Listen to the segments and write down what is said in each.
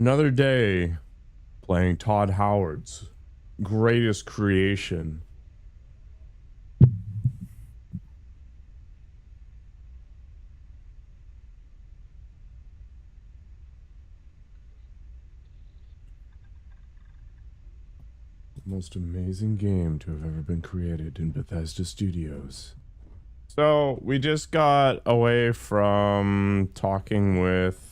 Another day playing Todd Howard's greatest creation. The most amazing game to have ever been created in Bethesda Studios. So we just got away from talking with...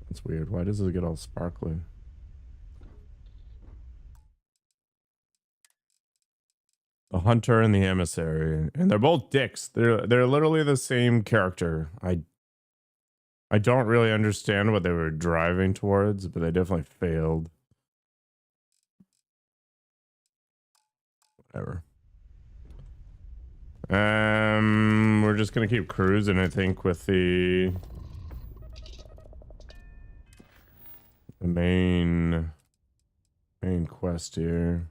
That's weird. Why does it get all sparkly? The hunter and the emissary, and they're both dicks. They're literally the same character. I don't really understand what they were driving towards, but they definitely failed. Whatever. We're just gonna keep cruising, I think, with the main quest here.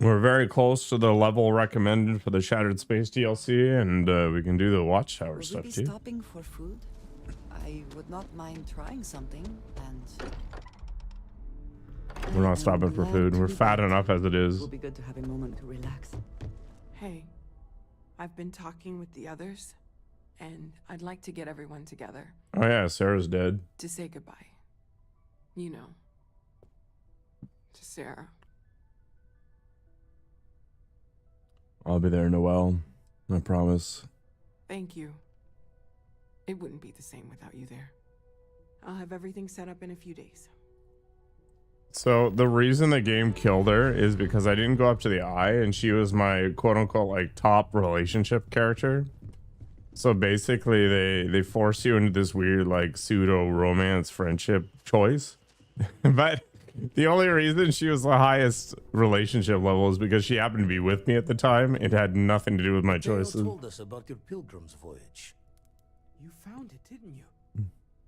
We're very close to the level recommended for the Shattered Space DLC, and we can do the Watchtower stuff too. Will we be stopping for food? I would not mind trying something, and we're not stopping for food. We're fat enough as it is. It will be good to have a moment to relax. Hey, I've been talking with the others, and I'd like to get everyone together. Oh yeah, Sarah's dead. To say goodbye. You know. To Sarah. I'll be there, Noelle. I promise. Thank you. It wouldn't be the same without you there. I'll have everything set up in a few days. So the reason the game killed her is because I didn't go up to the eye, and she was my quote-unquote like top relationship character. So basically they force you into this weird like pseudo romance friendship choice. But the only reason she was the highest relationship level is because she happened to be with me at the time. It had nothing to do with my choices. You told us about your pilgrim's voyage. You found it, didn't you?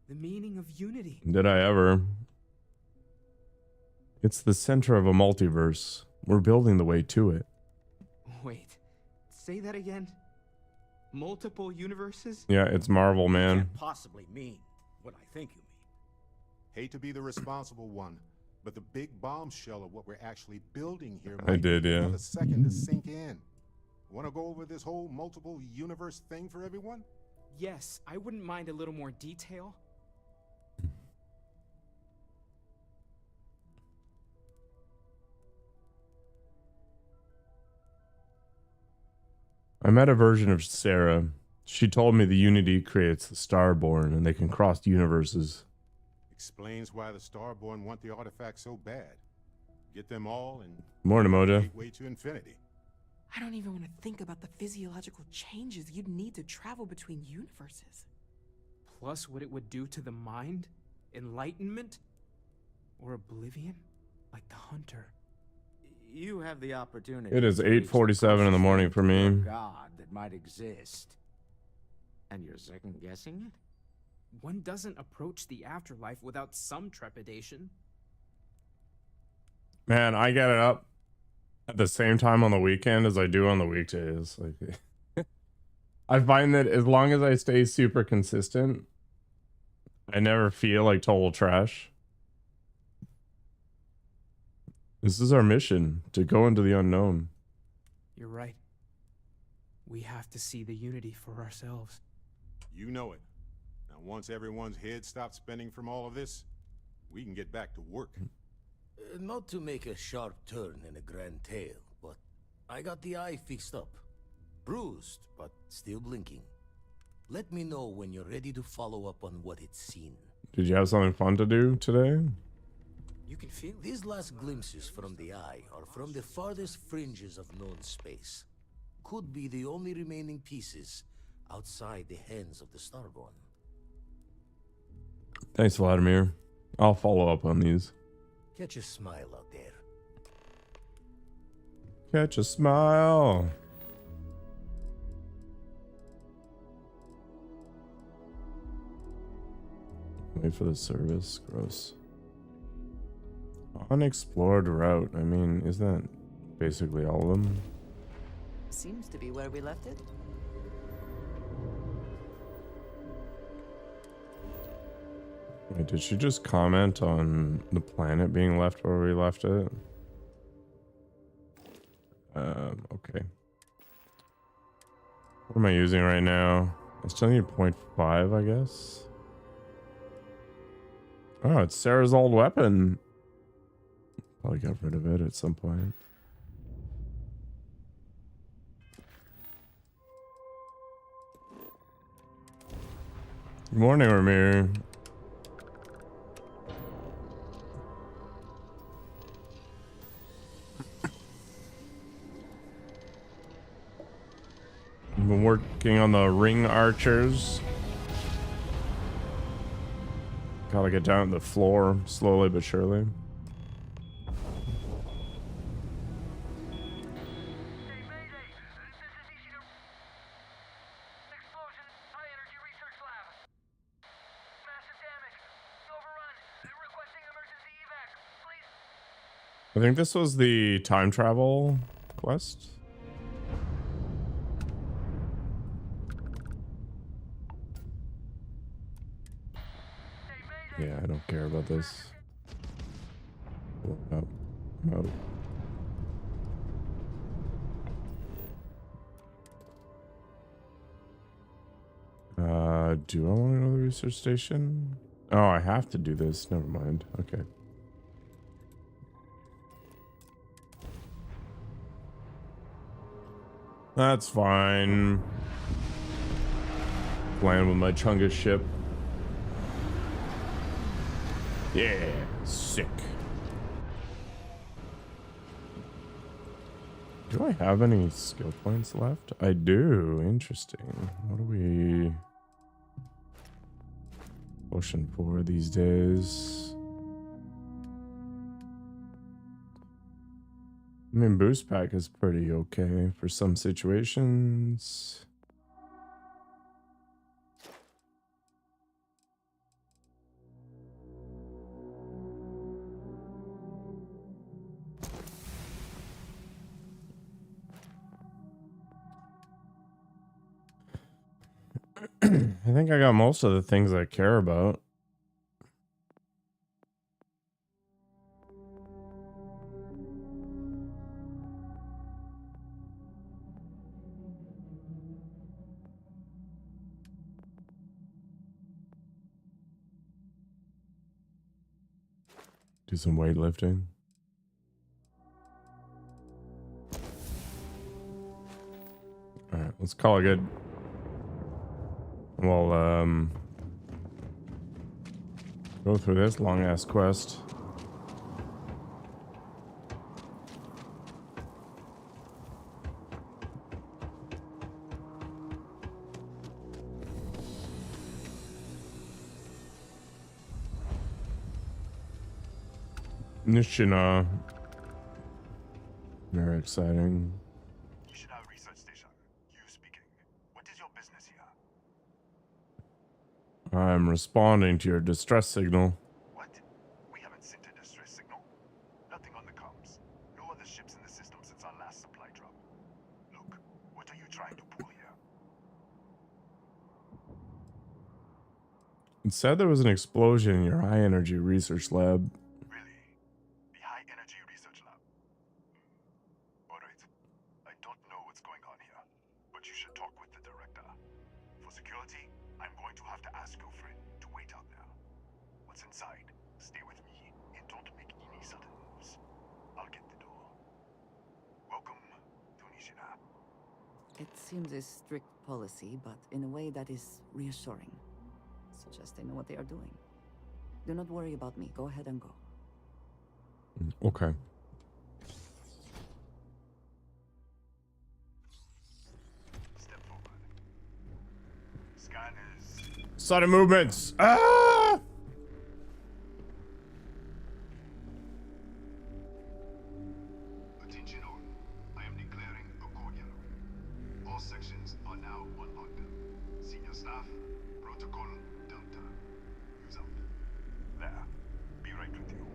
The meaning of unity. Did I ever? It's the center of a multiverse. We're building the way to it. Wait, say that again? Multiple universes? Yeah, it's Marvel, man. Can't possibly mean what I think you mean. Hate to be the responsible one, but the big bombshell of what we're actually building here I did, take yeah. another second to sink in. Want to go over this whole multiple universe thing for everyone? Yes, I wouldn't mind a little more detail. I met a version of Sarah. She told me the Unity creates the Starborn, and they can cross universes. Explains why the Starborn want the artifact so bad. Get them all and Morning, Moja. gateway to infinity. I don't even want to think about the physiological changes you'd need to travel between universes. Plus what it would do to the mind? Enlightenment? Or oblivion? Like the hunter. You have the opportunity. It is 8:47 in the morning for me. God that might exist. And you're second guessing it? One doesn't approach the afterlife without some trepidation. Man, I get it up at the same time on the weekend as I do on the weekdays. Like, I find that as long as I stay super consistent, I never feel like total trash. This is our mission, to go into the unknown. You're right. We have to see the unity for ourselves. You know it. Now, once everyone's head stops spinning from all of this, we can get back to work. Not to make a sharp turn in a grand tale, but I got the eye fixed up. Bruised, but still blinking. Let me know when you're ready to follow up on what it's seen. Did you have something fun to do today? You can feel it. These last glimpses from the eye are from the farthest fringes of known space. Could be the only remaining pieces outside the hands of the Starborn. Thanks, Vladimir. I'll follow up on these. Catch a smile out there. Catch a smile. Wait for the service. Gross. Unexplored route. I mean, isn't that basically all of them? seems to be where we left it. Wait, did she just comment on the planet being left where we left it? Okay. What am I using right now? I still need 0.5, I guess. Oh, it's Sarah's old weapon. Probably got rid of it at some point. Good morning, Ramir. I've been working on the ring archers. Gotta get down to the floor slowly but surely. I think this was the time travel quest. Yeah, I don't care about this. Oh, oh. Do I want to go to the research station? Oh, I have to do this. Never mind. Okay. That's fine. Land with my Chungus ship. Yeah, sick. Do I have any skill points left? I do. Interesting. What are we pushing for these days? I mean, boost pack is pretty okay for some situations. I think I got most of the things I care about. Do some weightlifting. All right, let's call it good. We'll go through this long ass quest. Nishina. Very exciting. Nishina Research Station. You speaking. What is your business here? I'm responding to your distress signal. What? We haven't sent a distress signal. Nothing on the comms. No other ships in the system since our last supply drop. Look, what are you trying to pull here? It said there was an explosion in your high energy research lab. Really? The High Energy Research Lab? Alright. I don't know what's going on here, but you should talk with the director. For security, I'm going to have to ask your friend to wait out there. What's inside? Stay with me and don't make any sudden moves. I'll get the door. Welcome to Nishina. It seems a strict policy, but in a way that is reassuring. Suggests they know what they are doing. Do not worry about me. Go ahead and go. Okay. Step forward. Scanners. Sudden movements. Ah! Attention all. I am declaring a code yellow. All sections are now on lockdown. Senior staff, protocol, Delta. Use out. There. Be right with you.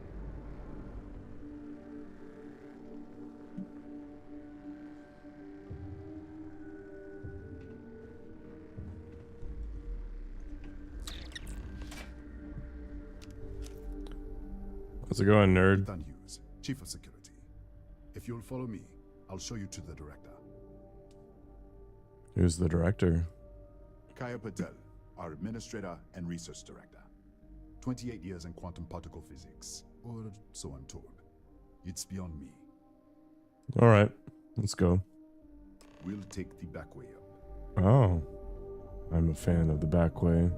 How's it going, nerd? Ethan Hughes, Chief of Security. If you'll follow me, I'll show you to the director. Who's the director? Kaya Patel, our administrator and research director. 28 years in quantum particle physics, or so I'm told. It's beyond me. All right, let's go. We'll take the back way up. Oh, I'm a fan of the back way.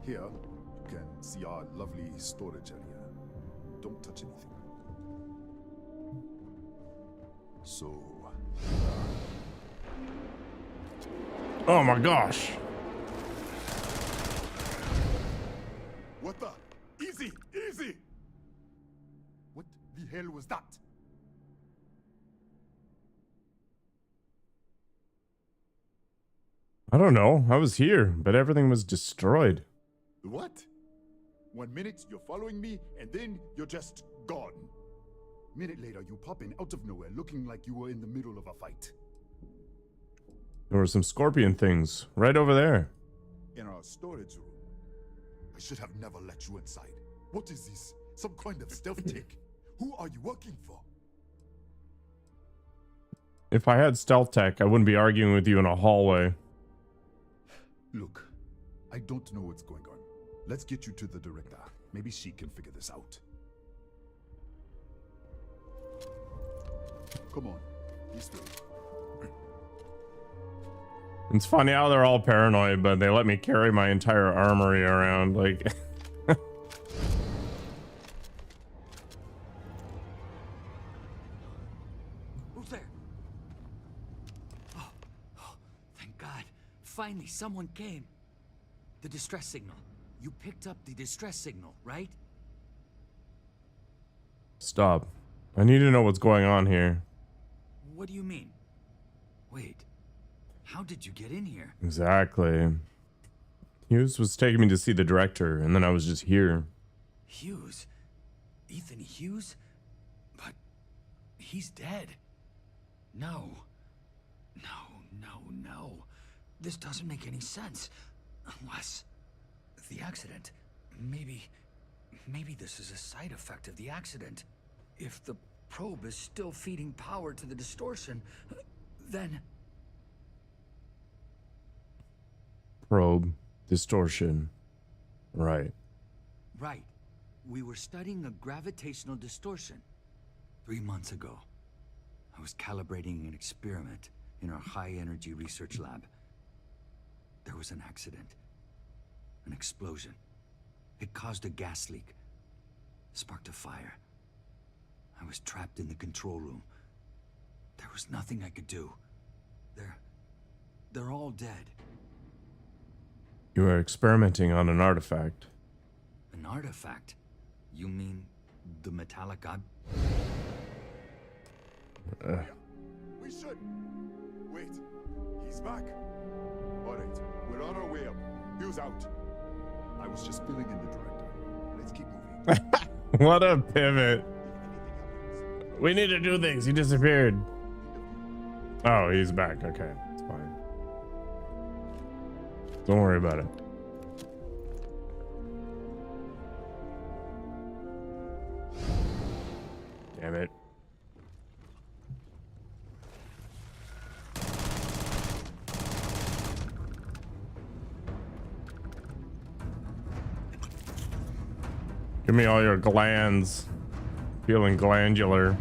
Here, you can see our lovely storage area. Don't touch anything. So, Oh my gosh. what the? Easy, easy! What the hell was that? I don't know. I was here, but everything was destroyed. What? 1 minute you're following me, and then you're just gone. Minute later, you pop in out of nowhere looking like you were in the middle of a fight. There were some scorpion things right over there. In our storage room. I should have never let you inside. What is this? Some kind of stealth tech? Who are you working for? If I had stealth tech, I wouldn't be arguing with you in a hallway. Look, I don't know what's going on. Let's get you to the director. Maybe she can figure this out. Come on, this way. It's funny how they're all paranoid, but they let me carry my entire armory around. Like, Who's there? Oh, thank God. Finally, someone came. The distress signal. You picked up the distress signal, right? stop. I need to know what's going on here. What do you mean? Wait. How did you get in here? Exactly. Hughes was taking me to see the director, and then I was just here. Hughes? Ethan Hughes? But he's dead. No. No. This doesn't make any sense. Unless the accident. Maybe this is a side effect of the accident. If the probe is still feeding power to the distortion, then... Probe. Distortion. Right. Right. We were studying a gravitational distortion. 3 months ago, I was calibrating an experiment in our high-energy research lab. There was an accident. An explosion. It caused a gas leak. Sparked a fire. I was trapped in the control room. There was nothing I could do. They're all dead. You were experimenting on an artifact. An artifact? You mean the metallic We should. Wait. He's back. All right. We're on our way up. Hughes out. I was just filling in the director. Let's keep moving. What a pivot. We need to do things. He disappeared. Oh, he's back. Okay, it's fine. Don't worry about it. Damn it. Give me all your glands. Feeling glandular.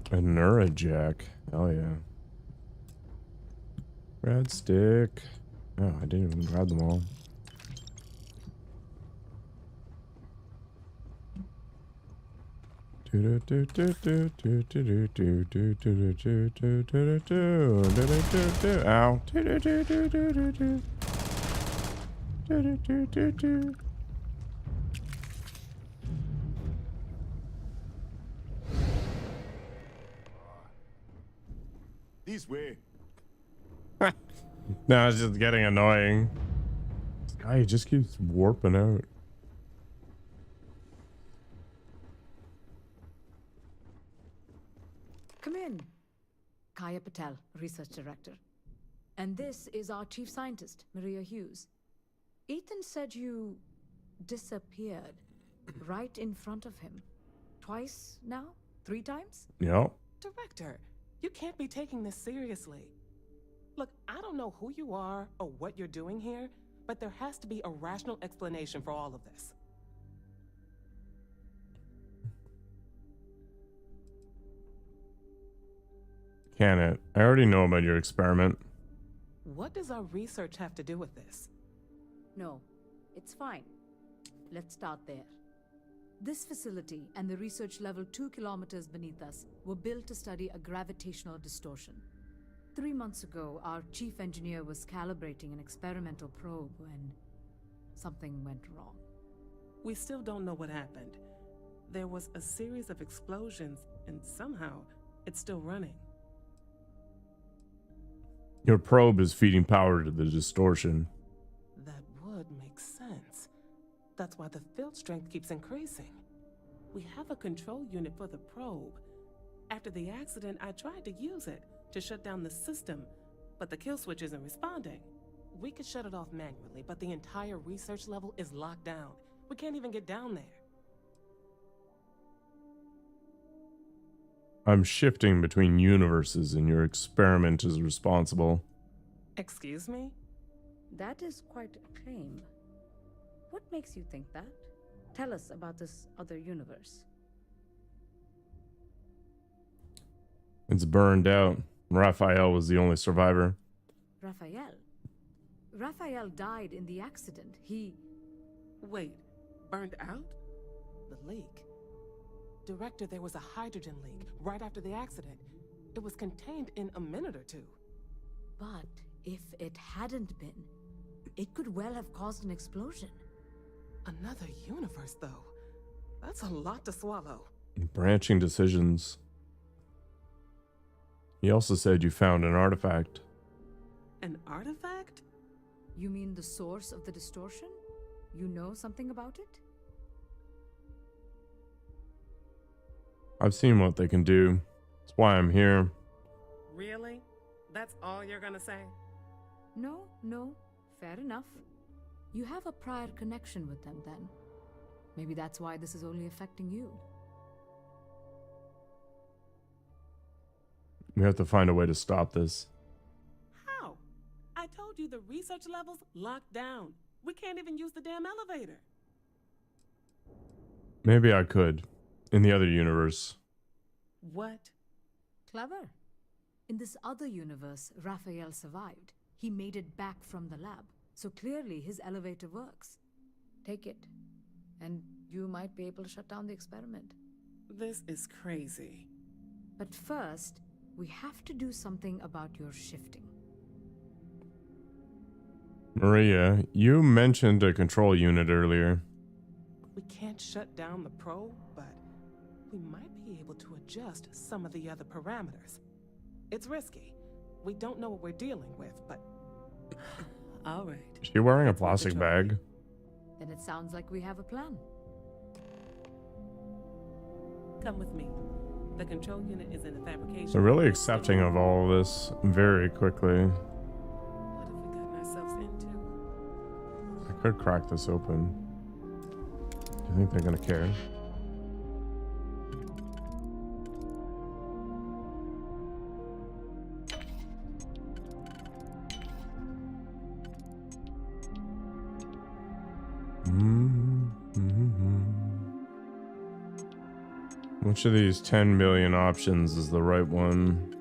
A Neurajack. Hell yeah. Red stick. Oh, I didn't even grab them all. Ow. This way. No, it's just getting annoying. This guy just keeps warping out. in. Kaya Patel, Research Director. And this is our Chief Scientist, Maria Hughes. Ethan said you disappeared right in front of him. Twice now? 3 times? Yep. Director, you can't be taking this seriously. Look, I don't know who you are or what you're doing here, but there has to be a rational explanation for all of this. Can it? I already know about your experiment. What does our research have to do with this? No, it's fine. Let's start there. This facility and the research level 2 kilometers beneath us were built to study a gravitational distortion. 3 months ago, our chief engineer was calibrating an experimental probe when something went wrong. We still don't know what happened. There was a series of explosions, and somehow it's still running. Your probe is feeding power to the distortion. That would make sense. That's why the field strength keeps increasing. We have a control unit for the probe. After the accident, I tried to use it to shut down the system, but the kill switch isn't responding. We could shut it off manually, but the entire research level is locked down. We can't even get down there. I'm shifting between universes and your experiment is responsible. Excuse me? That is quite a claim. What makes you think that? Tell us about this other universe. It's burned out. Raphael was the only survivor. Raphael? Raphael died in the accident. He... Wait, burned out? The leak. Director, there was a hydrogen leak right after the accident. It was contained in a minute or 2. But if it hadn't been, it could well have caused an explosion. Another universe, though. That's a lot to swallow. Branching decisions. He also said you found an artifact. An artifact? You mean the source of the distortion? You know something about it? I've seen what they can do. That's why I'm here. Really? That's all you're gonna say? No, fair enough. You have a prior connection with them then. Maybe that's why this is only affecting you. We have to find a way to stop this. How? I told you the research level's locked down. We can't even use the damn elevator. Maybe I could. In the other universe. What? Clever. In this other universe, Raphael survived. He made it back from the lab. So clearly his elevator works. Take it. And you might be able to shut down the experiment. This is crazy. But first, we have to do something about your shifting. Maria, you mentioned a control unit earlier. We can't shut down the probe, but we might be able to adjust some of the other parameters. It's risky. We don't know what we're dealing with, but... All right. Is she wearing a plastic bag? Then it sounds like we have a plan. Come with me. The control unit is in the fabrication. They're really accepting of all of this very quickly. What have we gotten ourselves into? I could crack this open. Do you think they're gonna care? Which of these 10 billion options is the right one?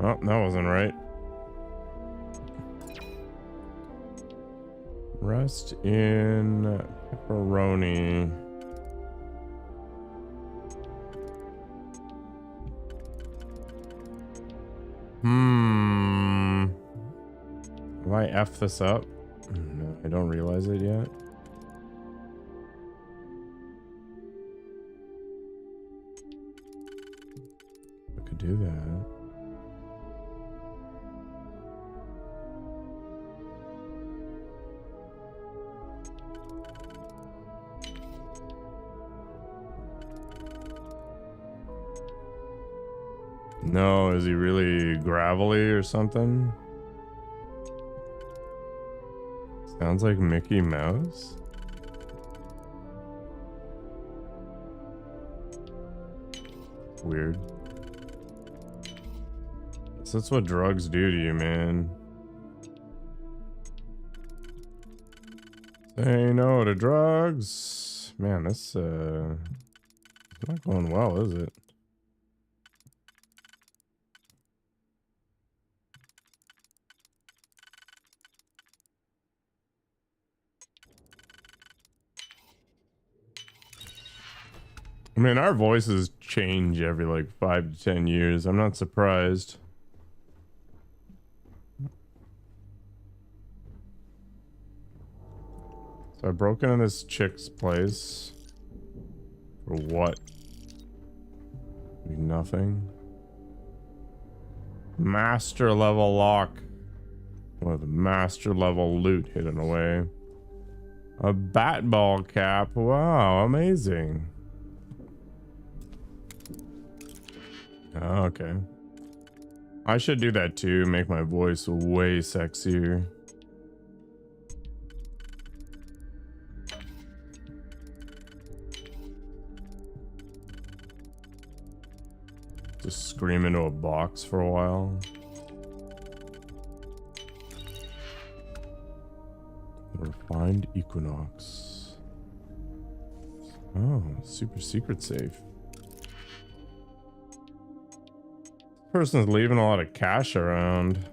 Oh, that wasn't right. Rest in pepperoni. Have I F this up? No, I don't realize it yet. could do that. No, is he really gravelly or something? Sounds like Mickey Mouse. Weird. So that's what drugs do to you, man. Say no to drugs. Man, this it's not going well, is it? I mean, our voices change every like 5 to 10 years. I'm not surprised. So I broke into this chick's place. For what? Nothing. Master level lock. With master level loot hidden away. A bat ball cap. Wow, amazing. Okay. I should do that too, make my voice way sexier. Just scream into a box for a while. Refined Equinox. Oh, super secret safe. Person's leaving a lot of cash around.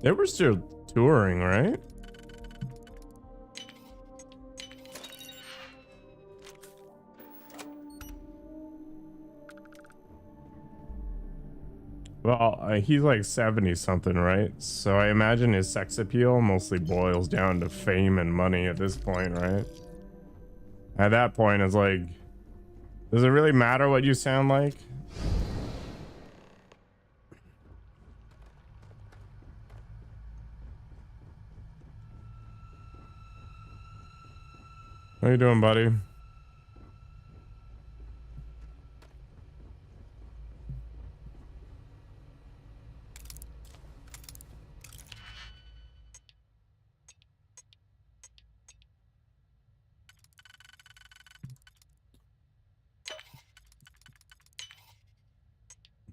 They were still touring, right? Well, he's like 70 something, right? So I imagine his sex appeal mostly boils down to fame and money at this point, right? At that point, it's like, does it really matter what you sound like? How you doing, buddy?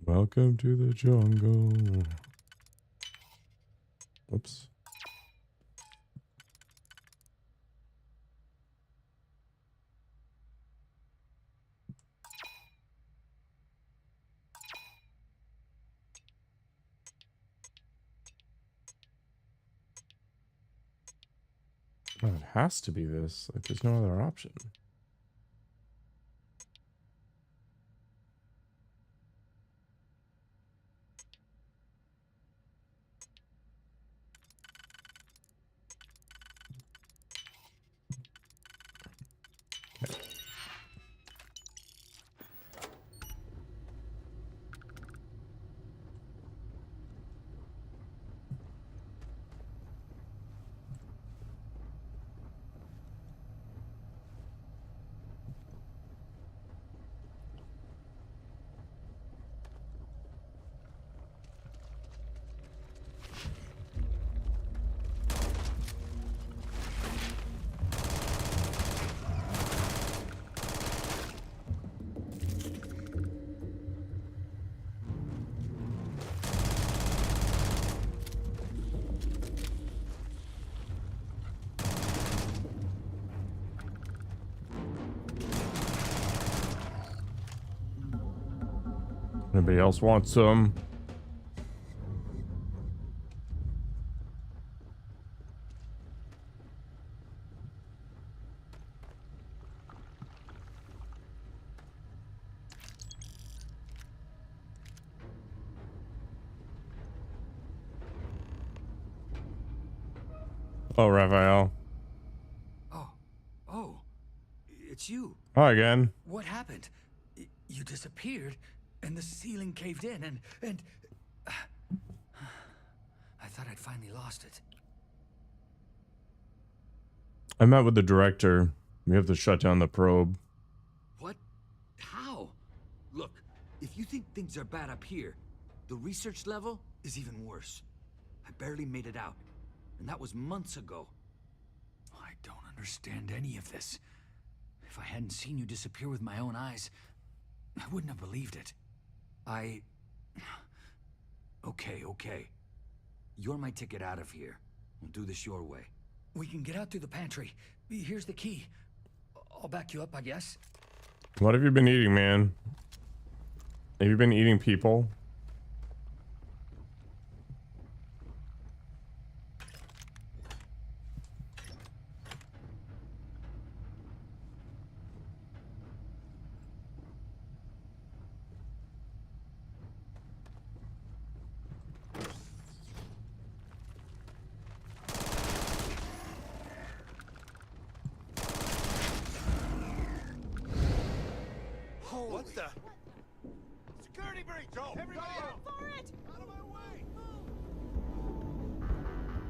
Welcome to the jungle. Oops. Oh, it has to be this. Like, there's no other option. Anybody else want some? Oh, Raphael. it's you. Hi again. What happened? You disappeared, and the ceiling caved in, and I thought I'd finally lost it. I met with the director. We have to shut down the probe. What? How? Look, if you think things are bad up here, the research level is even worse. I barely made it out, and that was months ago. I don't understand any of this. If I hadn't seen you disappear with my own eyes, I wouldn't have believed it. Okay. You're my ticket out of here. We'll do this your way. We can get out through the pantry. Here's the key. I'll back you up, I guess. What have you been eating, man? Have you been eating people? What the? Security breach! Oh, everybody out! For it! Out of my way!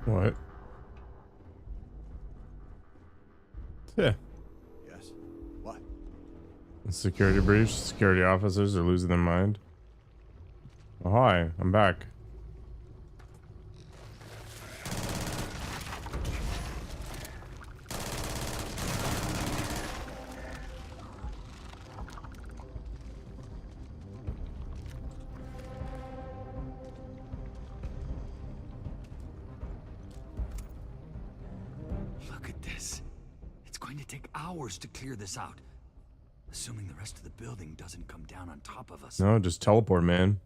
What? Yeah. Yes. What? Security breach. Security officers are losing their mind. Oh, hi. I'm back. Look at this. It's going to take hours to clear this out. Assuming the rest of the building doesn't come down on top of us. No, just teleport, man.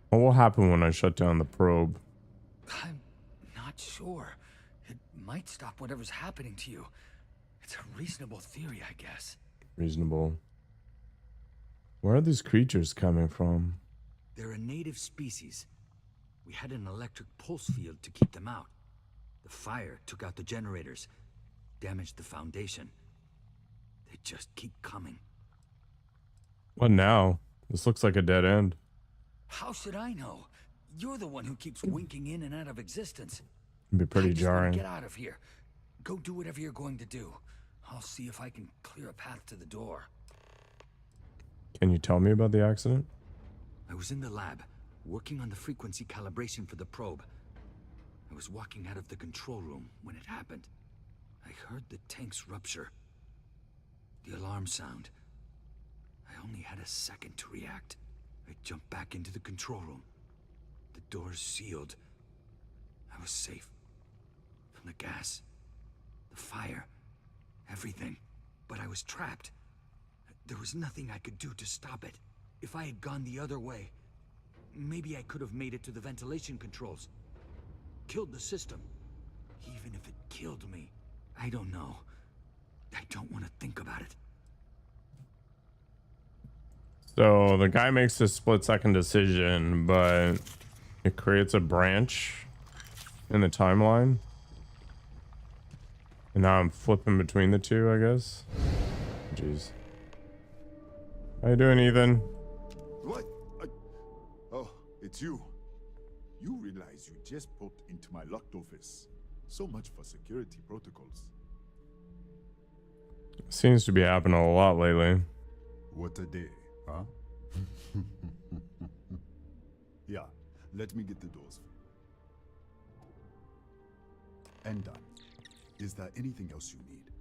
What will happen when I shut down the probe? I'm not sure. It might stop whatever's happening to you. It's a reasonable theory, I guess. Reasonable. Where are these creatures coming from? They're a native species. We had an electric pulse field to keep them out. The fire took out the generators, damaged the foundation. They just keep coming. What now? This looks like a dead end. How should I know? You're the one who keeps winking in and out of existence. It'd be pretty I just wanna jarring. get out of here. Go do whatever you're going to do. I'll see if I can clear a path to the door. Can you tell me about the accident? I was in the lab, working on the frequency calibration for the probe. I was walking out of the control room when it happened. I heard the tanks rupture. The alarm sound. I only had a second to react. I jumped back into the control room. The doors sealed. I was safe. From the gas, the fire, everything. But I was trapped. There was nothing I could do to stop it. If I had gone the other way, maybe I could have made it to the ventilation controls. Killed the system. Even if it killed me, I don't know. I don't want to think about it. So the guy makes a split-second decision, but it creates a branch in the timeline. And now I'm flipping between the two, I guess. Jeez. How you doing, Ethan? What? Oh, it's you. You realize you just popped into my locked office. So much for security protocols. Seems to be happening a lot lately. What a day, huh? Yeah, let me get the doors. And done. Is there anything else you need?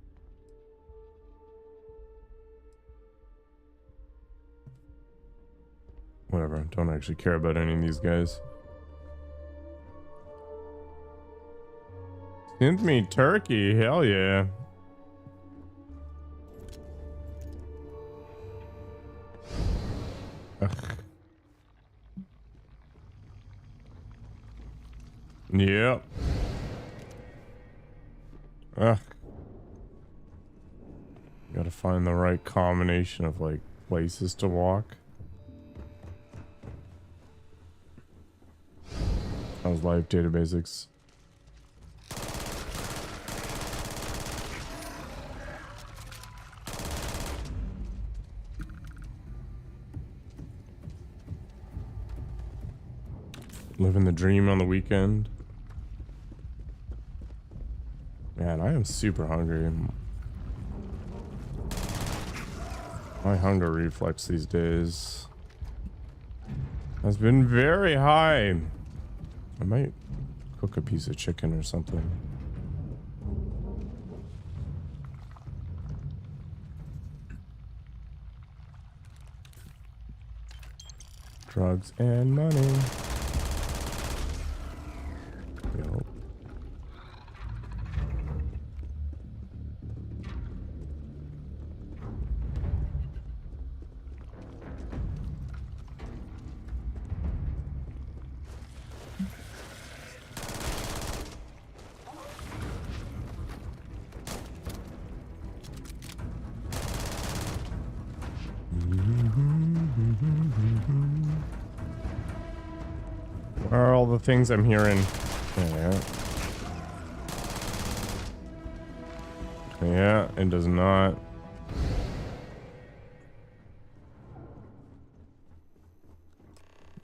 Whatever, don't actually care about any of these guys. Send me turkey, hell yeah. Ugh. Yep. Ugh. Gotta find the right combination of like places to walk. How's life, data basics? Living the dream on the weekend. Man, I am super hungry. My hunger reflex these days has been very high. I might cook a piece of chicken or something. Drugs and money. Yo. Where are all the things I'm hearing? Yeah. Yeah, it does not.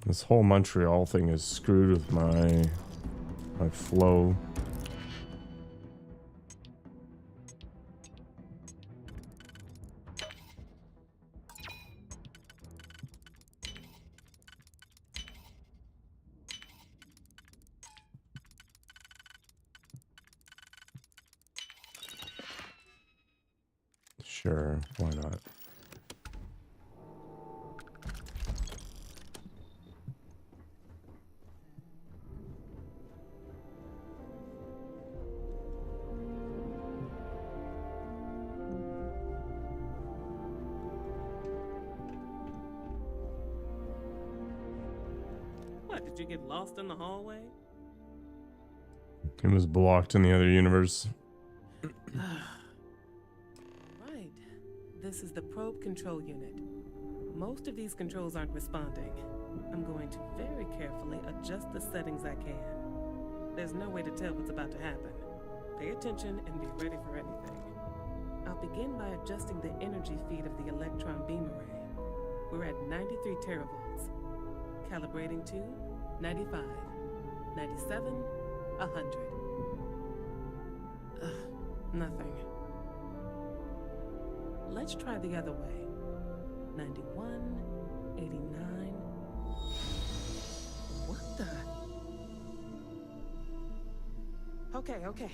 This whole Montreal thing is screwed with my flow. Sure, why not? What, did you get lost in the hallway? It was blocked in the other universe. Right. This is the probe control unit. Most of these controls aren't responding. I'm going to very carefully adjust the settings I can. There's no way to tell what's about to happen. Pay attention and be ready for anything. I'll begin by adjusting the energy feed of the electron beam array. We're at 93 teravolts. Calibrating to 95, 97, 100. Nothing. Let's try the other way. 91, 89. What the? Okay.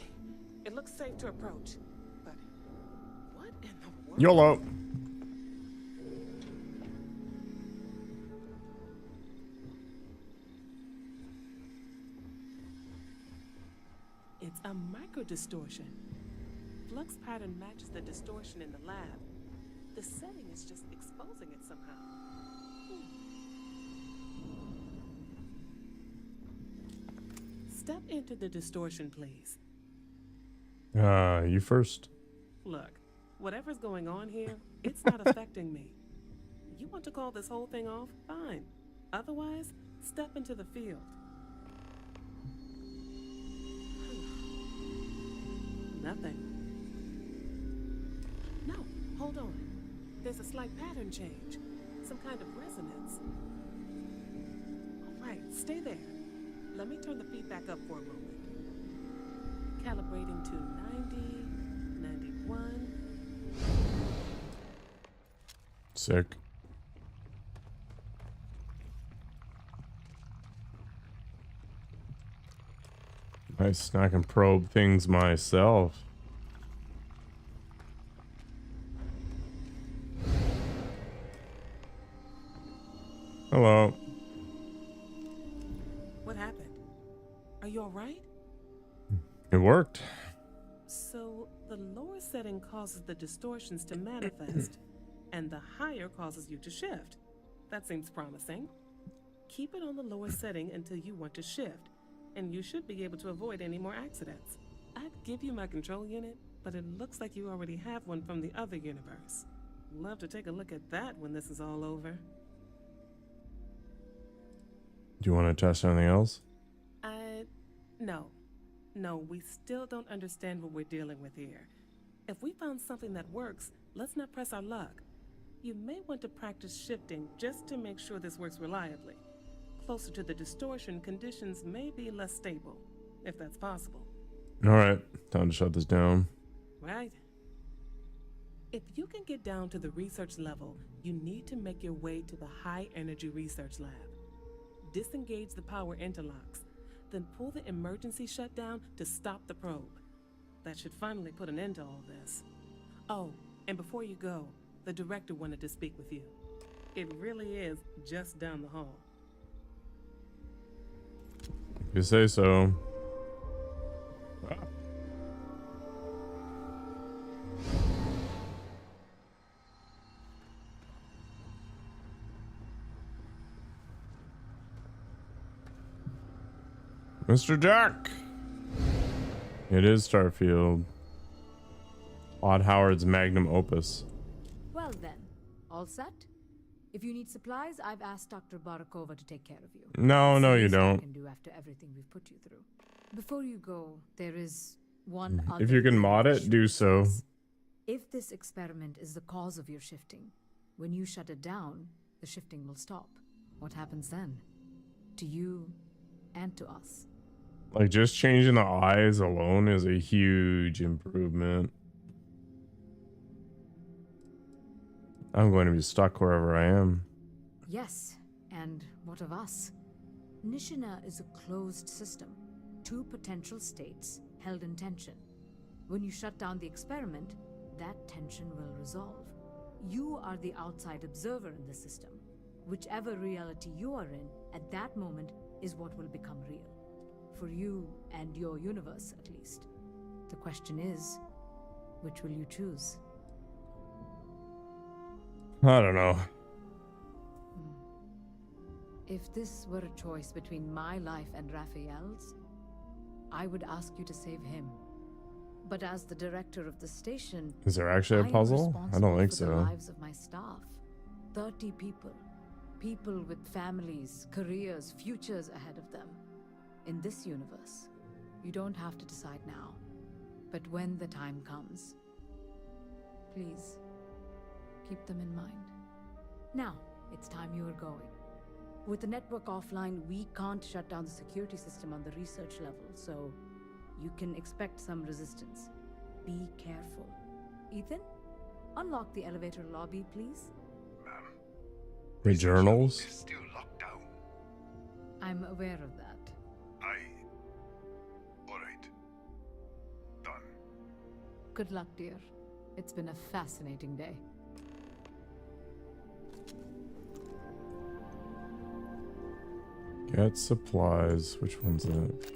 It looks safe to approach. But what in the world? YOLO. It's a microdistortion. Flux pattern matches the distortion in the lab. The setting is just exposing it somehow. Step into the distortion, please. You first. Look, whatever's going on here, it's not affecting me. You want to call this whole thing off? Fine. Otherwise, step into the field. Nothing. No, hold on. There's a slight pattern change. Some kind of resonance. All right, stay there. Let me turn the feedback up for a moment. Calibrating to 90, 91. Sick. Nice. Now I can probe things myself. Hello. What happened? Are you all right? It worked. So, the lower setting causes the distortions to manifest, and the higher causes you to shift. That seems promising. Keep it on the lower setting until you want to shift, and you should be able to avoid any more accidents. I'd give you my control unit, but it looks like you already have one from the other universe. Love to take a look at that when this is all over. Do you want to test anything else? No, we still don't understand what we're dealing with here. If we found something that works, let's not press our luck. You may want to practice shifting just to make sure this works reliably. closer to the distortion, conditions may be less stable, if that's possible. All right, time to shut this down. Right? If you can get down to the research level, you need to make your way to the high energy research lab. Disengage the power interlocks, then pull the emergency shutdown to stop the probe. That should finally put an end to all this. Oh, and before you go, the director wanted to speak with you. It really is just down the hall. You say so. Mr. Jack. It is Starfield. Odd Howard's magnum opus. Well then, all set? If you need supplies, I've asked Dr. Barakova to take care of you. No, no, you It's the least I don't. can do after everything we've put you through. Before you go, there is one other. If you can mod it, do so. If this experiment is the cause of your shifting, when you shut it down, the shifting will stop. What happens then? To you and to us. Like, just changing the eyes alone is a huge improvement. I'm going to be stuck wherever I am. Yes, and what of us? Nishina is a closed system. Two potential states held in tension. When you shut down the experiment, that tension will resolve. You are the outside observer in the system. Whichever reality you are in at that moment is what will become real. For you and your universe, at least. The question is, which will you choose? I don't know. If this were a choice between my life and Raphael's, I would ask you to save him. But as the director of the station, Is there actually a puzzle? I don't think for the so. lives of my staff. 30 people. People with families, careers, futures ahead of them. In this universe, you don't have to decide now. But when the time comes, please, keep them in mind. Now, it's time you are going. With the network offline, we can't shut down the security system on the research level, so you can expect some resistance. Be careful. Ethan, unlock the elevator lobby, please. Ma'am, The journals? is still locked down. I'm aware of that. Alright. Done. Good luck, dear. It's been a fascinating day. Get supplies. Which one's it?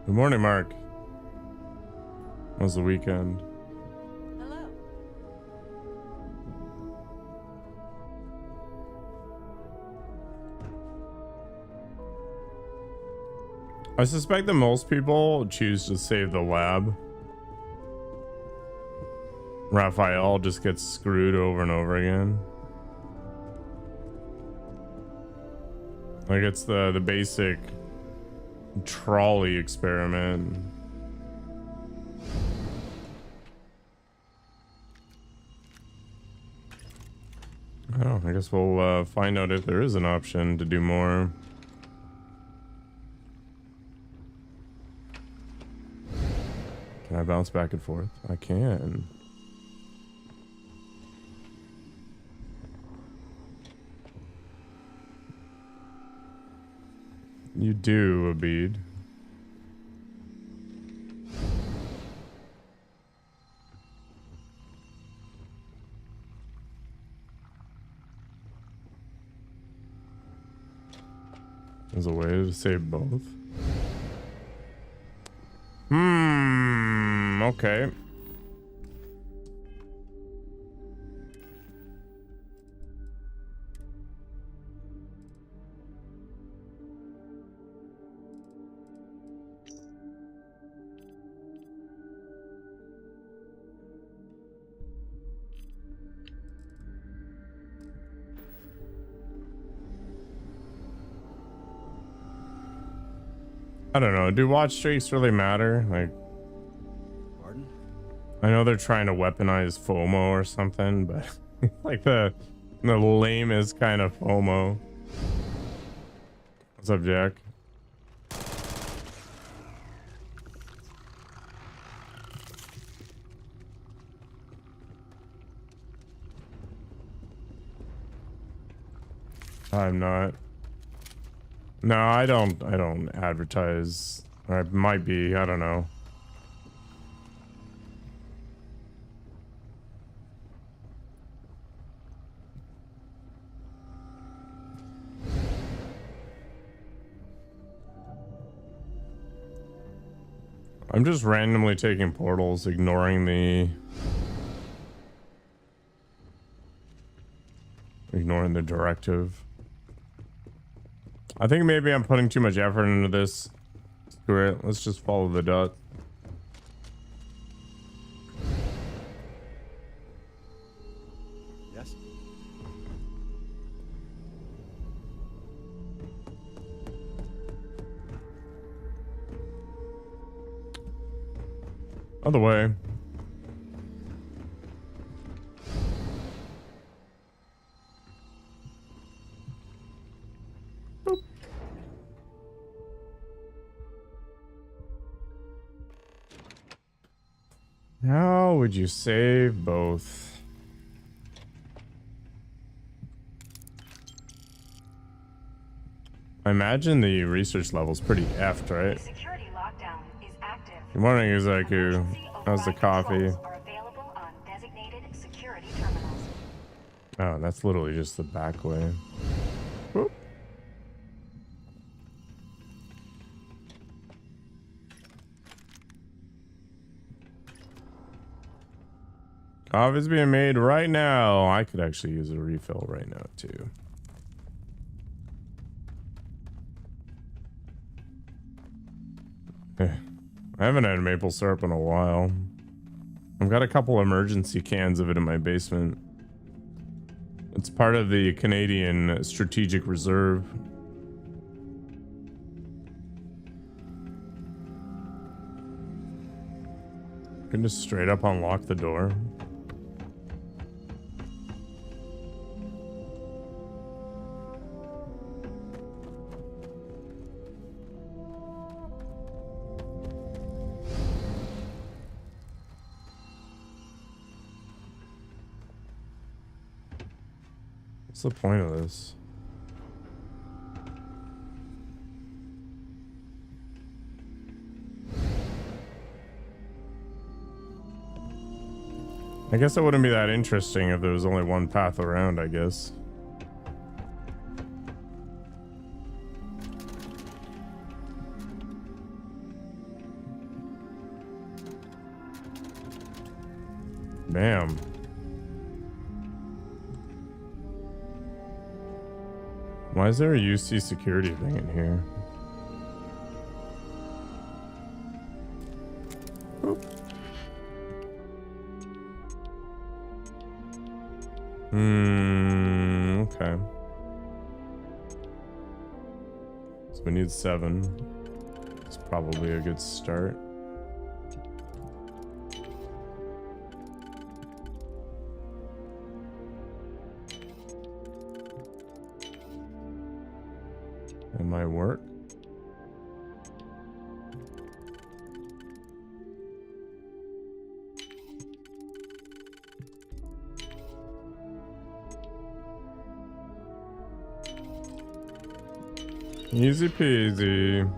Good morning, Mark. How was the weekend? Hello. I suspect that most people choose to save the lab. Raphael just gets screwed over and over again. Like, it's the basic trolley experiment. Oh, I guess we'll find out if there is an option to do more. Can I bounce back and forth? I can. You do, Abid. There's a way to save both. Okay. I don't know. Do watch streaks really matter? Like, I know they're trying to weaponize FOMO or something, but like the The lamest kind of FOMO. What's up, Jack? I'm not. No, I don't advertise. Or I might be, I don't know. I'm just randomly taking portals, ignoring the directive. I think maybe I'm putting too much effort into this. Screw it. Let's just follow the dot. Yes? Other way. Boop. How would you save both? I imagine the research level's pretty effed, right? Security lockdown is active. Good morning, Uzaku. How's the coffee? Are available on designated security terminals. Oh, that's literally just the back way. Whoop. Coffee's being made right now. I could actually use a refill right now, too. I haven't had maple syrup in a while. I've got a couple emergency cans of it in my basement. It's part of the Canadian Strategic Reserve. You can just straight up unlock the door. What's the point of this? I guess it wouldn't be that interesting if there was only one path around, I guess. Bam. Why is there a UC security thing in here? Boop. Okay. So we need 7. It's probably a good start. It might work. Easy peasy.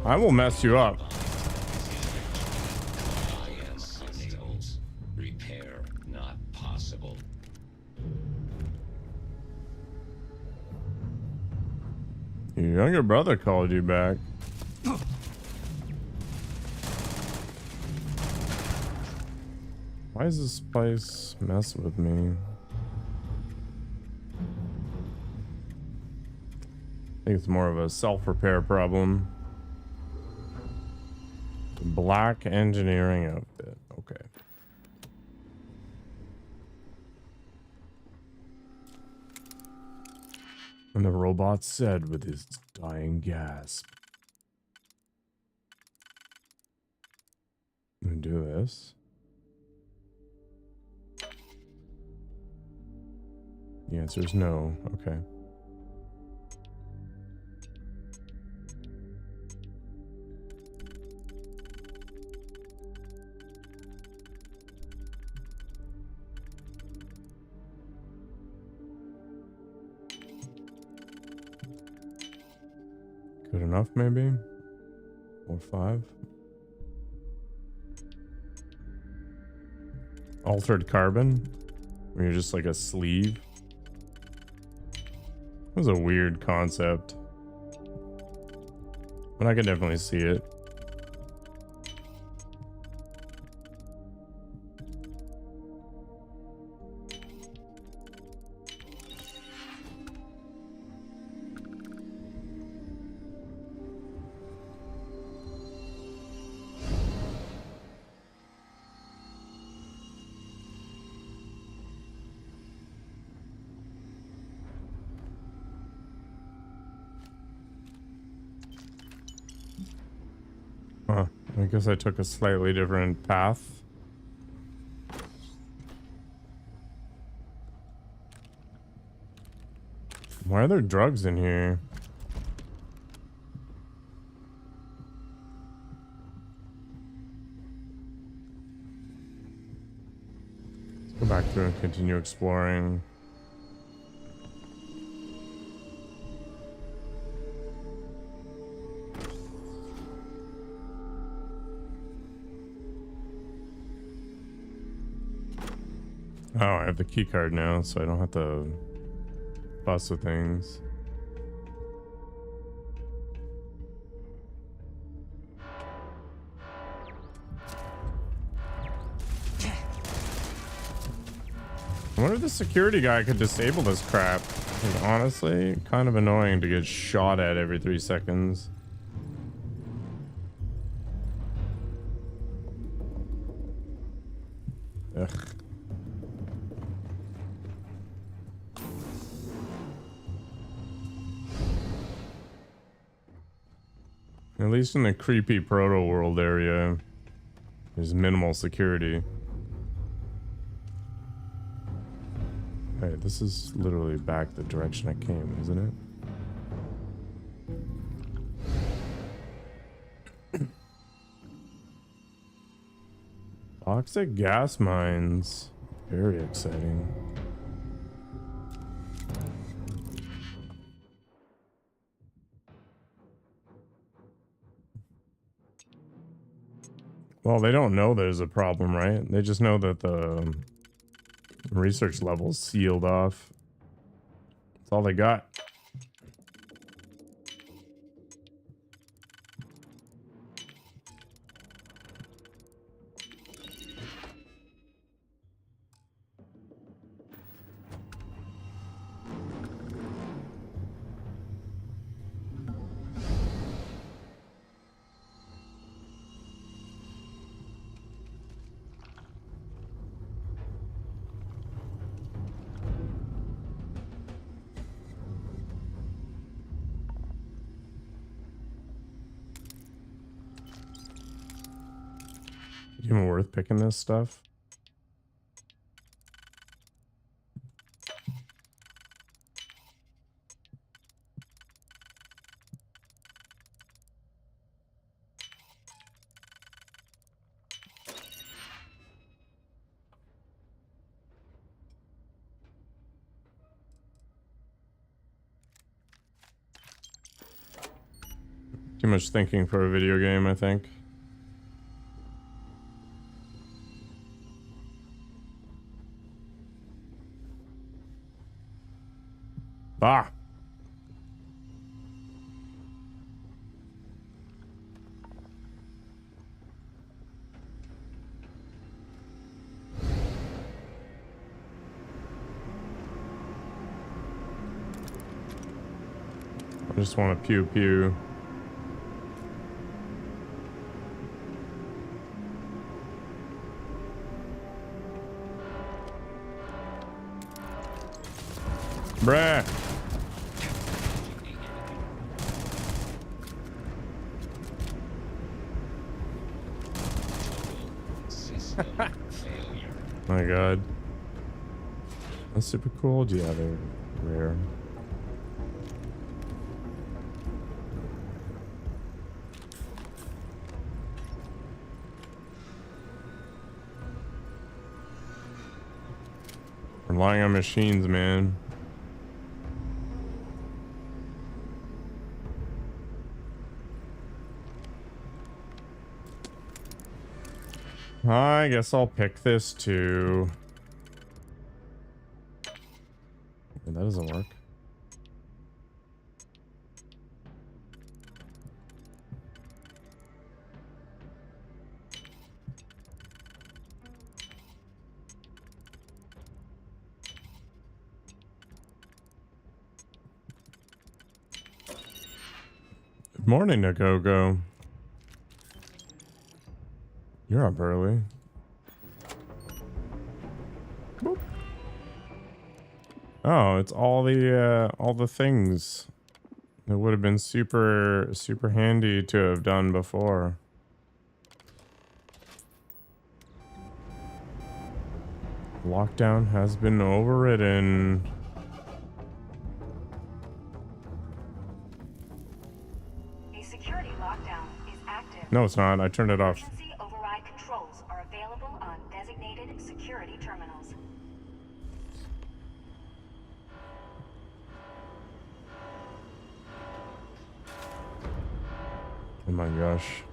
I will mess you up. Repair not possible. Your younger brother called you back. Why is this place messing with me? I think it's more of a self-repair problem. Black engineering outfit. Okay. And the robot said with his dying gasp. Let me do this. The answer is no. Okay. Good enough, maybe? Or 5? Altered carbon? Where you're just like a sleeve? That was a weird concept. But I can definitely see it. Huh. I guess I took a slightly different path. Why are there drugs in here? Let's go back through and continue exploring. Oh, I have the key card now, so I don't have to fuss with things. I wonder if the security guy could disable this crap. Like, honestly, kind of annoying to get shot at every 3 seconds. Ugh. At least in the creepy proto world area, there's minimal security. Hey, this is literally back the direction I came, isn't it? Toxic gas mines. Very exciting. Well, they don't know there's a problem, right? They just know that the research level's sealed off. That's all they got. Even worth picking this stuff? Too much thinking for a video game, I think. Ah! I just want to pew pew. Bruh. My god. That's super cool. Yeah, they're rare. Relying on machines, man. I guess I'll pick this too. That doesn't work. Good morning, Nagogo. You're up early. Boop. Oh, it's all the things that would have been super handy to have done before. Lockdown has been overridden. A security lockdown is active. No, it's not. I turned it off. Emergency override controls are available on designated security terminals. Oh my gosh.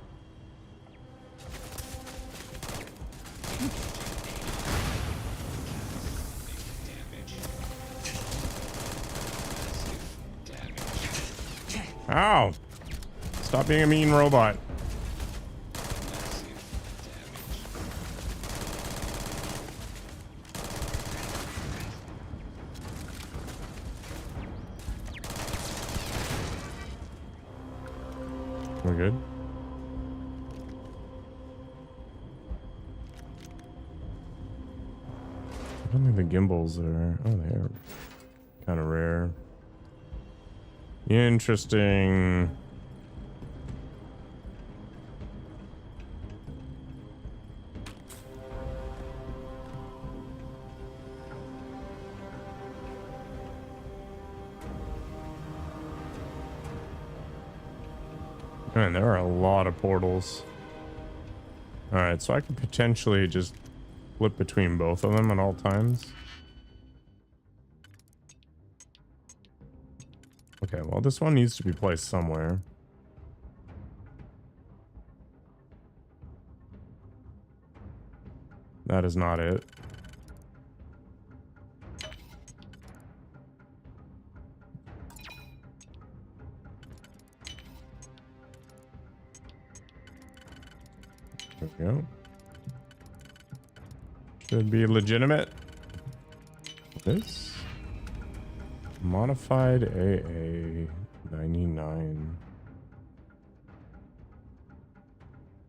Ow! Stop being a mean robot. We're good. I don't think the gimbals are... Oh, they are kind of rare. Interesting. Man, there are a lot of portals. Alright, so I could potentially just flip between both of them at all times. Okay, well, this one needs to be placed somewhere. That is not it. There we go. Should be legitimate. This? Modified AA 99.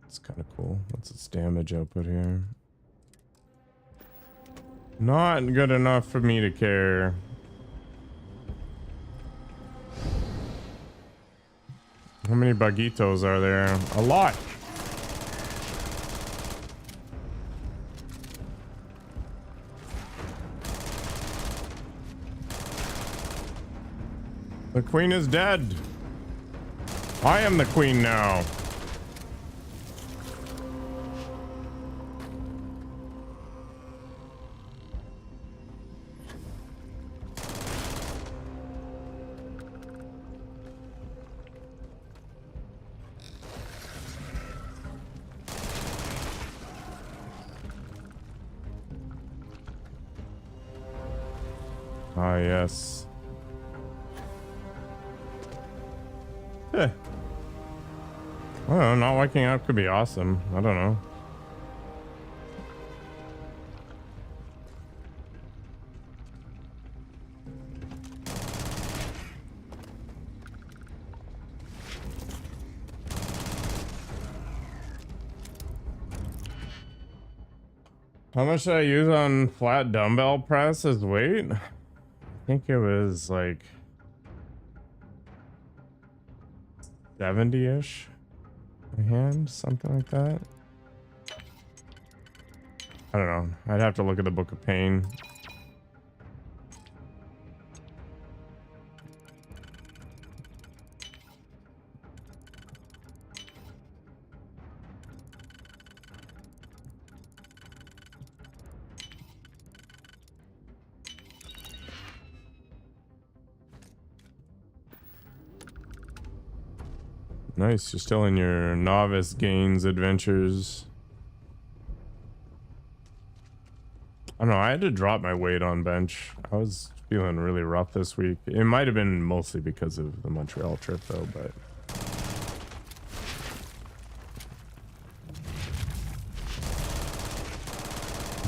It's kind of cool. What's its damage output here? Not good enough for me to care. How many bugitos are there? A lot. The queen is dead. I am the queen now. Ah, yes. Eh. Well, not working out could be awesome. I don't know. How much did I use on flat dumbbell press as weight? I think it was like 70-ish a hand, something like that. I don't know. I'd have to look at the Book of Pain. Nice, you're still in your novice gains adventures. I don't know, I had to drop my weight on bench. I was feeling really rough this week. It might have been mostly because of the Montreal trip though, but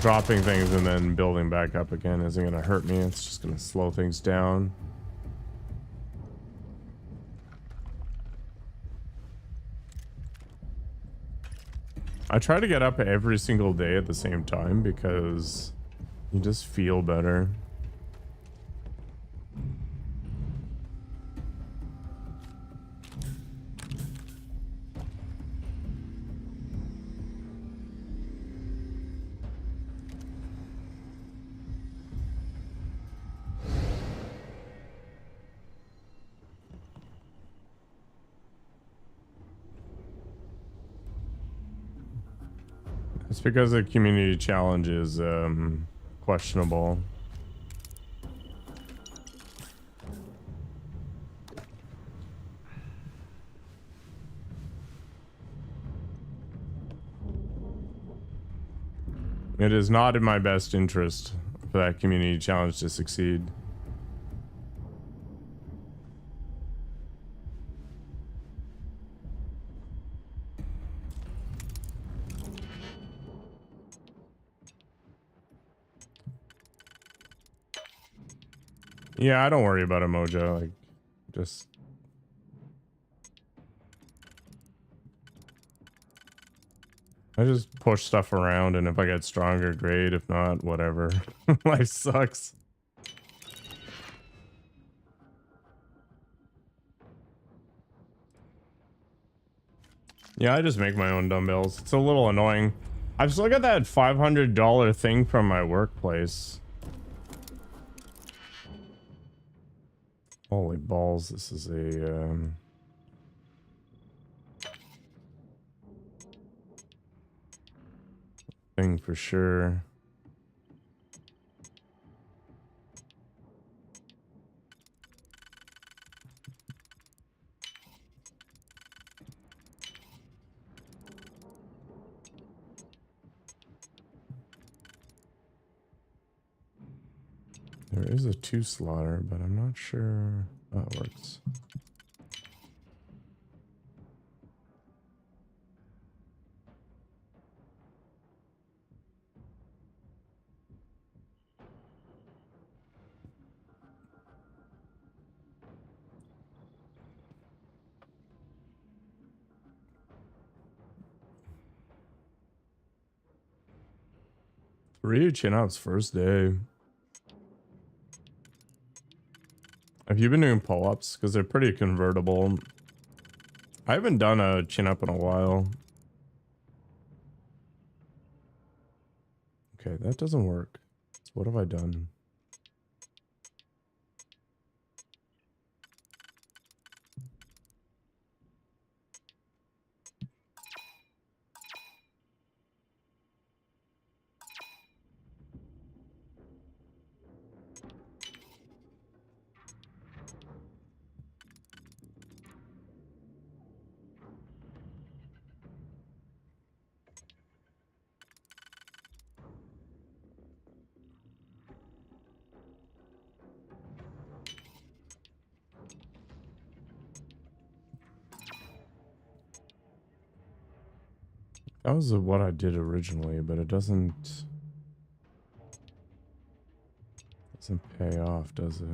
dropping things and then building back up again isn't gonna hurt me. It's just gonna slow things down. I try to get up every single day at the same time because you just feel better. It's because the community challenge is questionable. It is not in my best interest for that community challenge to succeed. Yeah, I don't worry about Emoja, like, just... I just push stuff around, and if I get stronger, great. If not, whatever. Life sucks. Yeah, I just make my own dumbbells. It's a little annoying. I've still got that $500 thing from my workplace. Holy balls, this is a... thing for sure. There is a 2 slaughter, but I'm not sure how it works. Three chin-ups first day. Have you been doing pull-ups? Because they're pretty convertible. I haven't done a chin-up in a while. Okay, that doesn't work. So what have I done? That was what I did originally, but it doesn't pay off, does it?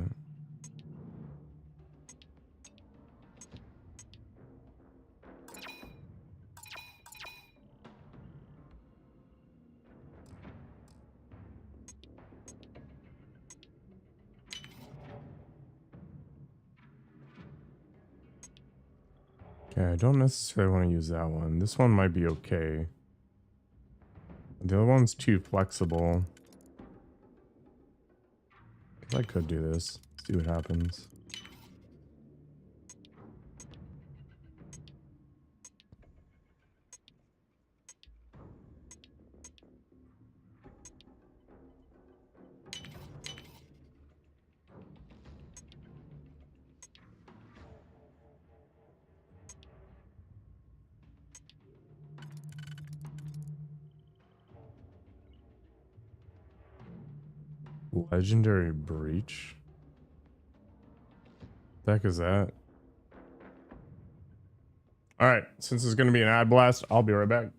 Okay, I don't necessarily want to use that one. This one might be okay. The other one's too flexible. I could do this. See what happens. Legendary breach? The heck is that? Alright, since it's gonna be an ad blast, I'll be right back.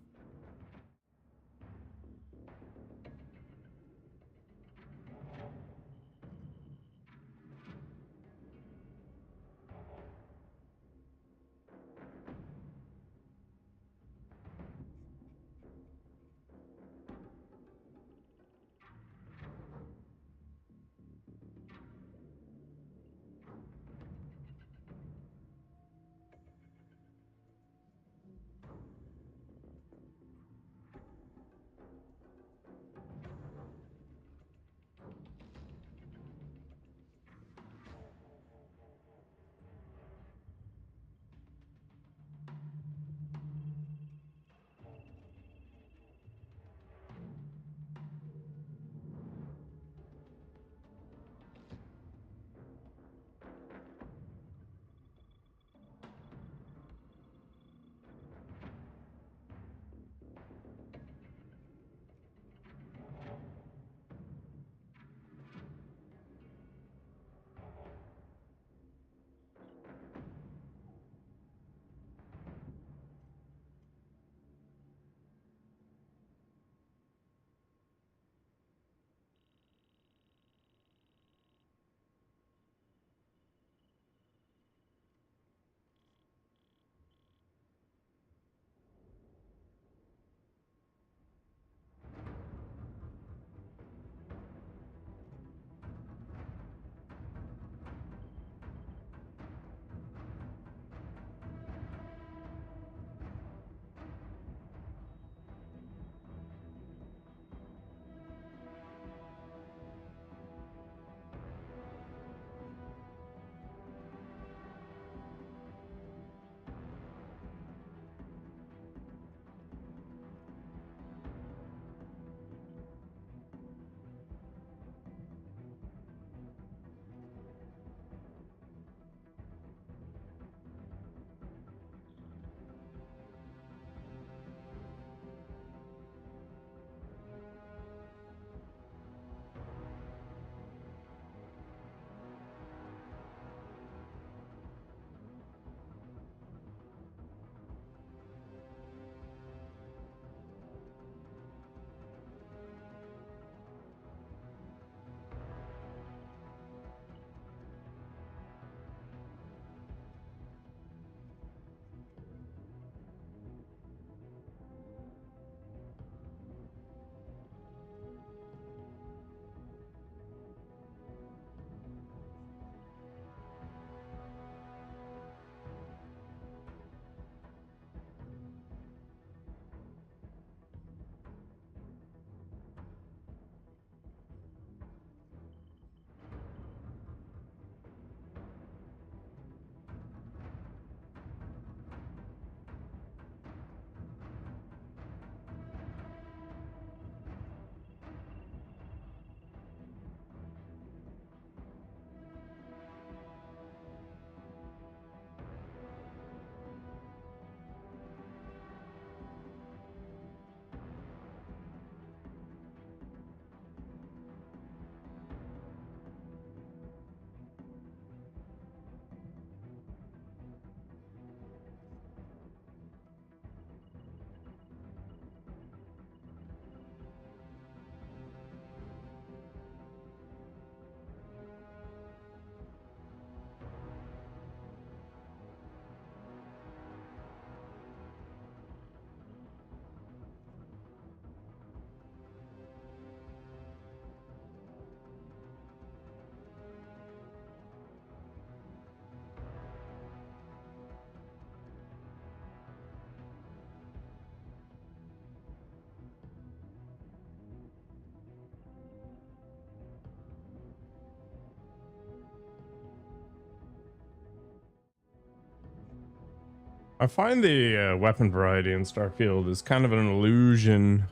I find the weapon variety in Starfield is kind of an illusion.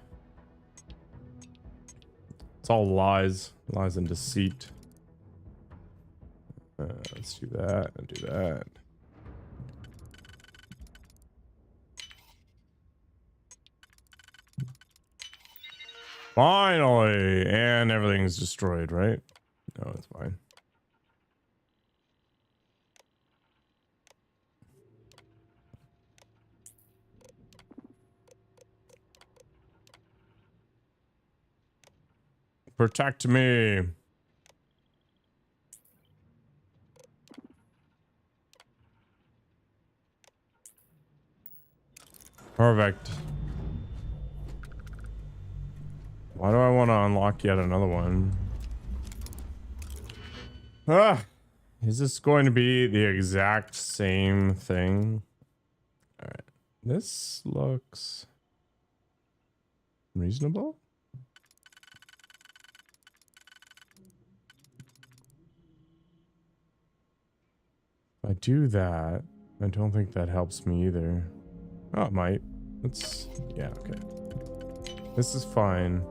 It's all lies and deceit. Let's do that and do that. Finally, and everything's destroyed, right? No, it's fine. Protect me. Perfect. Why do I want to unlock yet another one? Ah, is this going to be the exact same thing? All right. This looks reasonable. If I do that, I don't think that helps me either. Oh, it might. Yeah, okay. This is fine.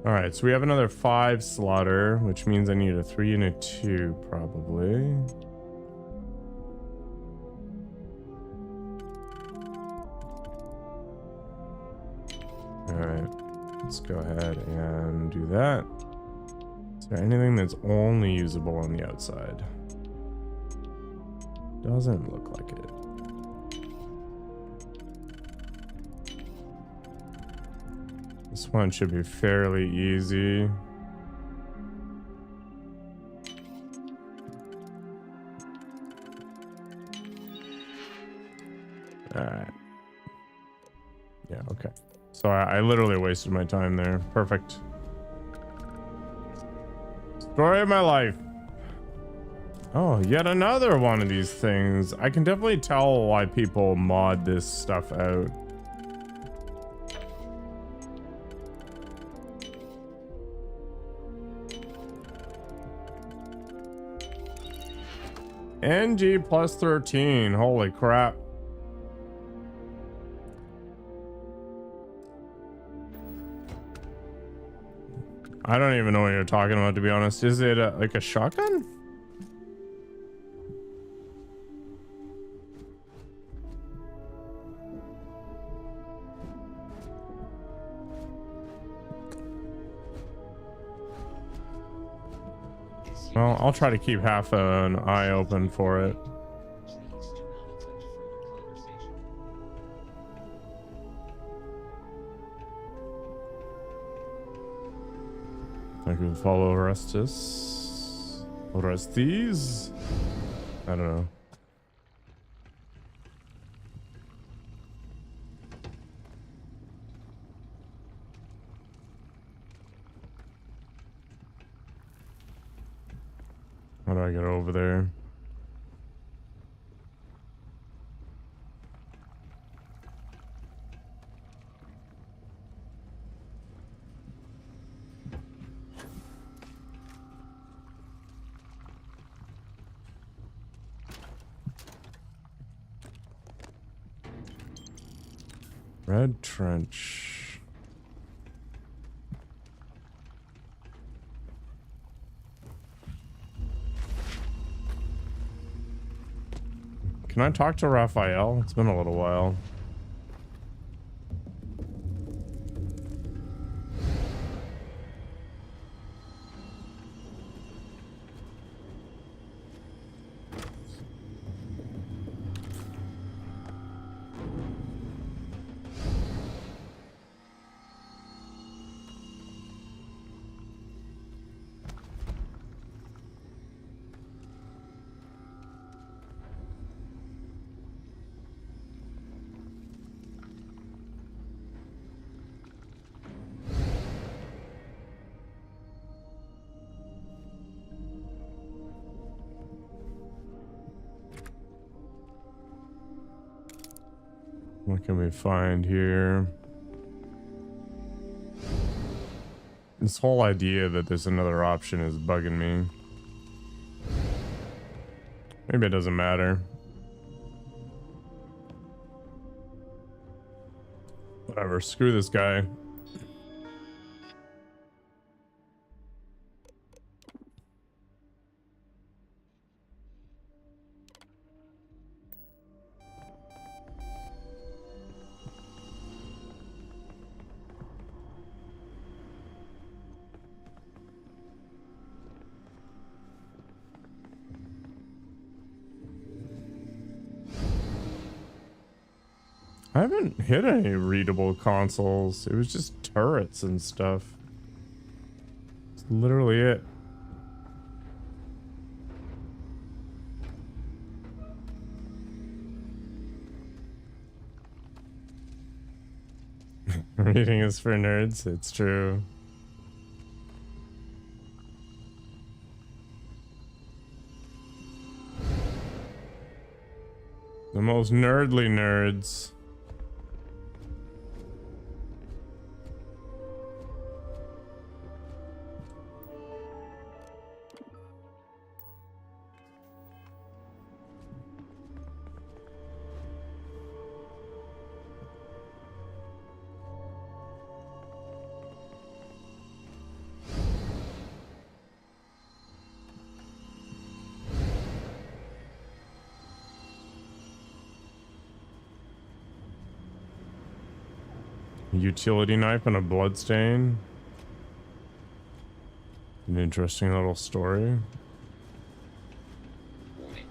All right, so we have another 5 slaughter, which means I need a 3 and a 2, probably. All right, let's go ahead and do that. Is there anything that's only usable on the outside? Doesn't look like it. This one should be fairly easy. Alright. Yeah, okay. So I literally wasted my time there. Perfect. Story of my life. Oh, yet another one of these things. I can definitely tell why people mod this stuff out. NG plus 13. Holy crap. I don't even know what you're talking about, to be honest. Is it like a shotgun? Well, I'll try to keep half an eye open for it. I could follow Orestes. Orestes? I don't know. How do I get over there? Red trench. Can I talk to Raphael? It's been a little while. What can we find here? This whole idea that there's another option is bugging me. Maybe it doesn't matter. Whatever, screw this guy. I haven't hit any readable consoles. It was just turrets and stuff. That's literally it. Reading is for nerds. It's true. The most nerdly nerds. Utility knife and a bloodstain. An interesting little story. Warning.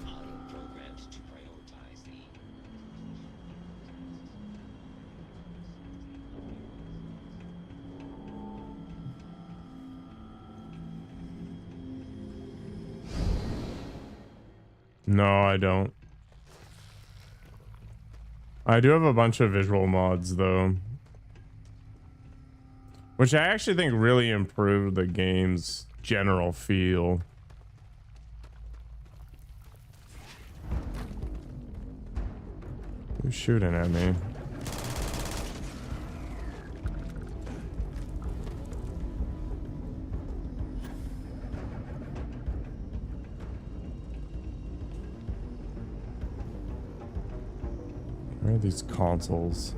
Auto programmed to prioritize the No, I don't. I do have a bunch of visual mods though, which I actually think really improved the game's general feel. Who's shooting at me? Where are these consoles?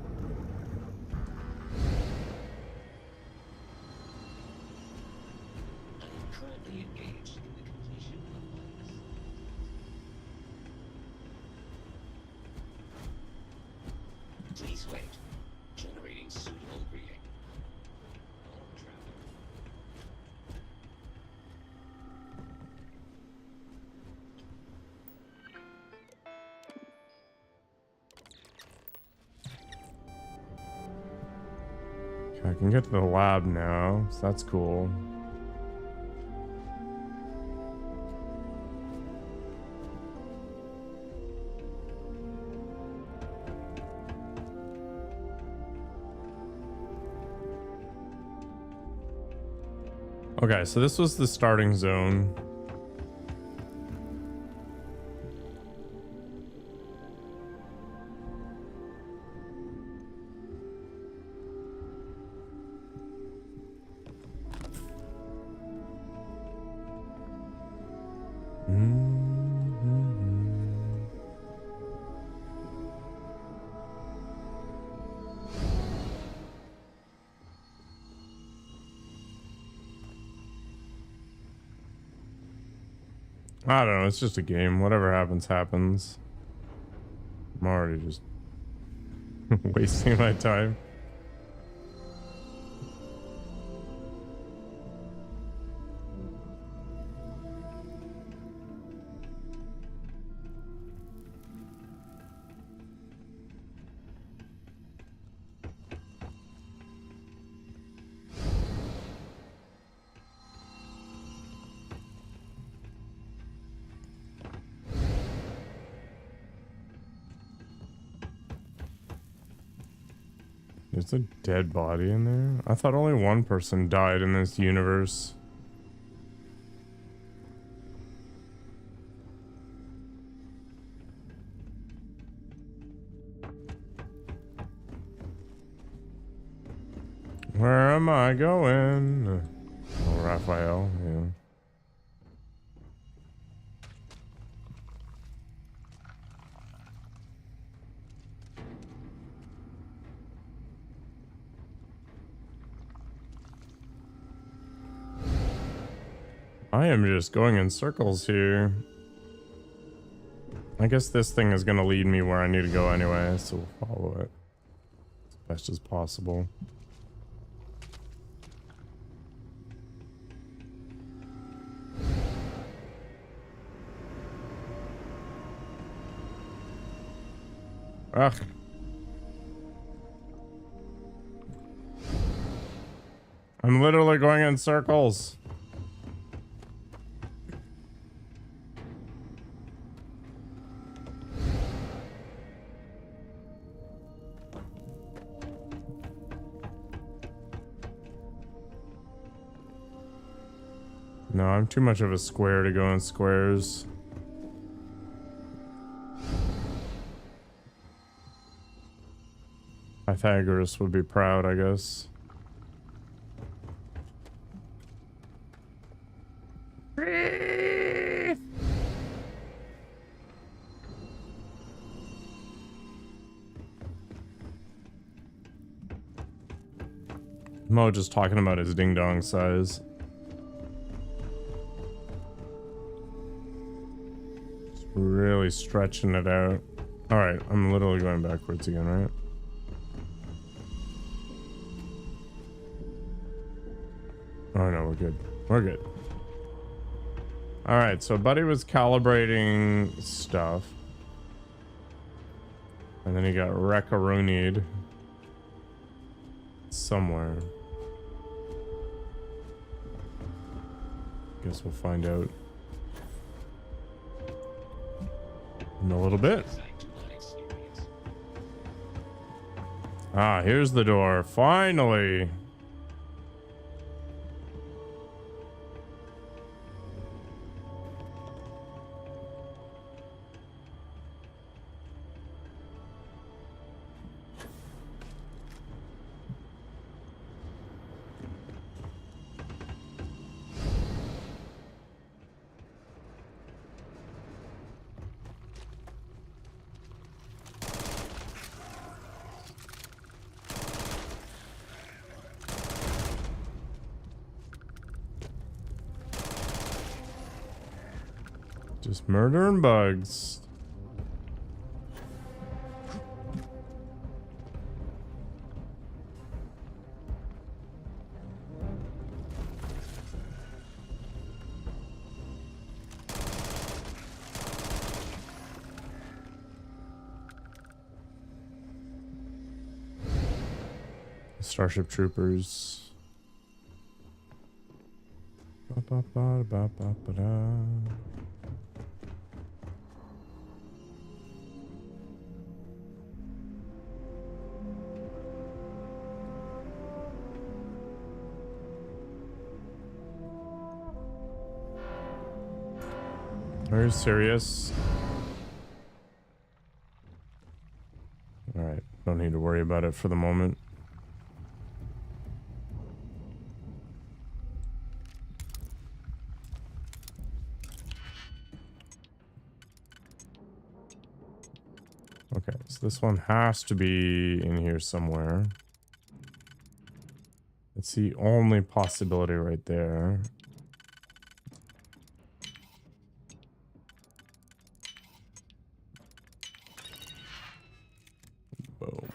I am currently engaged in the completion of one. Please wait. Generating suitable greeting. I can get to the lab now, so that's cool. Okay, so this was the starting zone. I don't know, it's just a game. Whatever happens, happens. I'm already just wasting my time. There's a dead body in there? I thought only one person died in this universe. Where am I going? Oh, Raphael, yeah. I am just going in circles here. I guess this thing is going to lead me where I need to go anyway, so we'll follow it as best as possible. Ugh. I'm literally going in circles. No, I'm too much of a square to go in squares. Pythagoras would be proud, I guess. Mo just talking about his ding dong size. Just really stretching it out. Alright, I'm literally going backwards again, right? Oh no, we're good. We're good. Alright, so Buddy was calibrating stuff. And then he got wreck-a-roonied somewhere. Guess we'll find out in a little bit. Ah, here's the door. Finally. Just murder and bugs. Starship Troopers. Ba-ba-ba-ba-ba-ba-da. Are you serious? Alright, don't need to worry about it for the moment. Okay, so this one has to be in here somewhere. It's the only possibility right there. Boom.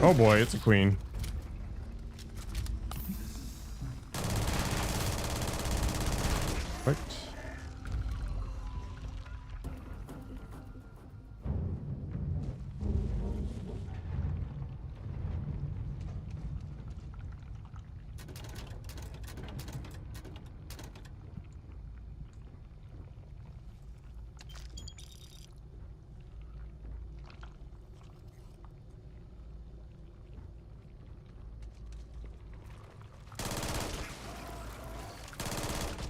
Oh boy, it's a queen. Perfect.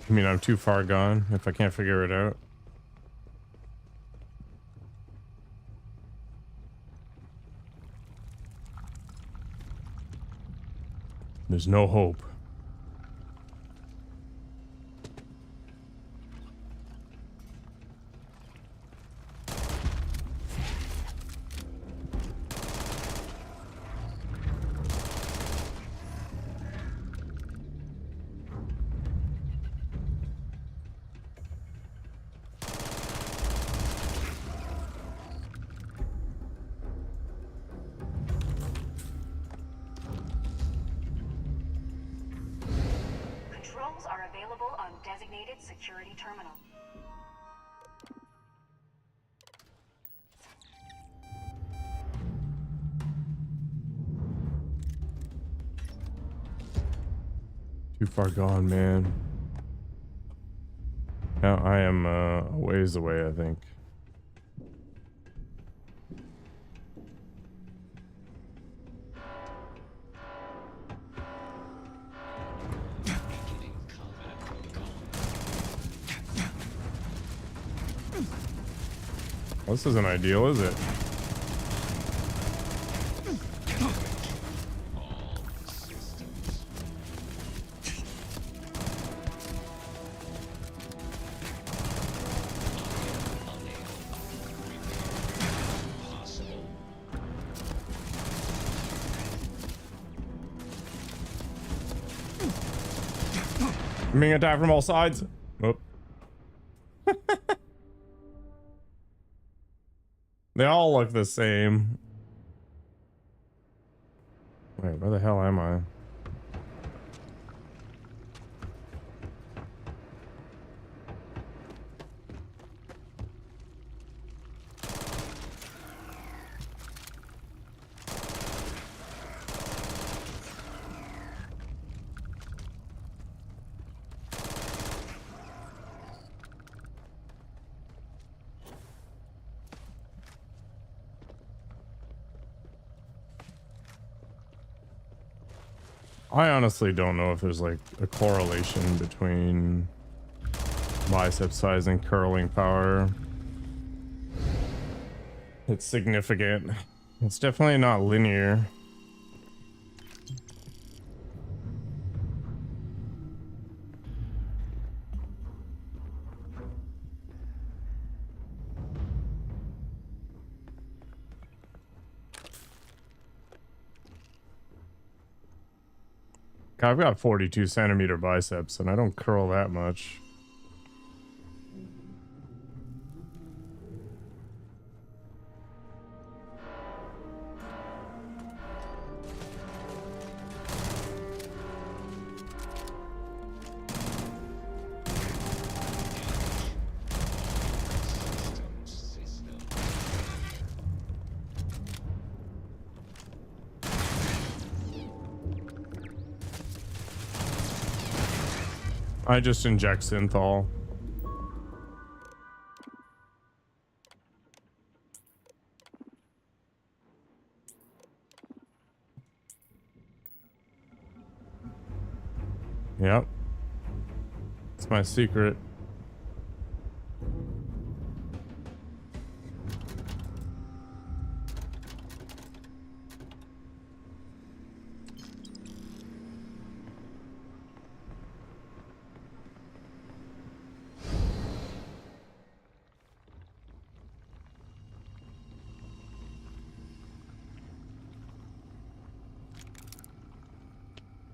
I mean, I'm too far gone if I can't figure it out. There's no hope. Controls are available on designated security terminal. Too far gone, man. Now I am a ways away, I think. This isn't ideal, is it? I'm being attacked from all sides. Oh. They all look the same. Wait, where the hell am I? I honestly don't know if there's like a correlation between bicep size and curling power. It's significant. It's definitely not linear. I've got 42 centimeter biceps and I don't curl that much. I just inject synthol. Yep. It's my secret.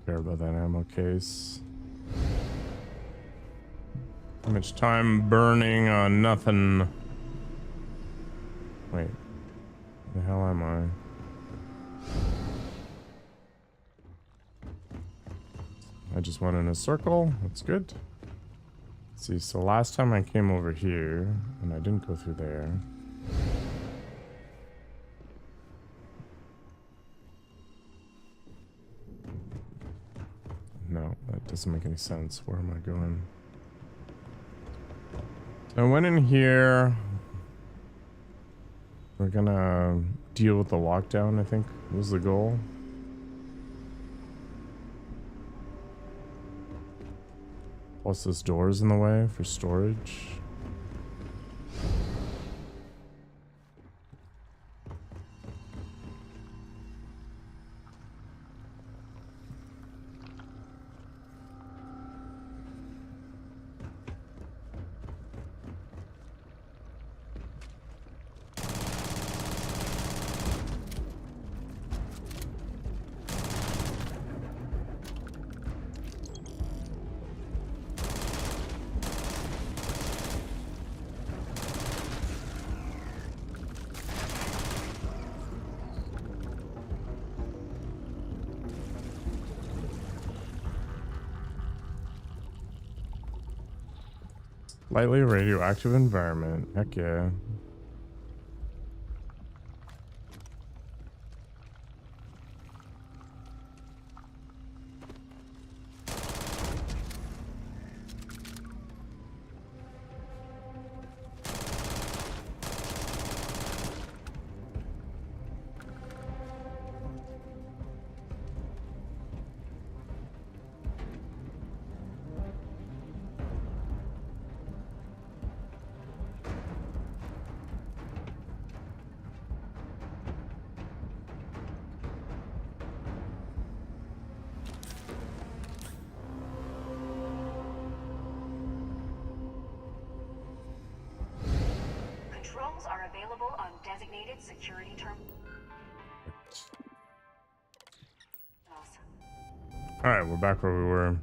Care about that ammo case. How much time burning on nothing? Wait, the hell am I? I just went in a circle. That's good. Let's see, so last time I came over here, and I didn't go through there. No, that doesn't make any sense. Where am I going? So I went in here. We're gonna deal with the lockdown, I think was the goal. Plus this door's in the way for storage. Lightly radioactive environment. Heck yeah. Controls are available on designated security terminals. Alright, we're back where we were.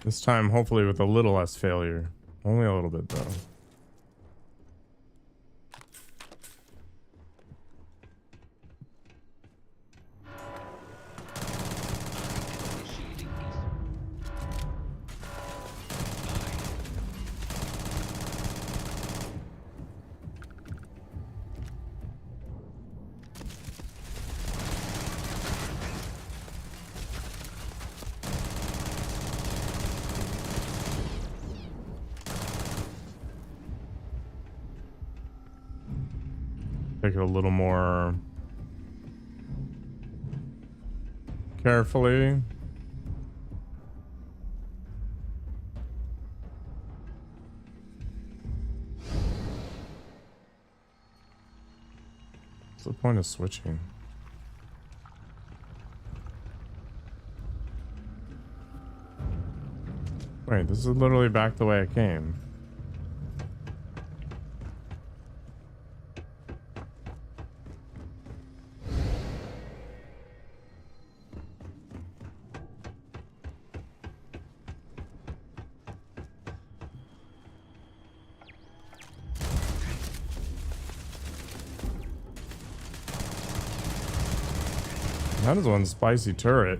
This time, hopefully with a little less failure. Only a little bit, though. Take it a little more carefully. What's the point of switching? Wait, this is literally back the way I came. That is one spicy turret.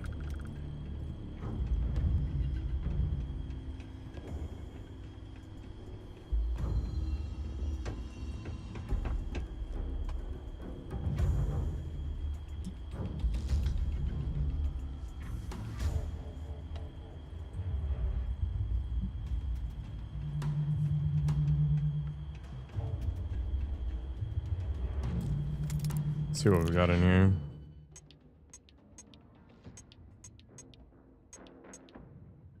Let's see what we got in here.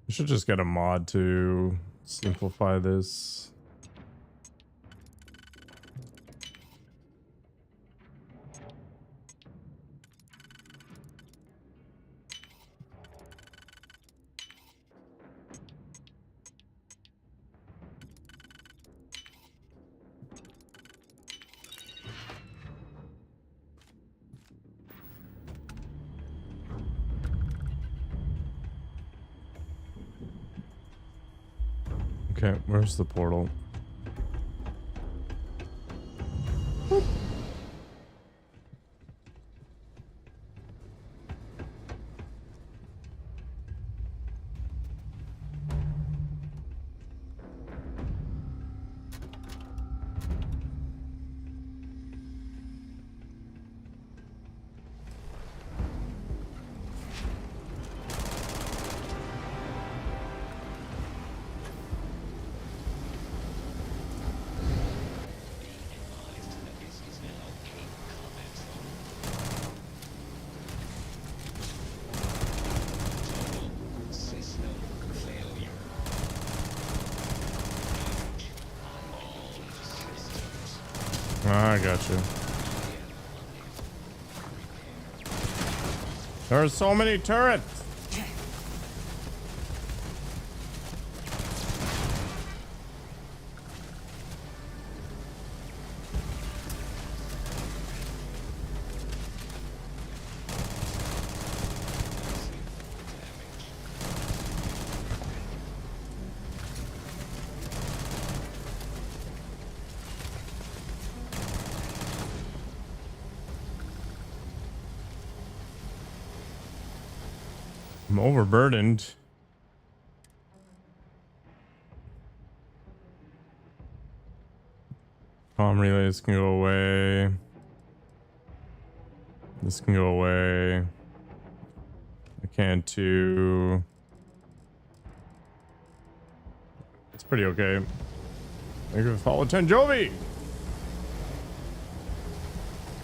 We should just get a mod to simplify this. Okay, where's the portal? Boop. I got you. There are so many turrets. I'm overburdened. Comm relays can go away. This can go away. I can't do. It's pretty okay. Thank you for following 10 Jovi.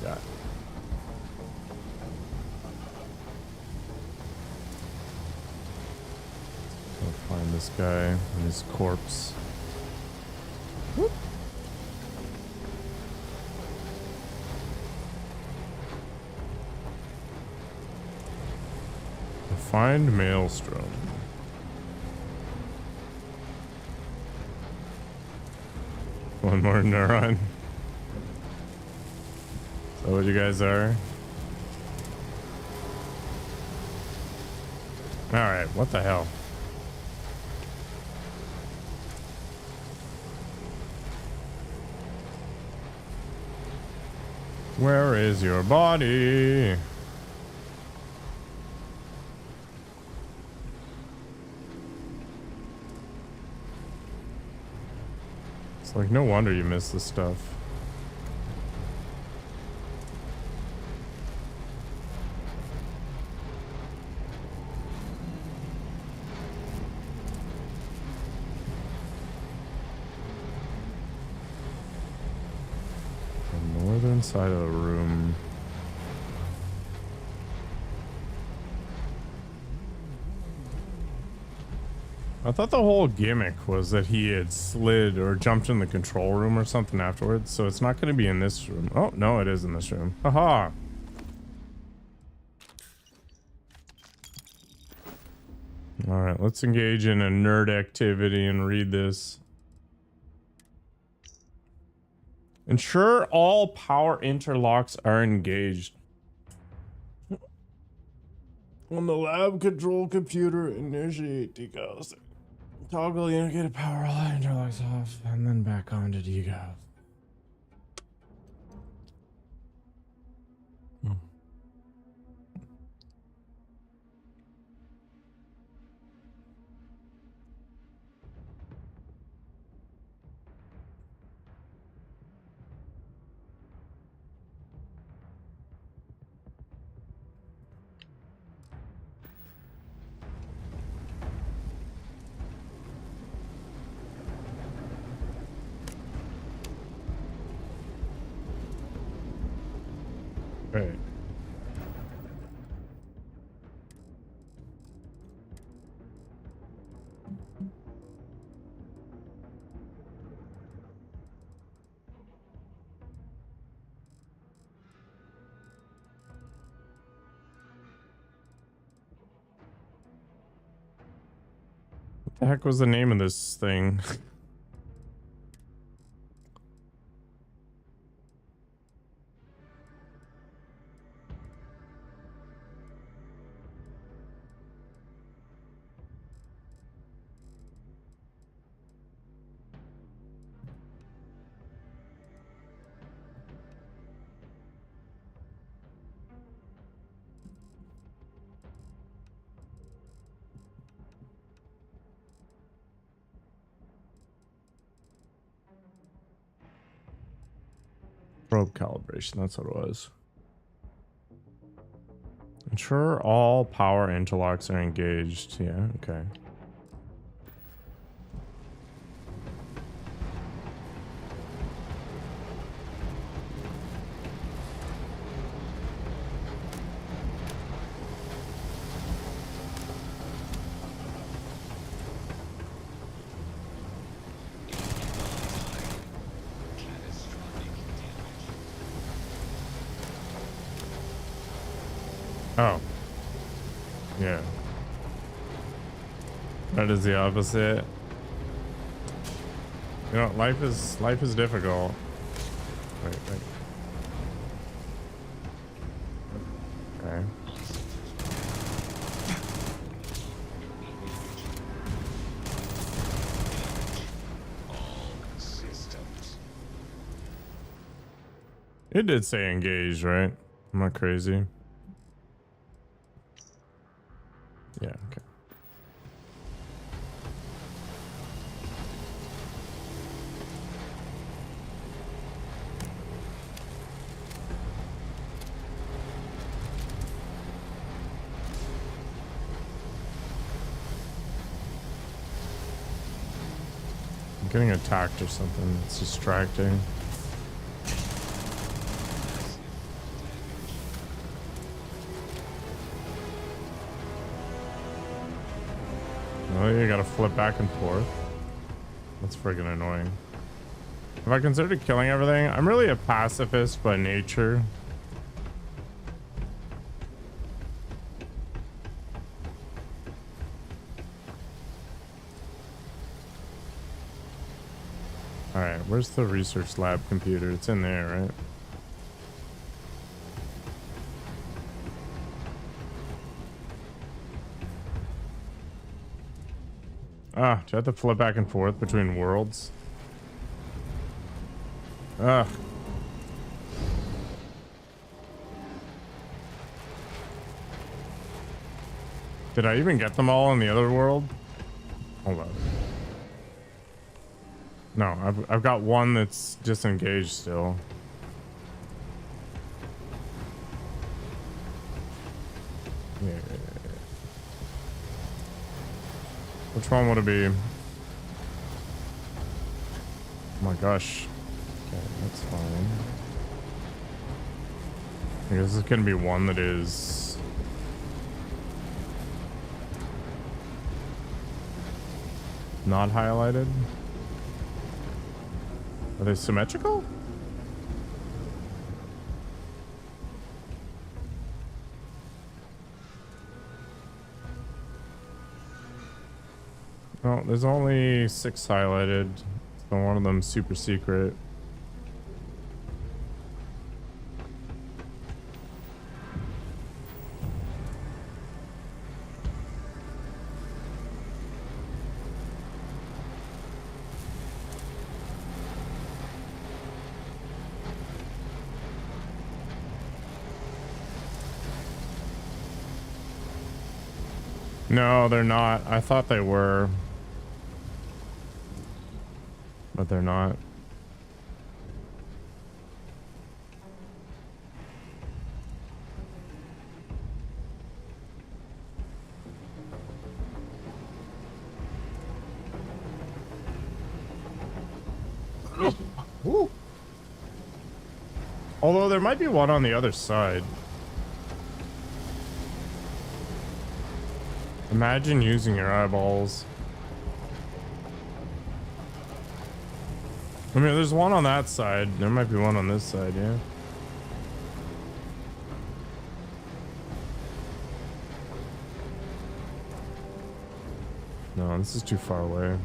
Yeah. I'll find this guy and his corpse. Whoop. Find Maelstrom. One more neuron. Is that what you guys are? Alright, what the hell? Where is your body? It's like, no wonder you miss this stuff. The northern side of the room. I thought the whole gimmick was that he had slid or jumped in the control room or something afterwards, so it's not going to be in this room. Oh, no, it is in this room. Haha. Alright, let's engage in a nerd activity and read this. Ensure all power interlocks are engaged. On the lab control computer, initiate decals. Toggle indicator power, all interlocks off, and then back on to decals. Right. What the heck was the name of this thing? Probe calibration, that's what it was. Ensure all power interlocks are engaged. Yeah, okay. Oh. Yeah. That is the opposite. You know, life is difficult. Wait. Okay. It did say engaged, right? I'm not crazy. Yeah, okay. Getting attacked or something. It's distracting. Oh, you gotta flip back and forth. That's friggin' annoying. Have I considered killing everything? I'm really a pacifist by nature. Alright, where's the research lab computer? It's in there, right? Ah, do I have to flip back and forth between worlds? Ugh. Did I even get them all in the other world? Hold on. No, I've got one that's disengaged still. Yeah. Which one would it be? Oh my gosh. Okay, that's fine. I guess it's gonna be one that is not highlighted. Are they symmetrical? Well, there's only 6 highlighted, so one of them's super secret. No, they're not. I thought they were. But they're not. Ooh. Although there might be one on the other side. Imagine using your eyeballs. I mean, there's one on that side. There might be one on this side, yeah. No, this is too far away.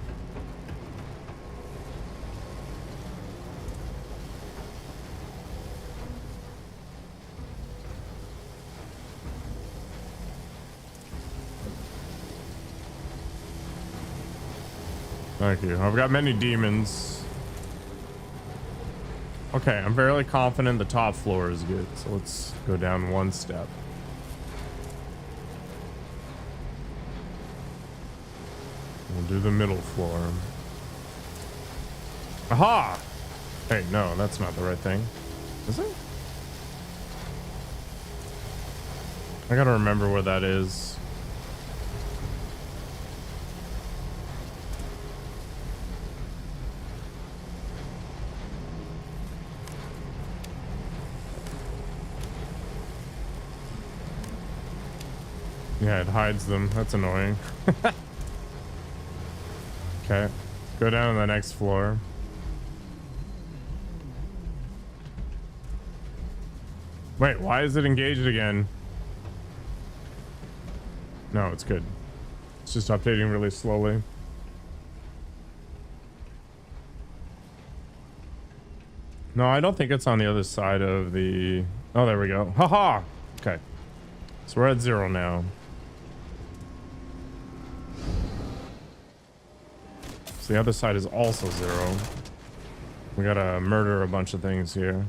Thank you. I've got many demons. Okay, I'm fairly confident the top floor is good, so let's go down one step. We'll do the middle floor. Aha! Hey, no, that's not the right thing. Is it? I gotta remember where that is. Yeah, it hides them. That's annoying. Okay. Go down to the next floor. Wait, why is it engaged again? No, it's good. It's just updating really slowly. No, I don't think it's on the other side of the... Oh, there we go. Haha! Okay. So we're at 0 now. So the other side is also 0. We gotta murder a bunch of things here.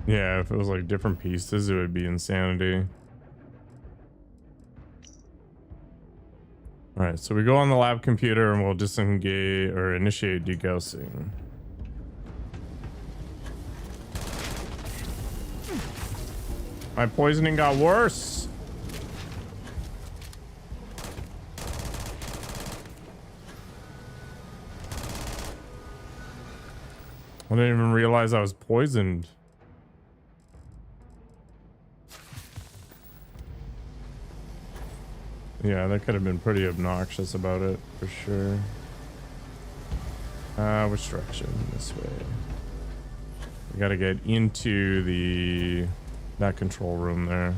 Yeah, if it was like different pieces, it would be insanity. Alright, so we go on the lab computer and we'll disengage or initiate degaussing. My poisoning got worse. I didn't even realize I was poisoned. Yeah, that could have been pretty obnoxious about it, for sure. Which direction? This way. We gotta get into that control room there.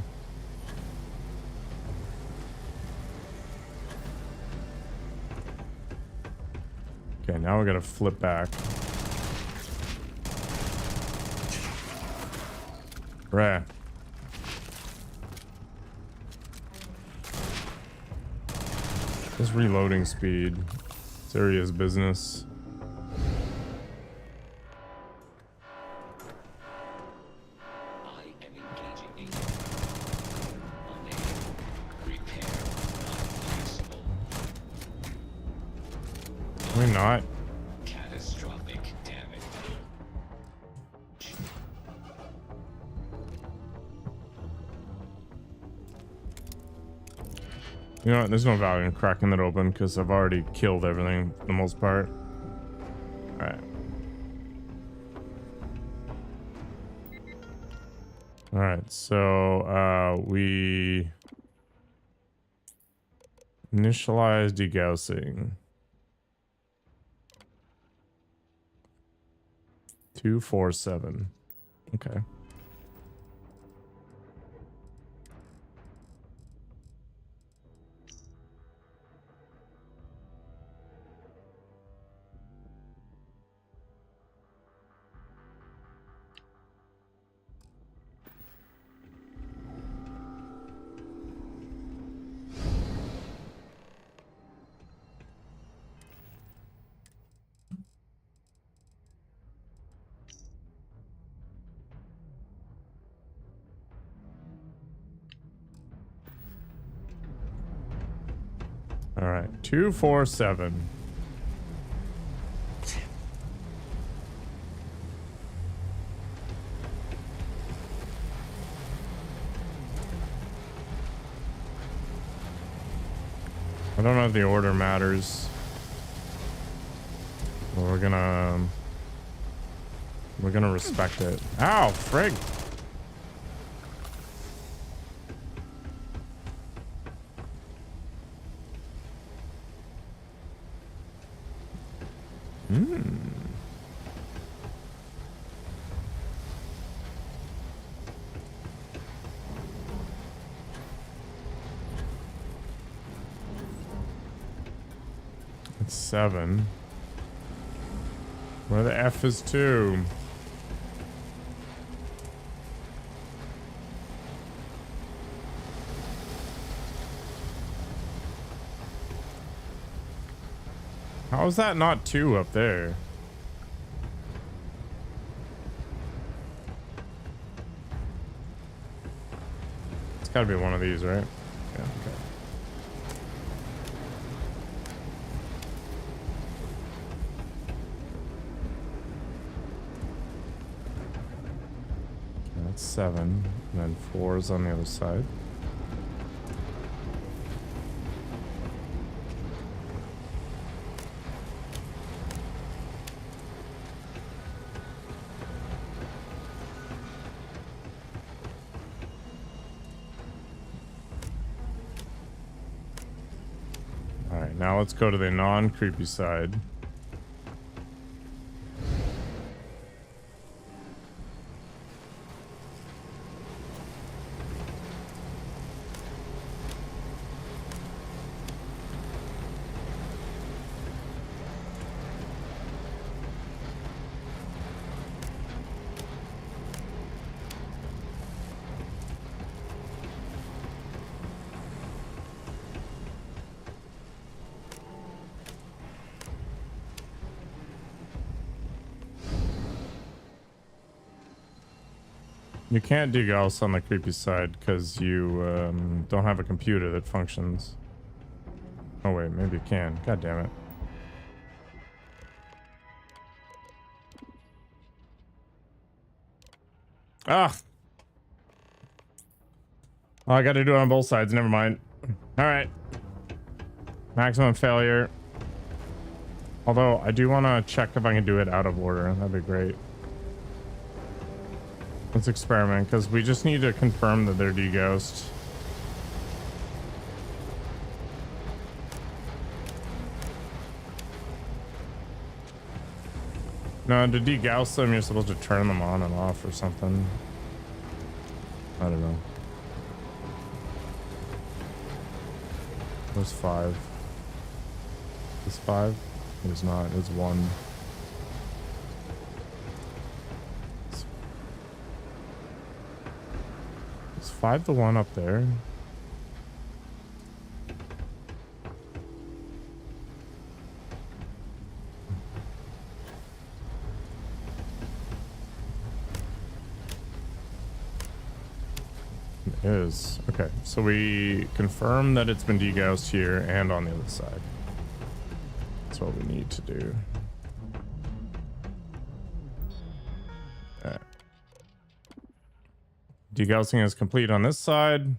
Okay, now we gotta flip back. Right. This reloading speed. Serious business. I am engaging a repair not possible. We're not. Catastrophic damage. You know what? There's no value in cracking that open because I've already killed everything for the most part. Alright. Alright, so we initialize degaussing. 247. Okay. All right, 247. I don't know if the order matters. But we're gonna respect it. Ow, frig. It's 7. Where the F is 2? How is that not 2 up there? It's gotta be one of these, right? Yeah, okay. That's 7, and then 4 is on the other side. All right, now let's go to the non-creepy side. You can't degauss on the creepy side because you don't have a computer that functions. Oh wait, maybe you can. God damn it. Ah! Oh, I gotta do it on both sides. Never mind. Alright. Maximum failure. Although, I do want to check if I can do it out of order. That'd be great. Let's experiment, because we just need to confirm that they're degaussed. No, to degauss them, you're supposed to turn them on and off or something. I don't know. Where's 5? Is 5? It is not. It's 1. Is 5 the one up there? It is. Okay, so we confirm that it's been degaussed here and on the other side. That's what we need to do. Okay. Degaussing is complete on this side.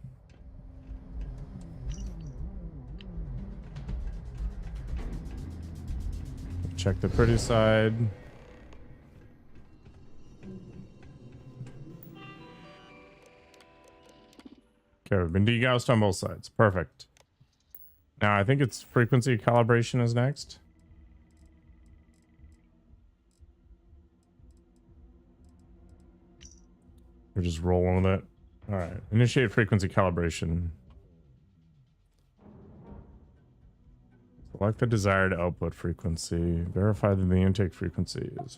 Check the pretty side. Okay, we've been degaussed on both sides. Perfect. Now I think it's frequency calibration is next. We're just rolling with it. All right, initiate frequency calibration. Select the desired output frequency. Verify that the intake frequency is.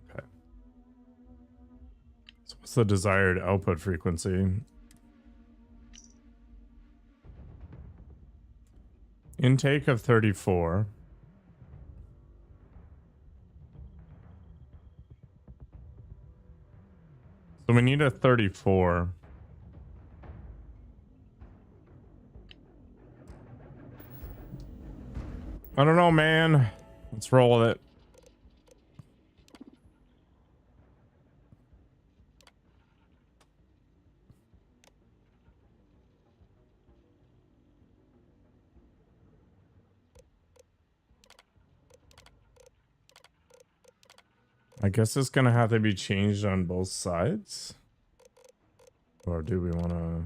Okay. So what's the desired output frequency? Intake of 34. So we need a 34. I don't know, man. Let's roll with it. I guess it's gonna have to be changed on both sides. Or do we want to...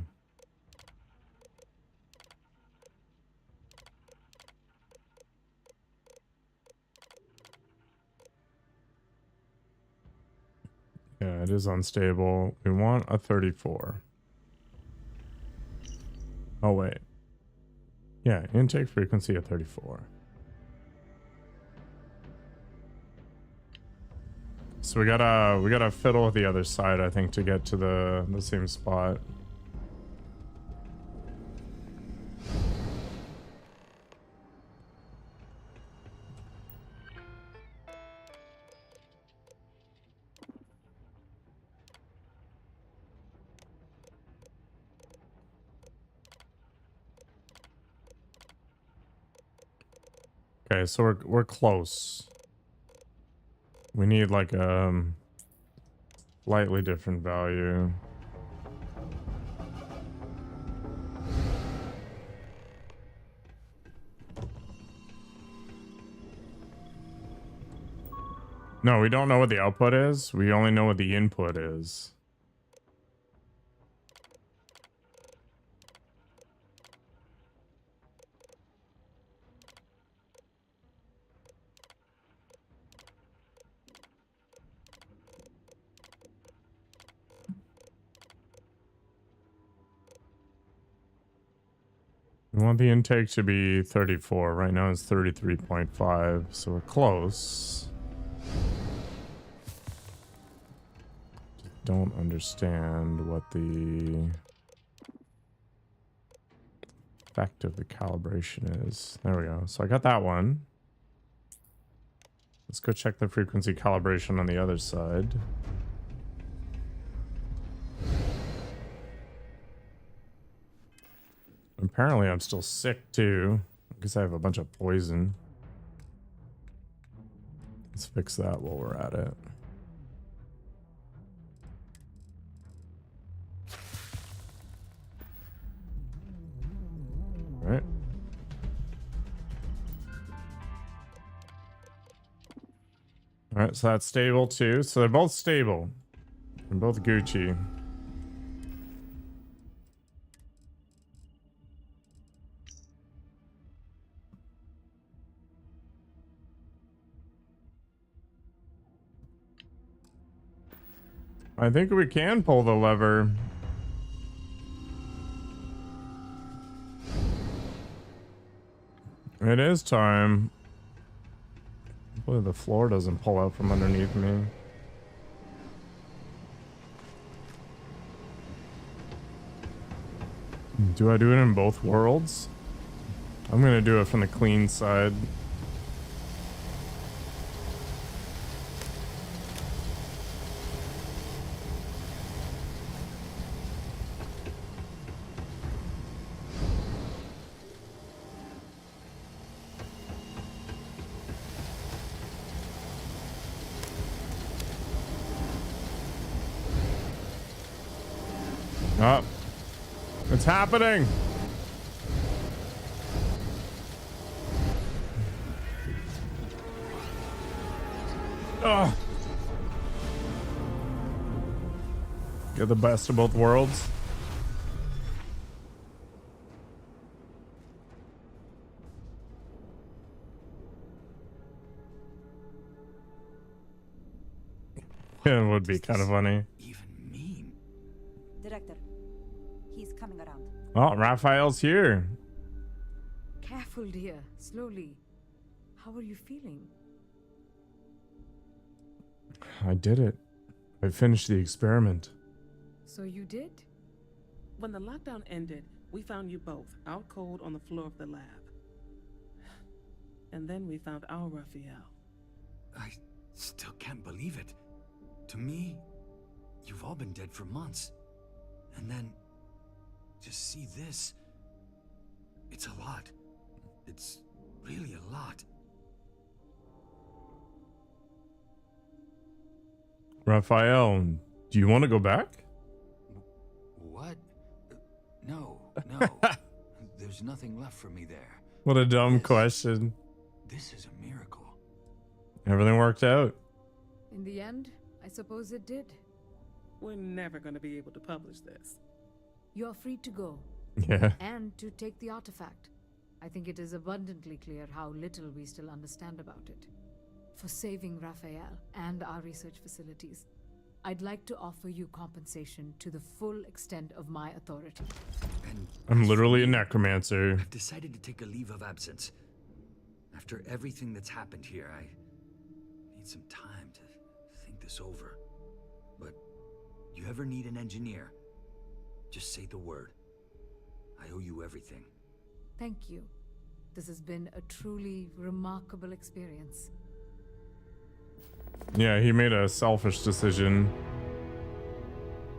Yeah, it is unstable. We want a 34. Oh, wait. Yeah, intake frequency at 34. So we gotta fiddle with the other side, I think, to get to the same spot. Okay, so we're close. We need like a slightly different value. No, we don't know what the output is. We only know what the input is. We want the intake to be 34. Right now it's 33.5, so we're close. Don't understand what the effect of the calibration is. There we go. So I got that one. Let's go check the frequency calibration on the other side. Apparently I'm still sick too. I guess I have a bunch of poison. Let's fix that while we're at it. All right. All right, so that's stable too. So they're both stable. They're both Gucci. I think we can pull the lever. It is time. Hopefully the floor doesn't pull out from underneath me. Do I do it in both worlds? I'm gonna do it from the clean side. Oh, it's happening. Oh. Get the best of both worlds. It would be kind of funny. Director, he's coming around. Oh, Raphael's here. Careful, dear. Slowly. How are you feeling? I did it. I finished the experiment. So you did? When the lockdown ended, we found you both out cold on the floor of the lab. And then we found our Raphael. I still can't believe it. To me, you've all been dead for months. And then, just see this. It's a lot. It's really a lot. Raphael, do you want to go back? What? No, no. There's nothing left for me there. What a dumb question. This is a miracle. Everything worked out. In the end, I suppose it did. We're never going to be able to publish this. You're free to go. Yeah. And to take the artifact. I think it is abundantly clear how little we still understand about it. For saving Raphael and our research facilities, I'd like to offer you compensation to the full extent of my authority. And I'm literally a necromancer. I've decided to take a leave of absence. After everything that's happened here, I need some time to think this over. But you ever need an engineer, just say the word. I owe you everything. Thank you. This has been a truly remarkable experience. Yeah, he made a selfish decision.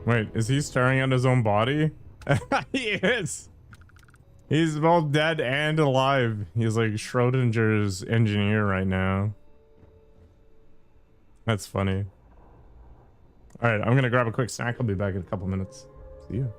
Wait, is he staring at his own body? He is. He's both dead and alive. He's like Schrodinger's engineer right now. That's funny. All right, I'm gonna grab a quick snack. I'll be back in a couple minutes. See you.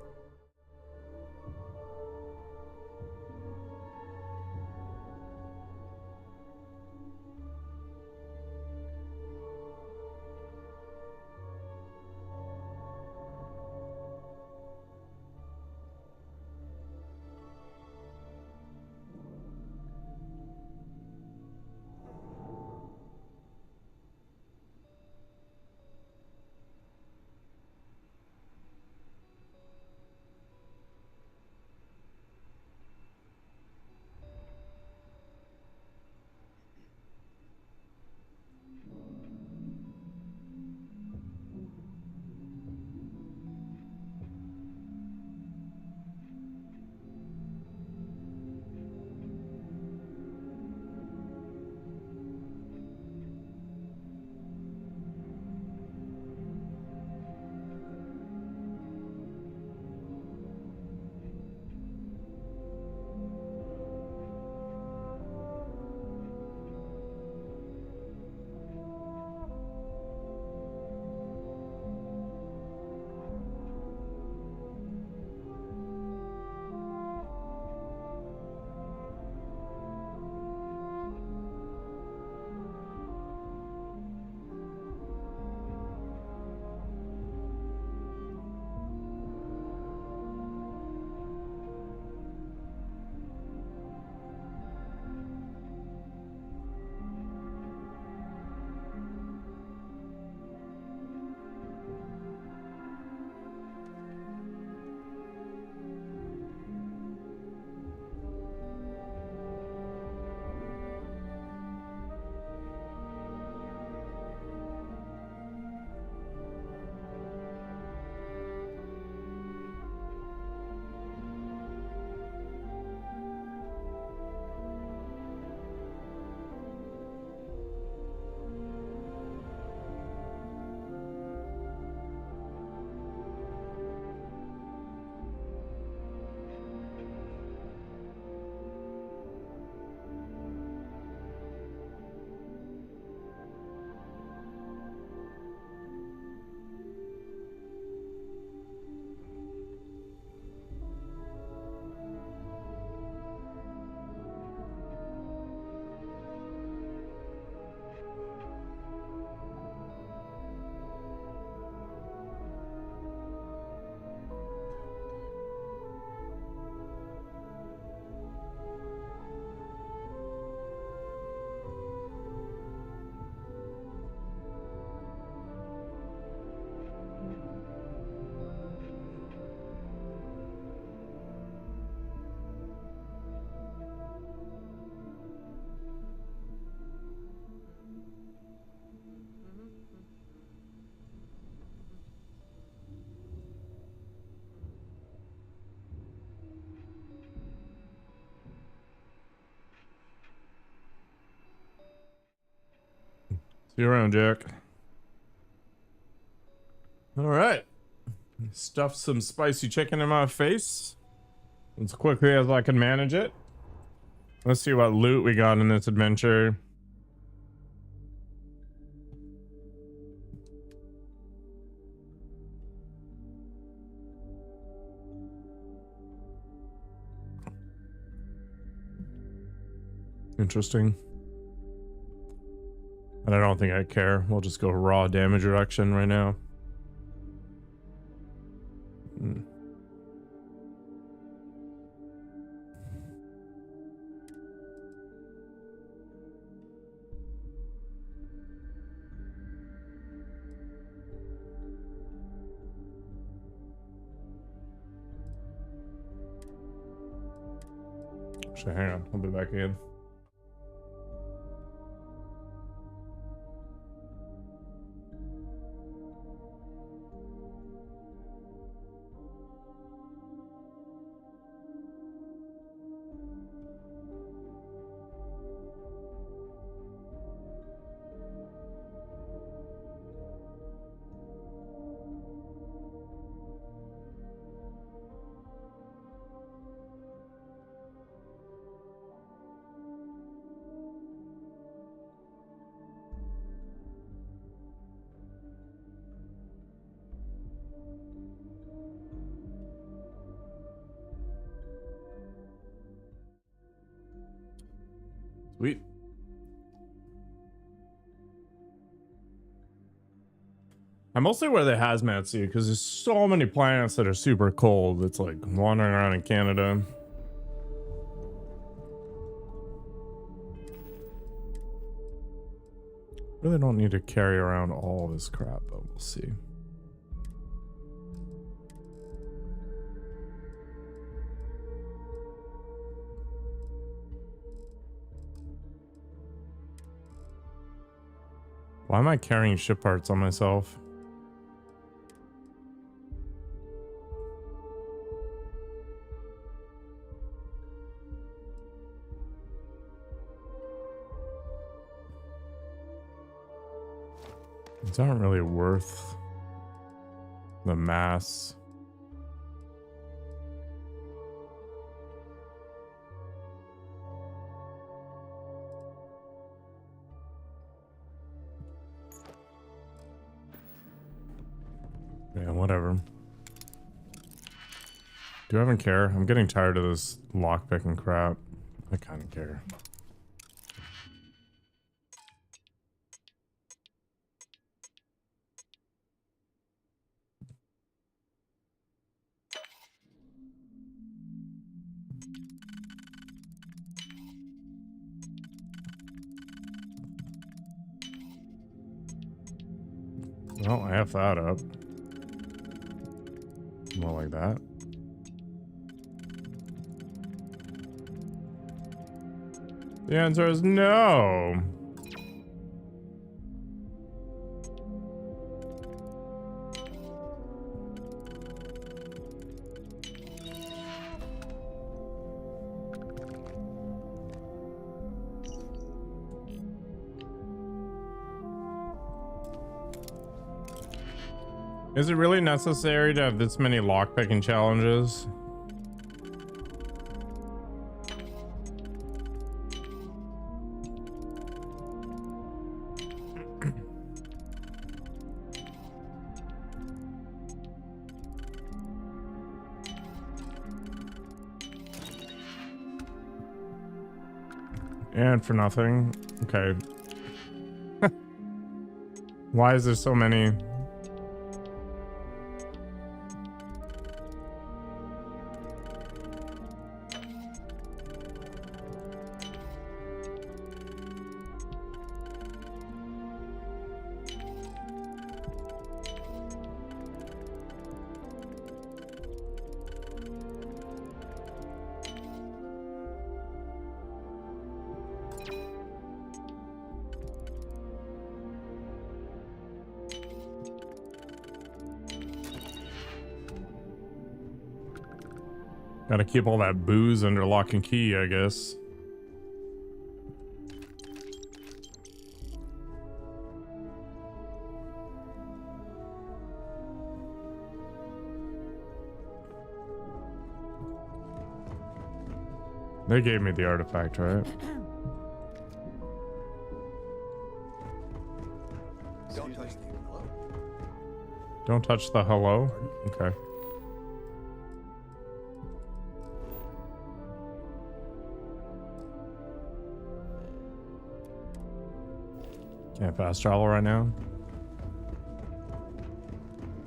See you around, Jack. All right. Stuff some spicy chicken in my face as quickly as I can manage it. Let's see what loot we got in this adventure. Interesting. And I don't think I care. We'll just go raw damage reduction right now. Actually, hang on. I'll be back again. Sweet. I mostly wear the hazmat suit because there's so many planets that are super cold. It's like wandering around in Canada. Really don't need to carry around all this crap, but we'll see. Why am I carrying ship parts on myself? These aren't really worth the mass. Yeah, whatever. Do I even care? I'm getting tired of this lockpicking crap. I kind of care. Well, I have that up. More like that. The answer is no. Is it really necessary to have this many lockpicking challenges? And for nothing. Okay. Why is there so many? Gotta keep all that booze under lock and key, I guess. They gave me the artifact, right? Don't touch the hello. Don't touch the hello? Okay. Can't fast travel right now.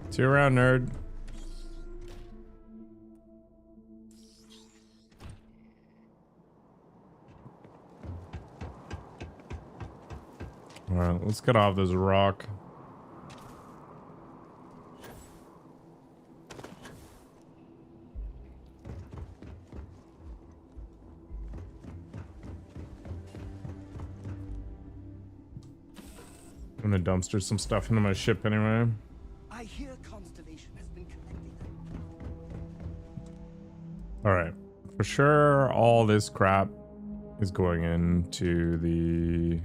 See you around, nerd. Alright, let's get off this rock. I'm gonna dumpster some stuff into my ship anyway. I hear Constellation has been connecting. Alright. For sure, all this crap is going into the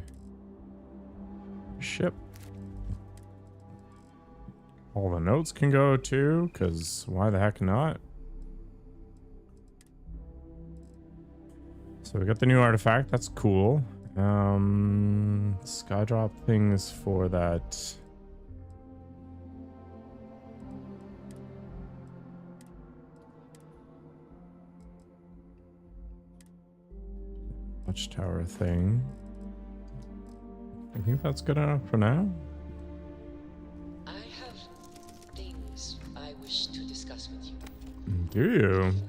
ship. All the notes can go too, because why the heck not? So we got the new artifact, that's cool. Skydrop things for that. Watchtower thing. I think that's good enough for now. I have things I wish to discuss with you. Do you? Have time.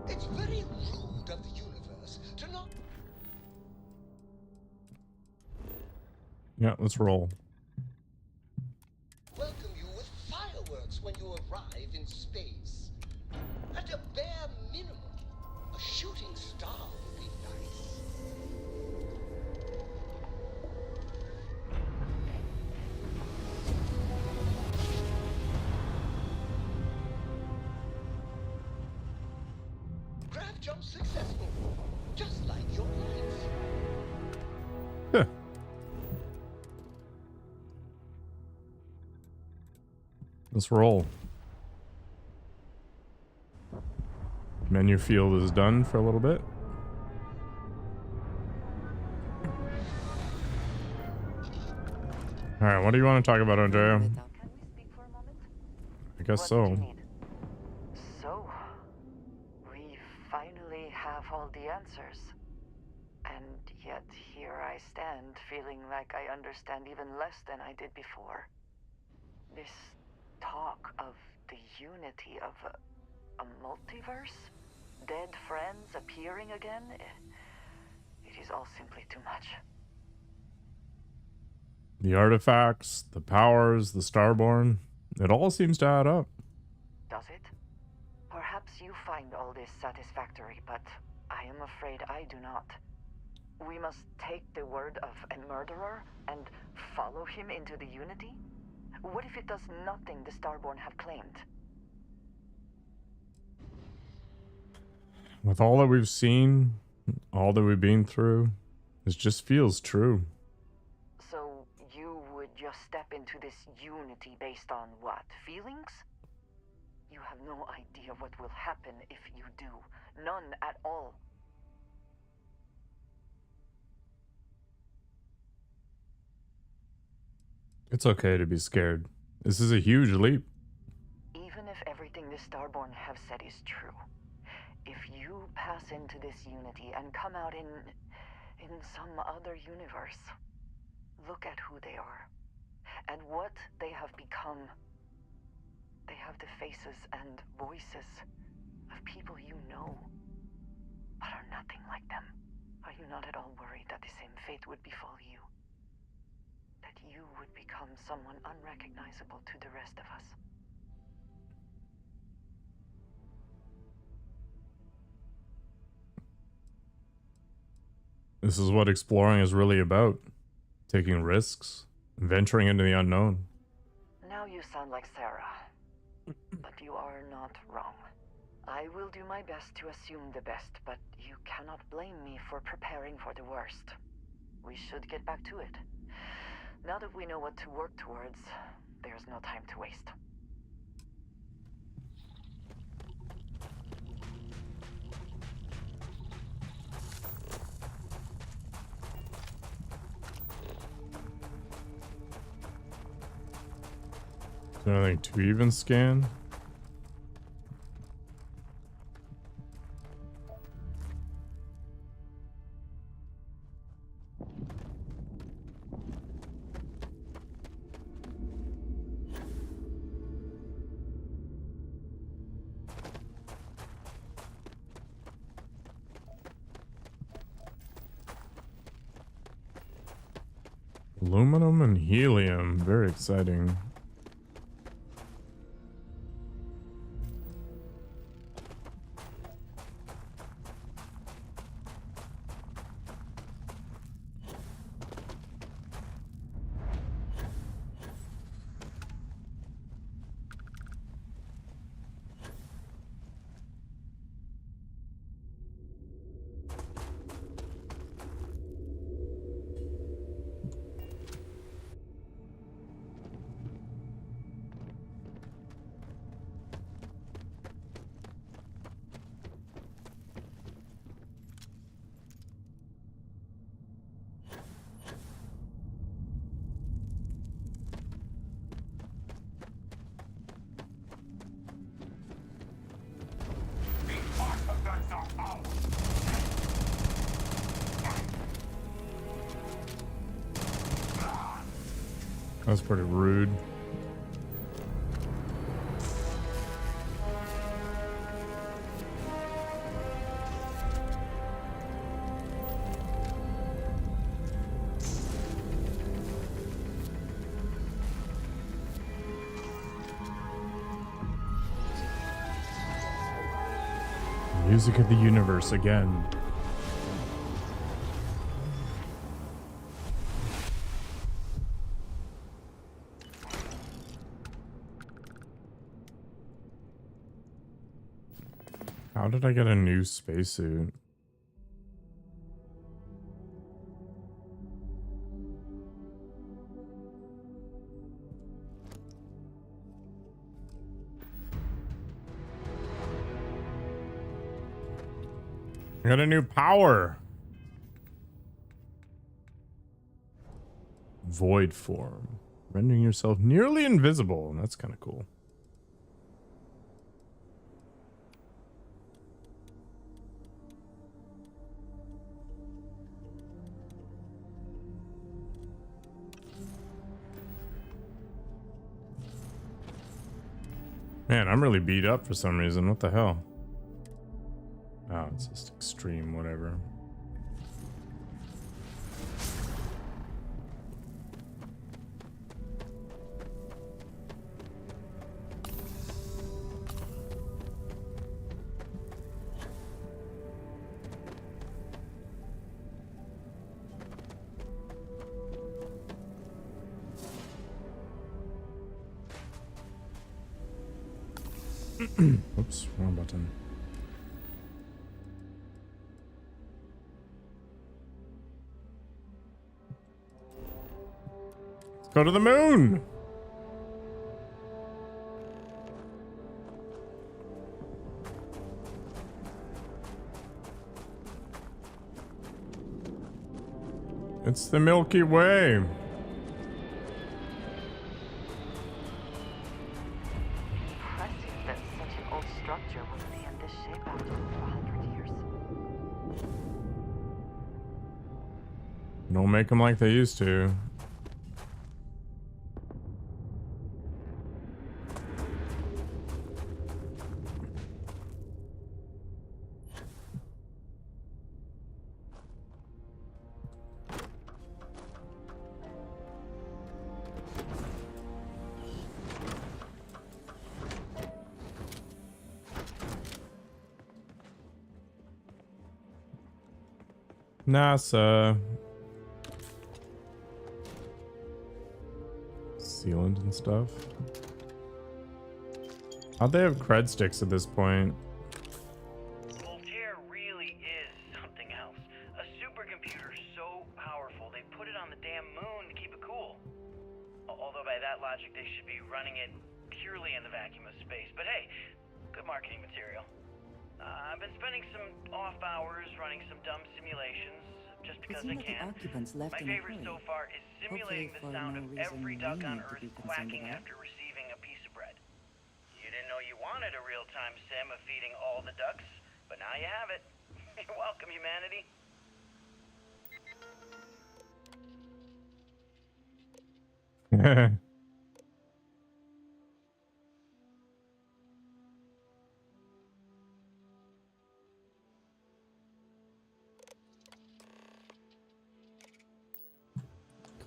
It's very rude of the universe to not. Yeah, let's roll. Welcome you with fireworks when you arrive in space. At a bare minimum, a shooting star would be nice. Grav jump successful, just like your life. Huh. Let's roll. Menu field is done for a little bit. Alright, what do you want to talk about, Andrea? Can we speak for a moment? I guess What so. did you need? So, we finally have all the answers. And yet here I stand, feeling like I understand even less than I did before. This talk of the unity of a multiverse? Dead friends appearing again? It is all simply too much. The artifacts, the powers, the Starborn, it all seems to add up. Does it? Perhaps you find all this satisfactory, but I am afraid I do not. We must take the word of a murderer and follow him into the Unity? What if it does nothing the Starborn have claimed? With all that we've seen, all that we've been through, it just feels true. So you would just step into this Unity based on what? Feelings? You have no idea what will happen if you do. None at all. It's okay to be scared. This is a huge leap. Even if everything the Starborn have said is true, if you pass into this Unity and come out in some other universe, look at who they are and what they have become. They have the faces and voices of people you know, but are nothing like them. Are you not at all worried that the same fate would befall you? That you would become someone unrecognizable to the rest of us? This is what exploring is really about. Taking risks, venturing into the unknown. Now you sound like Sarah, but you are not wrong. I will do my best to assume the best, but you cannot blame me for preparing for the worst. we should get back to it. Now that we know what to work towards, there's no time to waste. Is there anything to even scan? Aluminum and helium. Very exciting. That's pretty rude. Music of the universe again. How did I get a new spacesuit? I got a new power. Void form. Rendering yourself nearly invisible. That's kind of cool. Man, I'm really beat up for some reason. What the hell? Oh, it's just extreme, whatever. Oops, wrong button. Let's go to the moon. It's the Milky Way. Don't make them like they used to. NASA. Sealant and stuff. How'd they have cred sticks at this point? Voltaire really is something else. A supercomputer so powerful they that logic, they should be running it purely in the vacuum of space. But hey, good marketing material. I've been spending some off hours running some dumb simulations just because I can. My favorite so far is simulating the sound of every duck on Earth quacking after receiving a piece of bread. You didn't know you wanted a real-time sim of feeding all the ducks, but now you have it. You're welcome, humanity.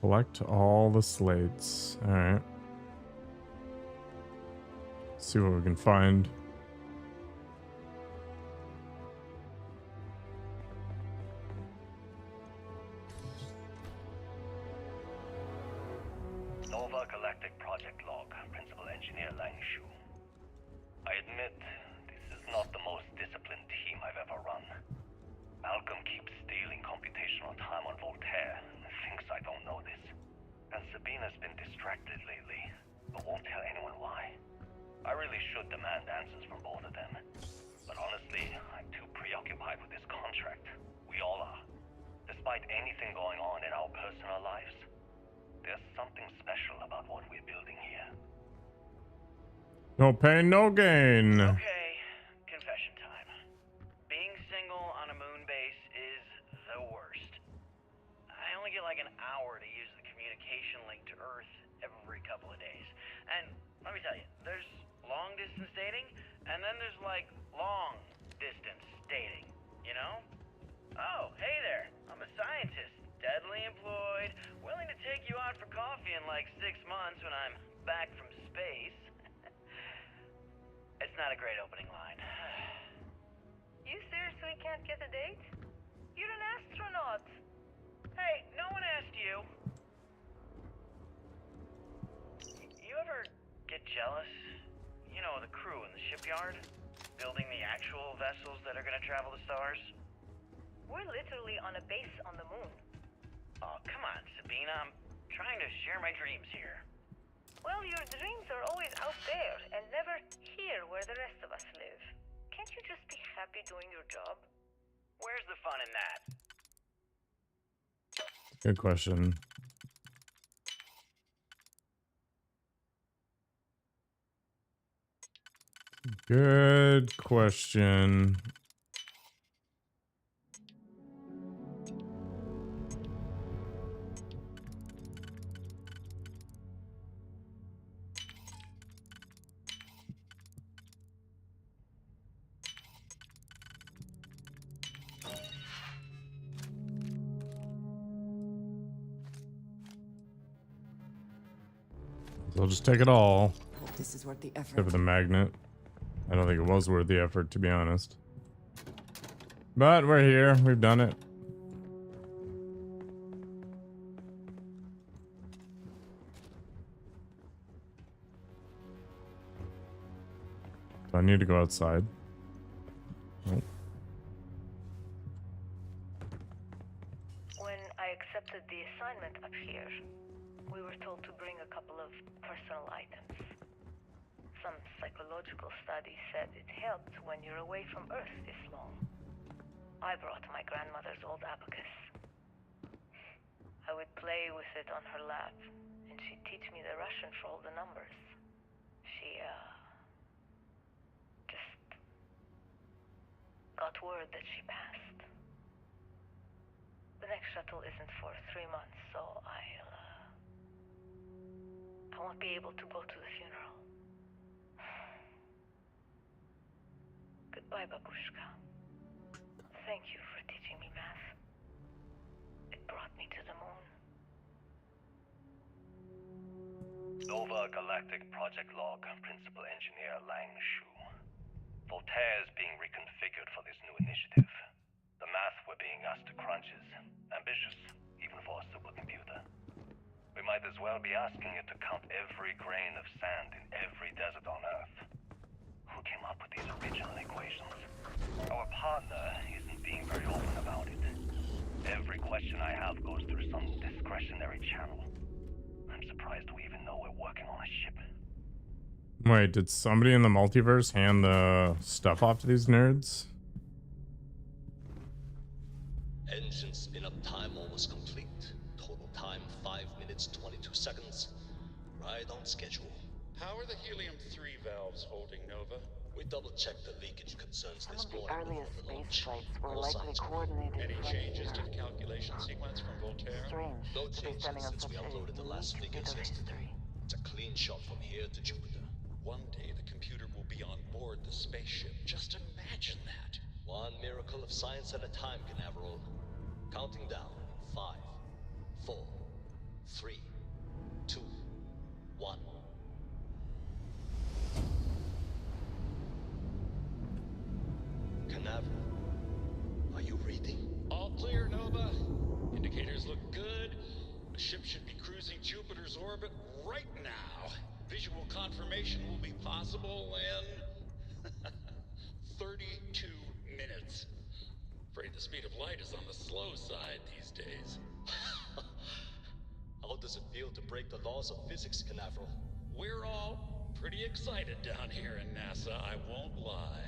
Collect all the slates. Alright. See what we can find. Nova Galactic Project Log, Principal Engineer Lang Shu. I admit, this is not the most disciplined team I've ever run. Malcolm keeps stealing computational time on Voltaire and thinks I don't know this. And Sabina's been distracted lately, but won't tell anyone why. I really should demand answers from both of them. But honestly, I'm too preoccupied with this contract. We all are. Despite anything going on in our personal lives, there's something special about what we're building here. No pain, no gain. Okay, confession time. Being single on a moon base is the worst. I only get like an hour to use the communication link to Earth every couple of days. And let me tell you, there's long distance dating, and then there's like long distance dating, you know? Oh, hey there, I'm a scientist, deadly employed, willing to take you out for coffee in like 6 months when I'm back from space. It's not a great opening line. You seriously can't get a date? You're an astronaut. Hey, no one asked you. You ever get jealous? You know, the crew in the shipyard? Building the actual vessels that are gonna travel the stars? We're literally on a base on the moon. Oh, come on, Sabina. I'm trying to share my dreams here. Well, your dreams are always out there and never here where the rest of us live. Can't you just be happy doing your job? Where's the fun in that? Good question. Good question. I'll just take it all. Hope this is worth the effort. Except for the magnet. I don't think it was worth the effort, to be honest. But we're here. We've done it. Do I need to go outside? Nope. When I accepted the assignment up here, we were told to bring a couple of personal items. Some psychological study said it helped when you're away from Earth this long. I brought my grandmother's old abacus. I would play with it on her lap, and she'd teach me the Russian for all the numbers. She, just got word that she passed. The next shuttle isn't for 3 months, so I won't be able to go to the funeral. Goodbye, Babushka. Thank you for teaching me math. It brought me to the moon. Nova Galactic Project Log, Principal Engineer Lang Shu. Voltaire is being reconfigured for this new initiative. The math we're being asked to crunch is ambitious, even for a supercomputer. We might as well be asking it to count every grain of sand in every desert on Earth. Who came up with these original equations? Our partner isn't being very open about it. Every question I have goes through some discretionary channel. I'm surprised we even know we're working on a ship. Wait, did somebody in the multiverse hand the stuff off to these nerds? Engine spin-up time almost complete. Total time 5 minutes 22 seconds. Right on schedule. How are the helium-3 valves holding, Nova? We double-checked the leakage concerns Some this of the morning earliest before the space launch. flights were All likely signs are coordinated Any from changes to here. the calculation sequence from Voltaire? Strange No to be changes standing on since such we a uploaded the last unique bit figures of yesterday. history. It's a clean shot from here to Jupiter. One day the computer will be on board the spaceship. Just imagine that. One miracle of science at a time, Canaveral. Counting down. 5, 4, 3, 2, 1. Canaveral, are you reading? All clear, Nova. Indicators look good. The ship should be cruising Jupiter's orbit right now. Visual confirmation will be possible in 32 minutes. Afraid the speed of light is on the slow side these days. How does it feel to break the laws of physics, Canaveral? We're all pretty excited down here in NASA, I won't lie.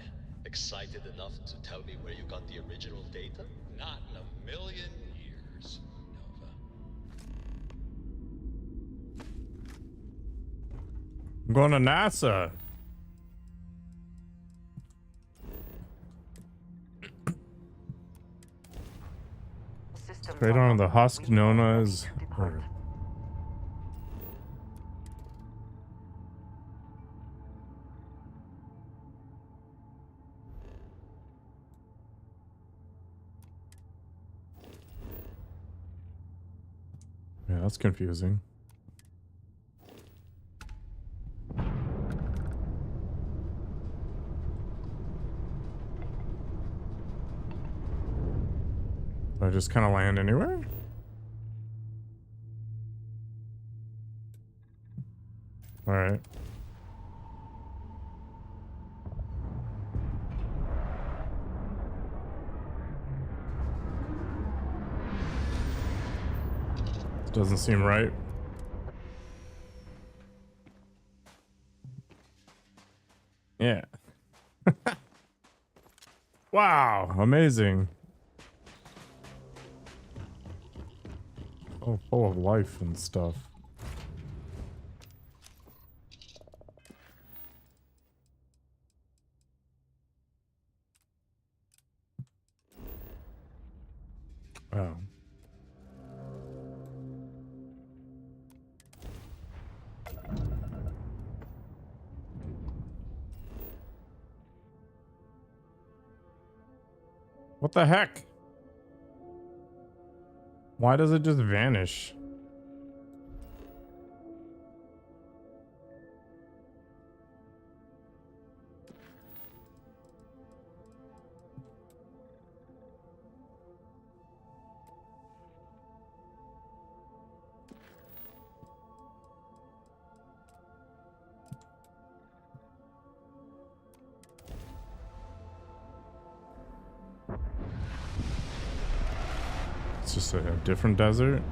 Excited enough to tell me where you got the original data? Not in a million years, Nova. I'm going to NASA. Straight on the husk known as Earth. Yeah, that's confusing. Do I just kind of land anywhere? All right. Doesn't seem right. Yeah. Wow, amazing. Oh, full of life and stuff. Wow. What the heck? Why does it just vanish? It's just a different desert.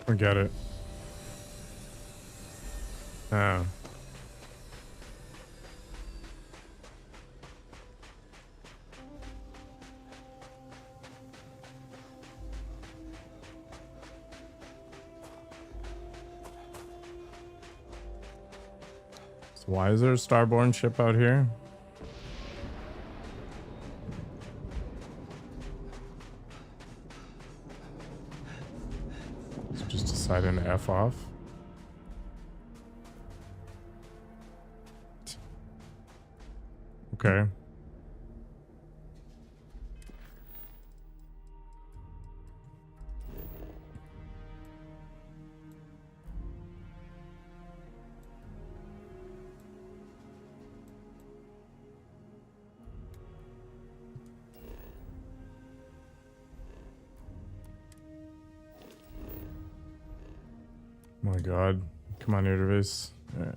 I get it. Oh. So why is there a starborn ship out here? So just deciding to F off. Okay. My god. Come on, database. Alright.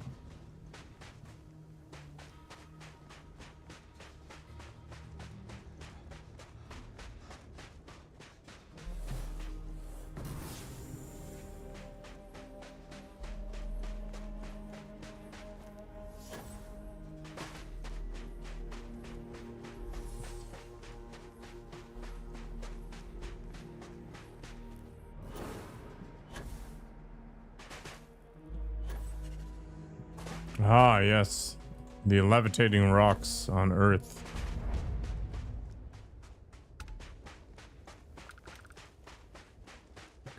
Ah, yes. The levitating rocks on Earth.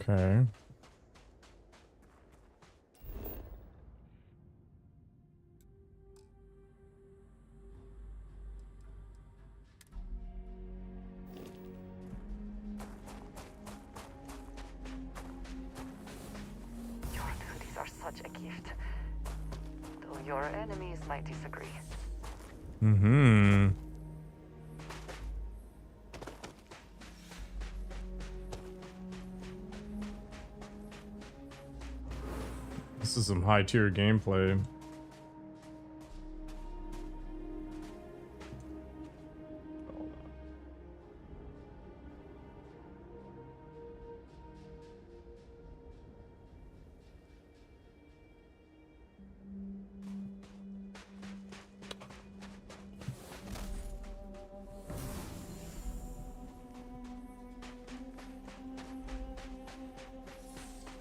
Okay. Your abilities are such a gift. Though your enemies might disagree. Mm-hmm. This is some high tier gameplay.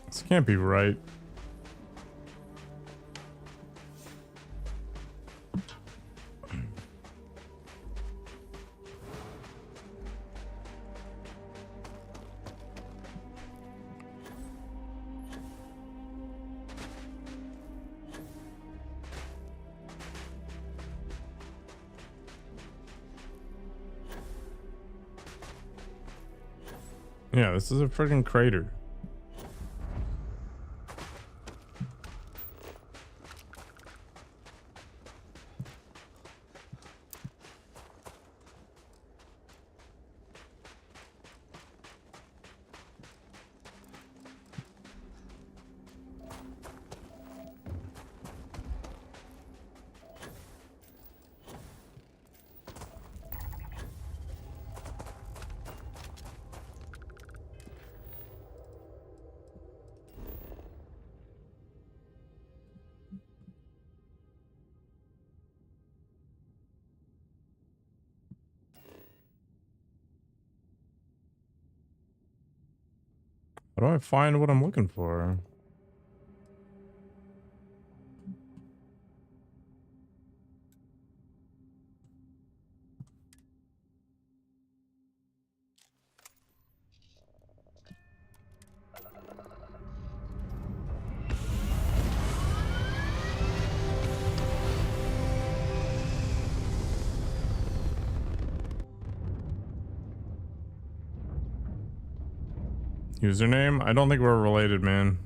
This can't be right. Yeah, this is a freaking crater. How do I find what I'm looking for? Username? I don't think we're related, man.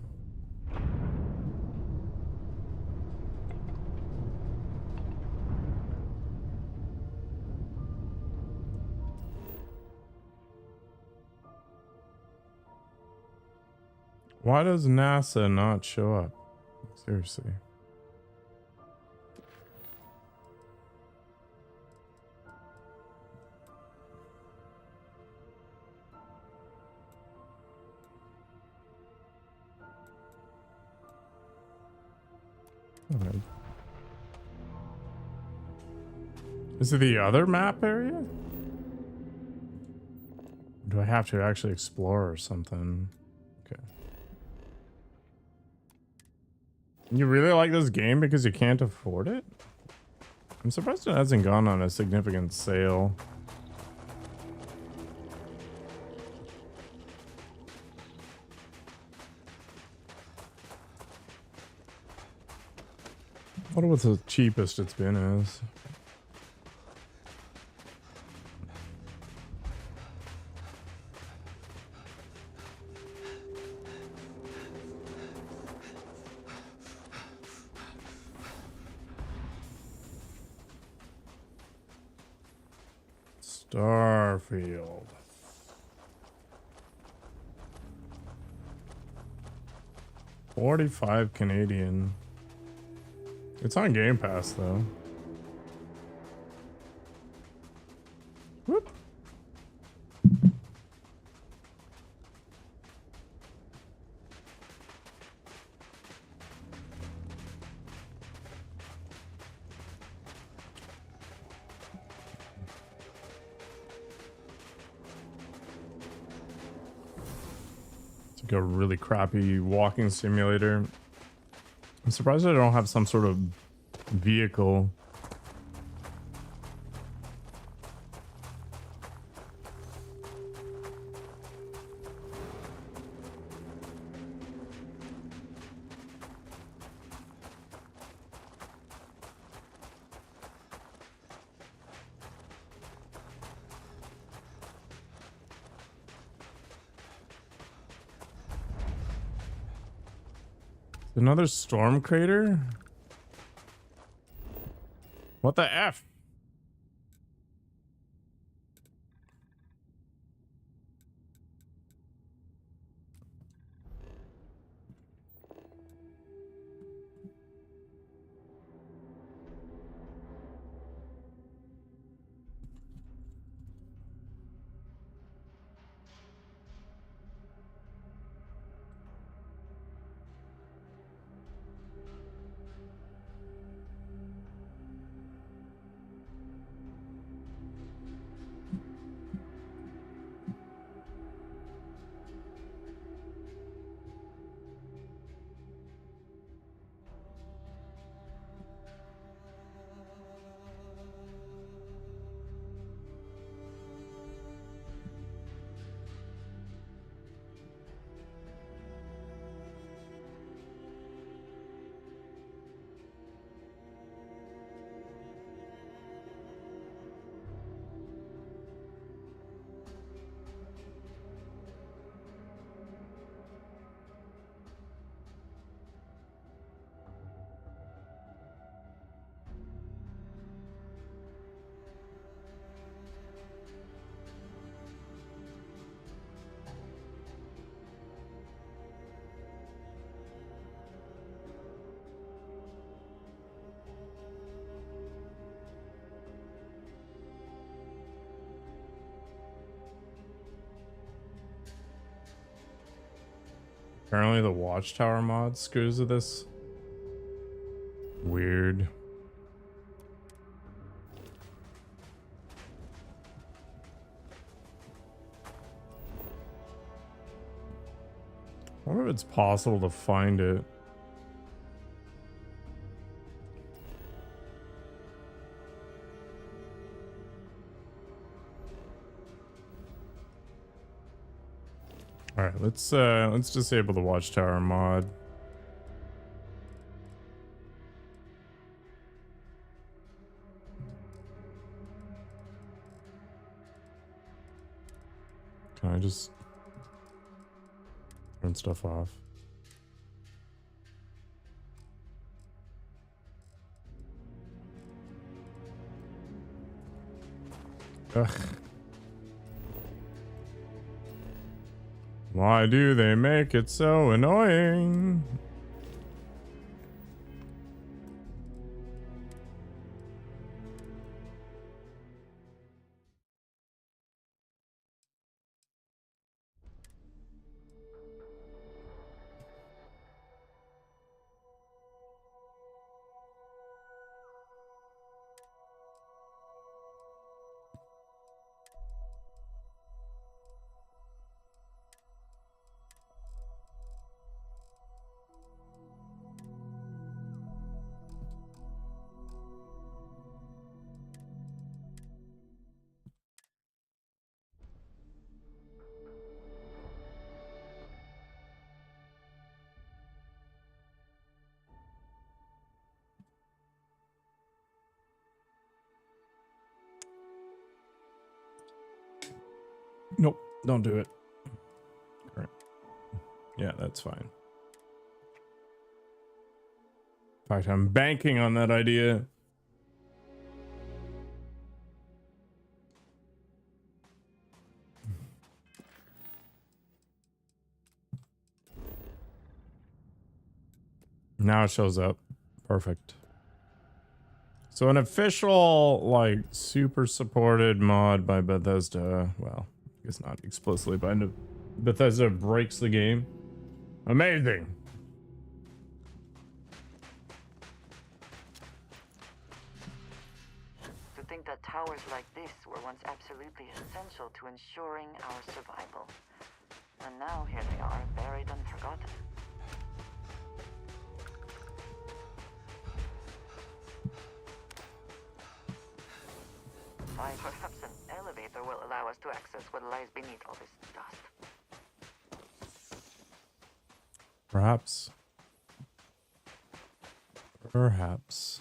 Why does NASA not show up? Seriously. Okay. Is it the other map area? Do I have to actually explore or something? Okay. You really like this game because you can't afford it? I'm surprised it hasn't gone on a significant sale. I wonder what the cheapest it's been is. Starfield. 45 Canadian. It's on Game Pass though. Whoop. It's like a really crappy walking simulator. I'm surprised I don't have some sort of vehicle. Another storm crater? What the F? Apparently the Watchtower mod screws with this. Weird. I wonder if it's possible to find it. All right, let's disable the Watchtower mod. Can I just turn stuff off? Ugh. Why do they make it so annoying? Nope, don't do it. All right. Yeah, that's fine. In fact, I'm banking on that idea. Now it shows up. Perfect. So an official, like, super supported mod by Bethesda. Well, I guess not explicitly, but Bethesda breaks the game. Amazing. To think that towers like this were once absolutely essential to ensuring our survival. And now here they are, buried and forgotten. Why, perhaps an elevator will allow us to access what lies beneath all this dust. Perhaps. Perhaps.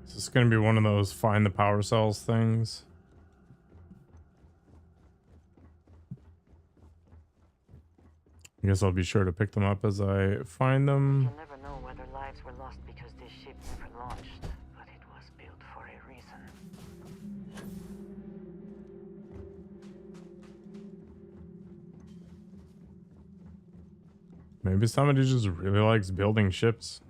Is this going to be one of those find the power cells things? I guess I'll be sure to pick them up as I find them. You'll never know whether lives were lost because this ship never launched, but it was built for a reason. Maybe somebody just really likes building ships.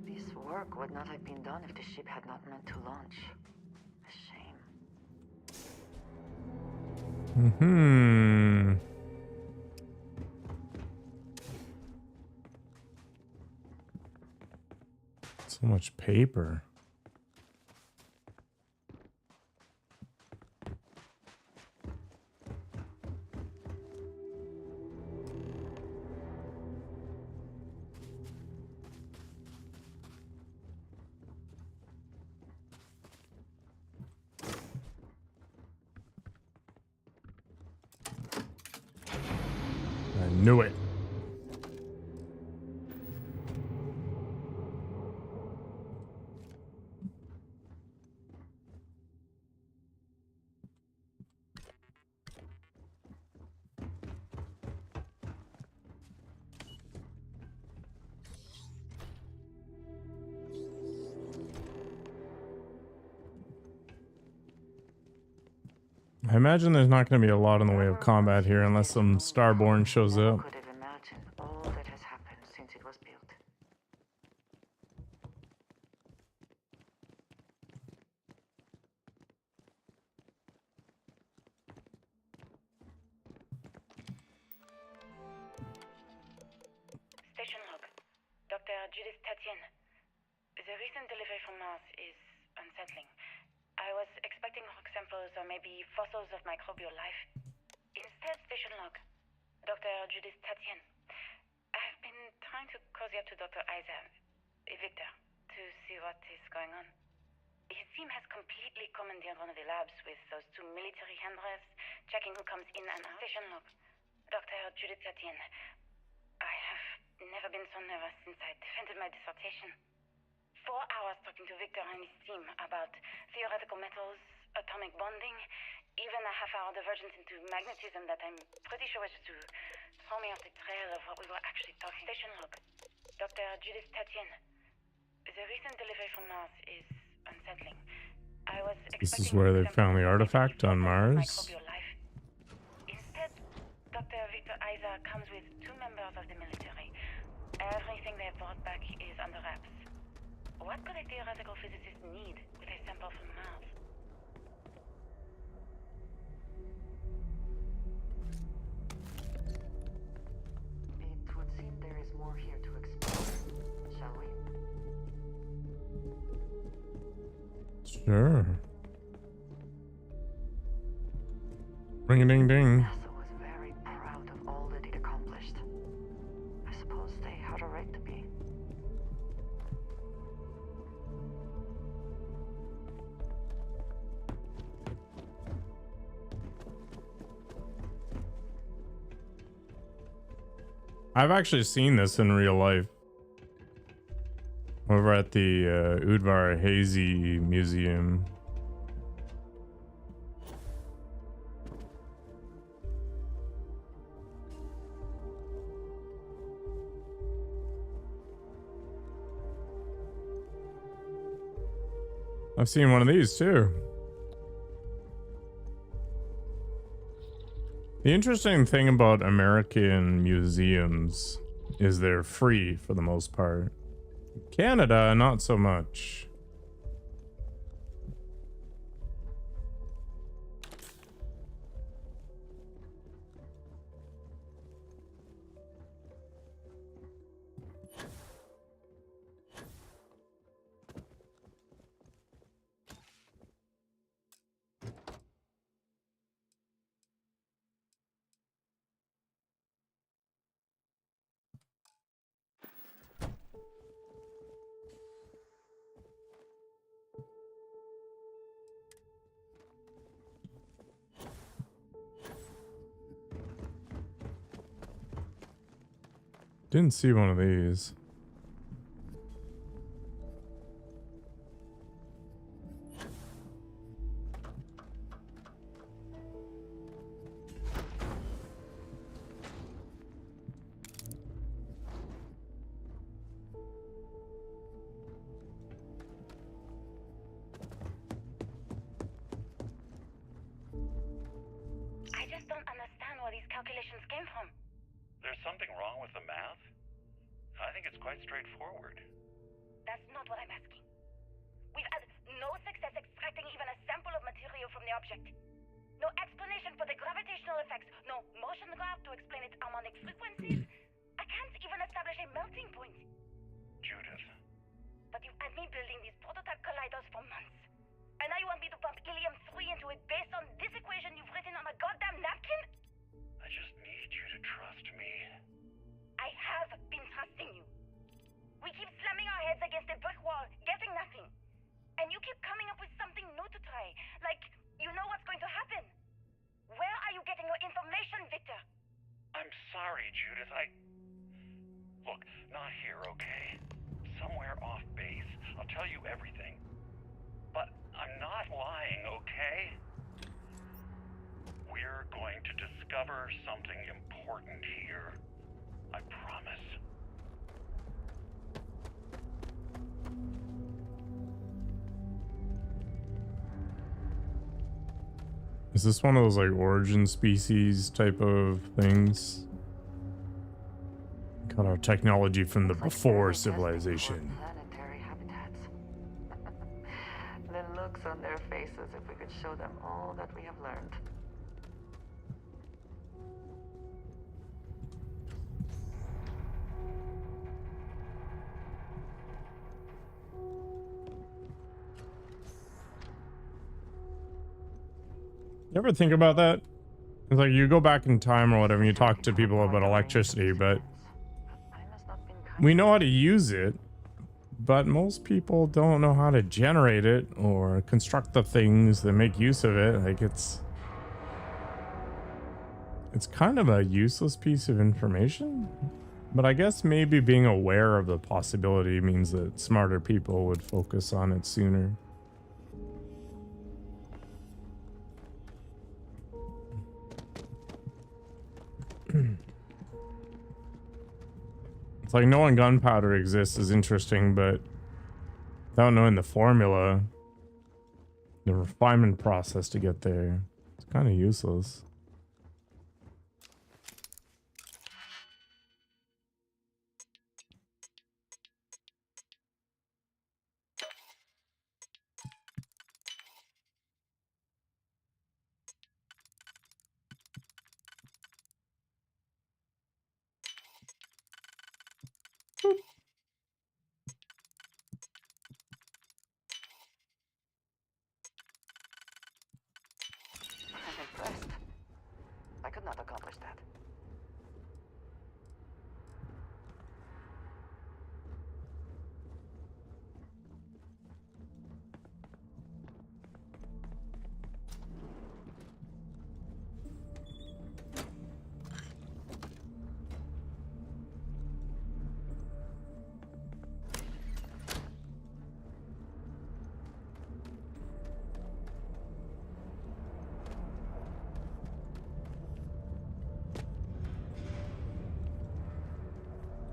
This work would not have been done if the ship had not meant to launch. A shame. So much paper. I knew it. I imagine there's not going to be a lot in the way of combat here unless some Starborn shows up. Could have imagined all that has happened since it was built. Station log. Dr. Judith Tatien. The recent delivery from Mars is unsettling. I was expecting rock samples or maybe fossils of microbial life. Instead, station log. Dr. Judith Tatien. I've been trying to cozy up to Dr. Victor, to see what is going on. His team has completely commandeered one of the labs with those two military handrails, checking who comes in and out. Station log. Dr. Judith Tatien. I have never been so nervous since I defended my dissertation. 4 hours talking to Victor and his team about theoretical metals, atomic bonding, even a half-hour divergence into magnetism that I'm pretty sure was to throw me off the trail of what we were actually talking. Station log. Dr. Judith Tatien. The recent delivery from Mars is unsettling. I was This is where they found the artifact on Mars. Instead, Dr. Victor Isa comes with 2 members of the military. Everything they've brought back is under wraps. What could a theoretical physicist need with a sample from Mars? It would seem there is more here to explore, shall we? Sure. Ring-a-ding-ding. NASA was very proud of all that it accomplished. I suppose they have got a right to be. I've actually seen this in real life. Over at the Udvar Hazy Museum. I've seen one of these too. The interesting thing about American museums is they're free for the most part. Canada, not so much. Didn't see one of these. I just don't understand where these calculations came from. There's something wrong with the math? I think it's quite straightforward. That's not what I'm asking. We've had no success extracting even a sample of material from the object. No explanation for the gravitational effects. No motion graph to explain its harmonic frequencies. I can't even establish a melting point. Judith. But you've had me building these prototype colliders for months. And now you want me to pump helium-3 into it based on this equation you've written on a goddamn napkin? I just need you to trust me. I have been trusting you. We keep slamming our heads against a brick wall, getting nothing. And you keep coming up with something new to try. Like, you know what's going to happen. Where are you getting your information, Victor? I'm sorry, Judith. Look, not here, okay? Somewhere off base. I'll tell you everything. But I'm not lying, okay? We're going to discover something important here. I promise. Is this one of those like origin species type of things? Got our technology from the before civilization. Planetary habitats. The looks on their faces if we could show them all that we have learned. You ever think about that? It's like you go back in time or whatever, and you talk to people about electricity, but we know how to use it, but most people don't know how to generate it or construct the things that make use of it. Like it's kind of a useless piece of information, but I guess maybe being aware of the possibility means that smarter people would focus on it sooner. It's like knowing gunpowder exists is interesting, but without knowing the formula, the refinement process to get there, it's kind of useless. I'm impressed. I could not accomplish that.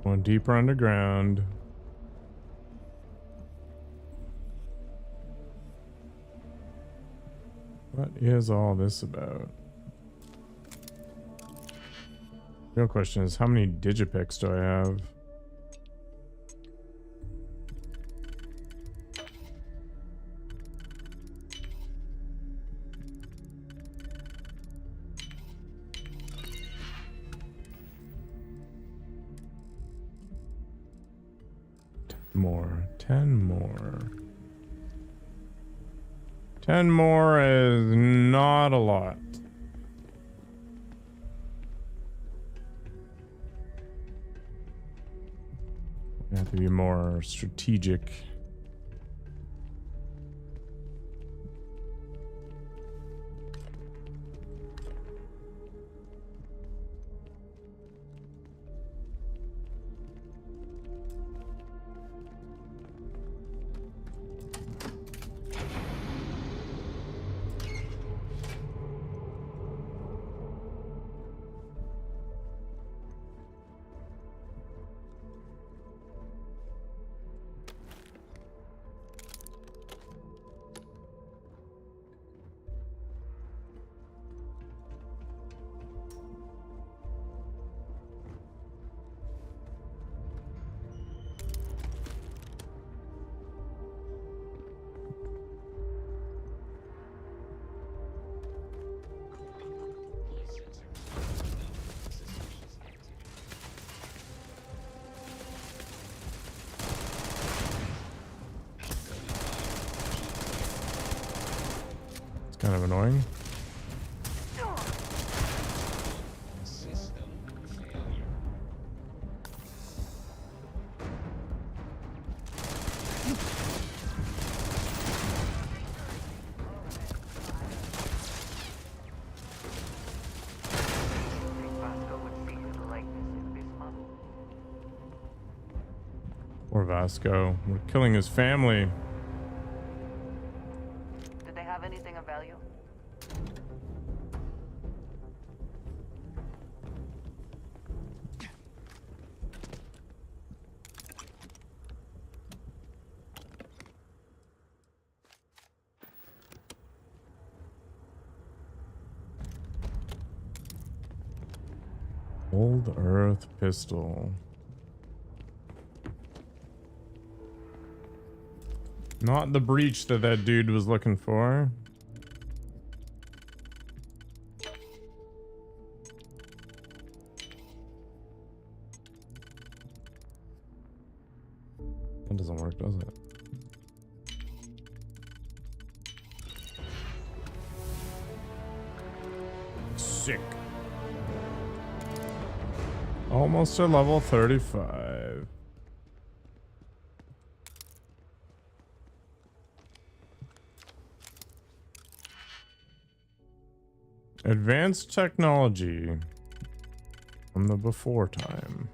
Going deeper underground. What is all this about? Real question is, how many digipicks do I have? More. 10 more. 10 more is not a lot. We have to be more strategic. Kind of annoying. Poor Vasco. We're killing his family. Did they have anything of value? Old Earth pistol. Not the breach that dude was looking for. That doesn't work, does it? Sick. Almost to level 35. Advanced technology from the before time.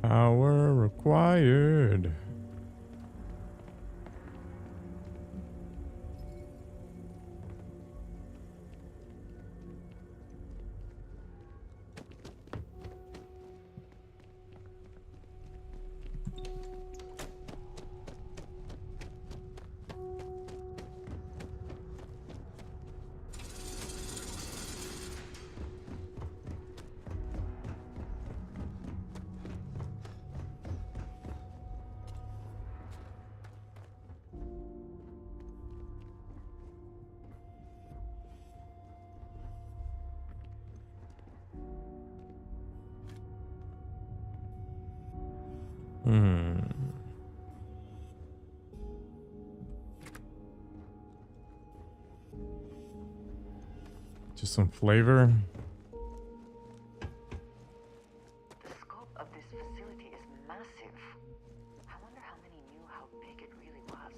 Power required. Hmm. Just some flavor. The scope of this facility is massive. I wonder how many knew how big it really was.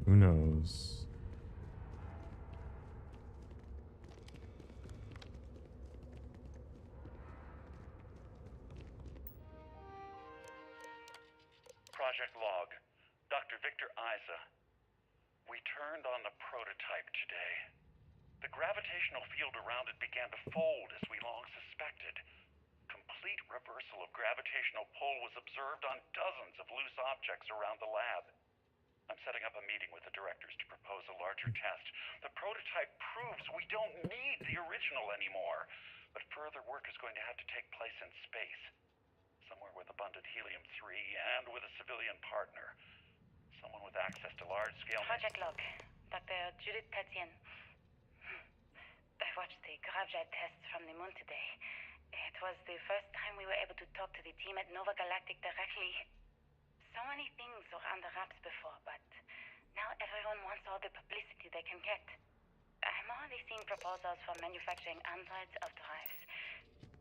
Who knows? Project Log. Dr. Victor Isa. We turned on the prototype today. The gravitational field around it began to fold as we long suspected. Complete reversal of gravitational pull was observed on dozens of loose objects around the lab. I'm setting up a meeting with the directors to propose a larger test. The prototype proves we don't need the original anymore, but further work is going to have to take place in space. Somewhere with abundant helium-3 and with a civilian partner. Someone with access to large-scale... Project Log. Dr. Judith Tatien. I watched the gravjet tests from the moon today. It was the first time we were able to talk to the team at Nova Galactic directly. So many things were under wraps before, but now everyone wants all the publicity they can get. I'm already seeing proposals for manufacturing androids of drives.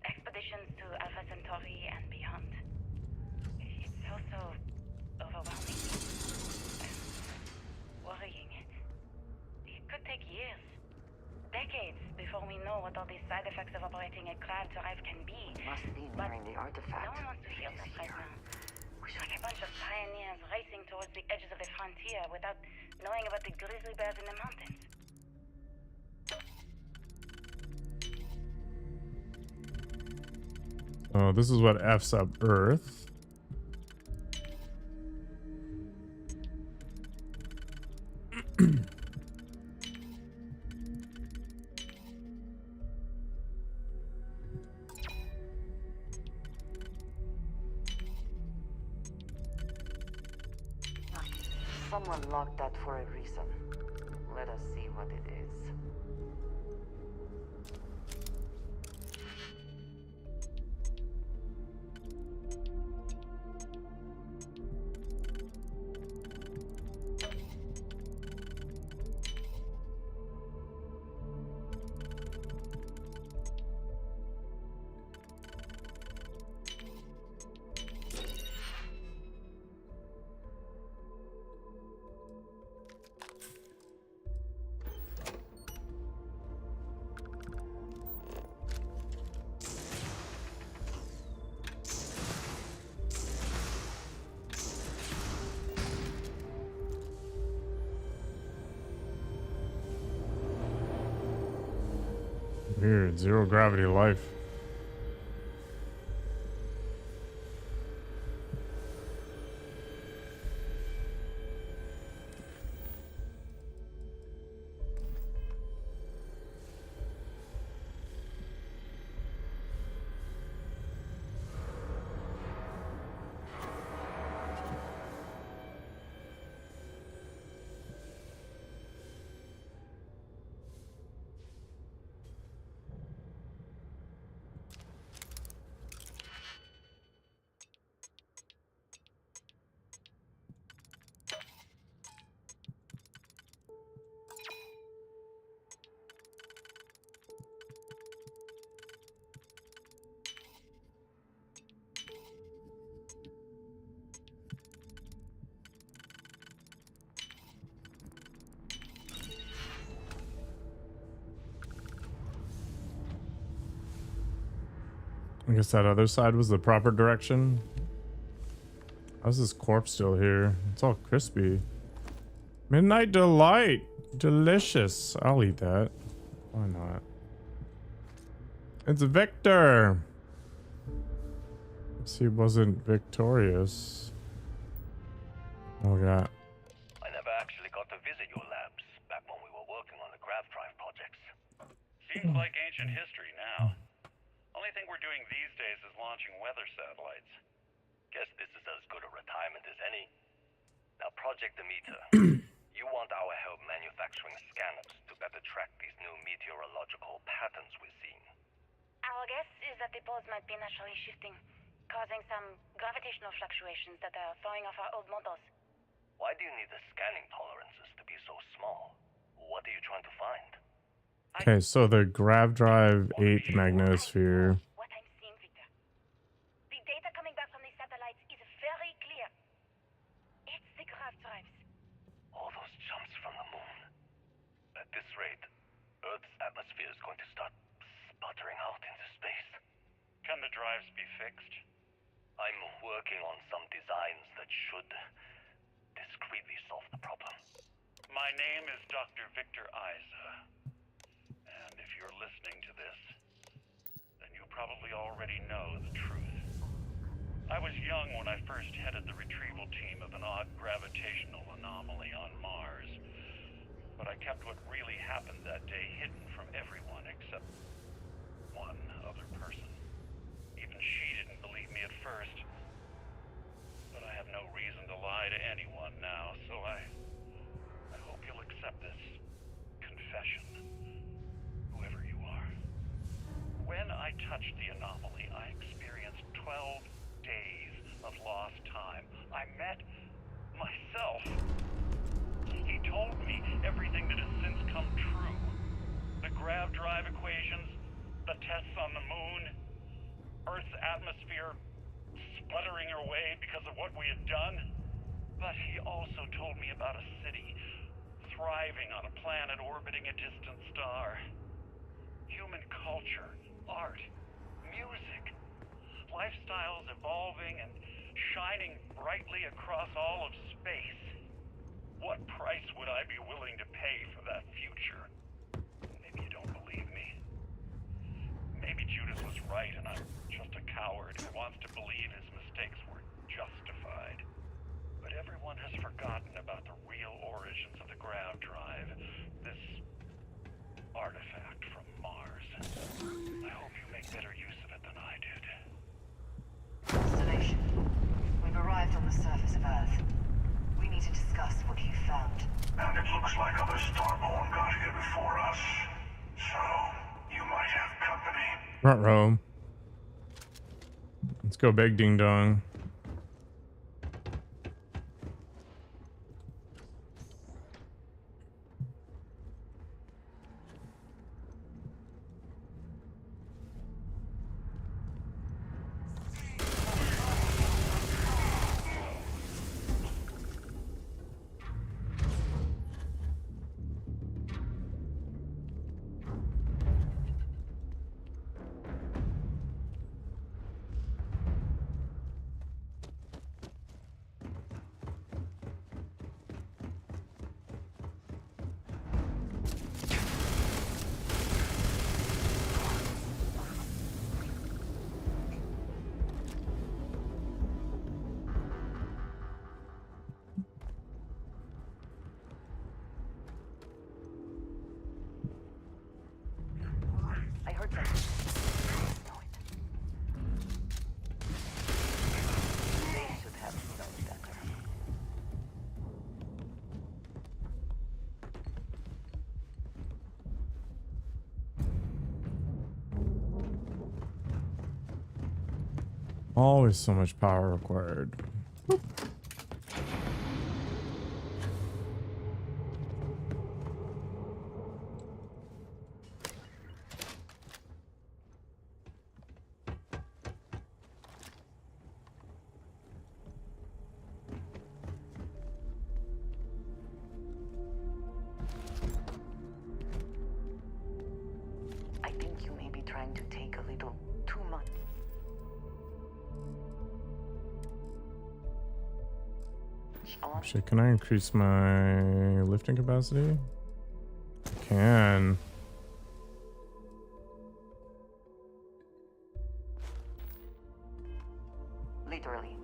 Expeditions to Alpha Centauri and beyond. It's also overwhelming. Worrying. It could take years, decades, before we know what all the side effects of operating a grav drive can be. Must be nearing the artifact. No one wants to hear that right now. Like a bunch of pioneers racing towards the edges of the frontier without knowing about the grizzly bears in the mountains. Oh, this is what F's up Earth. Someone locked that for a reason. Let us see what it is. Weird, zero gravity life. I guess that other side was the proper direction. How's this corpse still here? It's all crispy. Midnight Delight. Delicious. I'll eat that. Why not? It's Victor. He wasn't victorious. Oh, God. I never actually got to visit your labs back when we were working on the grav drive projects. Seems like ancient history now. Only thing we're doing these days is launching weather satellites. Guess this is as good a retirement as any. Now, Project Demeter, you want our help manufacturing Sinapse to better track these new meteorological patterns we're seeing. Our Our guess is that the poles might be naturally shifting, causing some gravitational fluctuations that are throwing off our old models. Why do you need the scanning tolerances to be so small? What are you trying to find? Okay, so the grav drive ate the magnetosphere. What I'm seeing, Victor. The data coming back from the satellites is very clear. It's the grav drives. All those jumps from the moon. At this rate, Earth's atmosphere is going to start sputtering out into space. Can the drives be fixed? I'm working on some designs that should discreetly solve the problem. My name is Dr. Victor Isa. And if you're listening to this, then you probably already know the truth. I was young when I first headed the retrieval team of an odd gravitational anomaly on Mars. But I kept what really happened that day hidden from everyone except one other person. Even she didn't believe me at first. But I have no reason to lie to anyone now, so I hope you'll accept this confession, whoever you are. When I touched the anomaly, I experienced 12 days of lost time. I met myself. He told me everything that has since come true. The grav drive equations, the tests on the moon, Earth's atmosphere sputtering away because of what we had done. But he also told me about a city thriving on a planet orbiting a distant star. Human culture, art, music, lifestyles evolving and shining brightly across all of space. What price would I be willing to pay for that future? Maybe you don't believe me. Maybe Judas was right and I'm just a coward who wants to believe his mistakes were justified. But everyone has forgotten about the real origins of the grav drive, this artifact from Mars. I hope you make better use of it than I did. Observation. We've arrived on the surface of Earth. We need to discuss what you found. And it looks like other Starborn got here before us. So, you might have company. Ruh-roh. Let's go big ding dong. I heard something. They should have known better. Always so much power required. I think you may be trying to take a little too much. Shit, can I increase my lifting capacity? I can. Literally.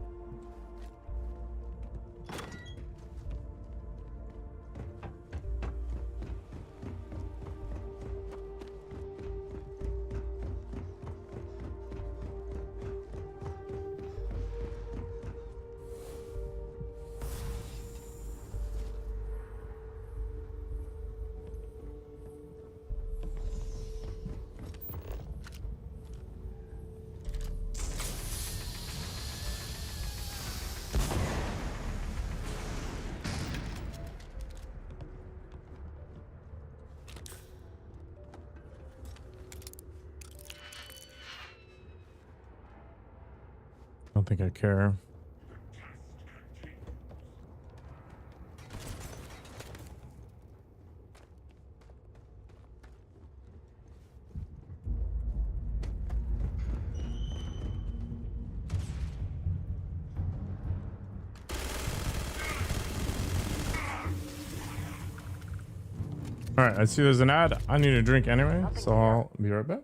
don't think I care. All right, I see there's an ad. I need a drink anyway, so I'll be right back.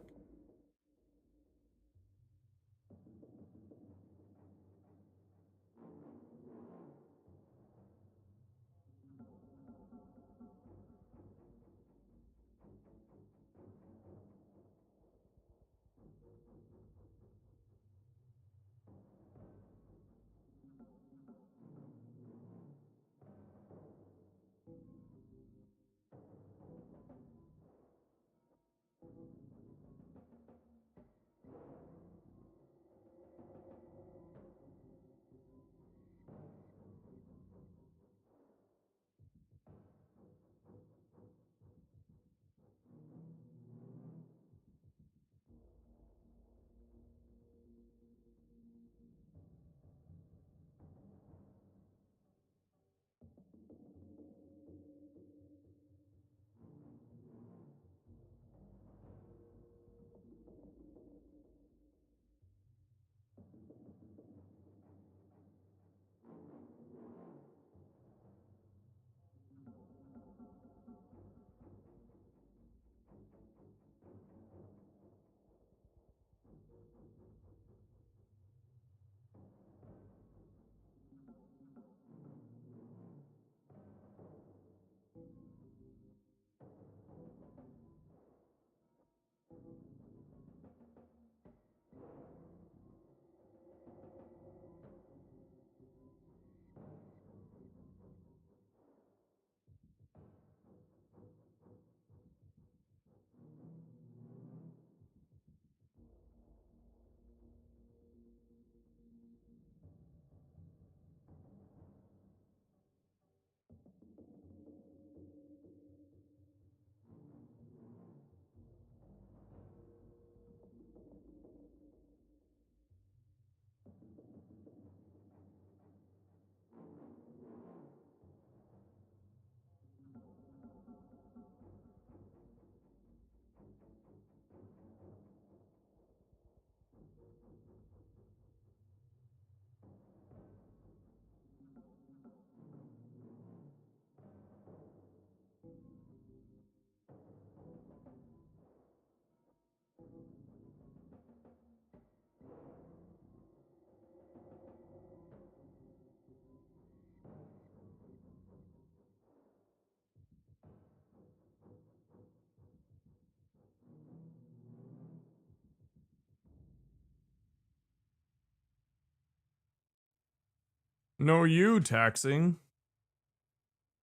No, you taxing.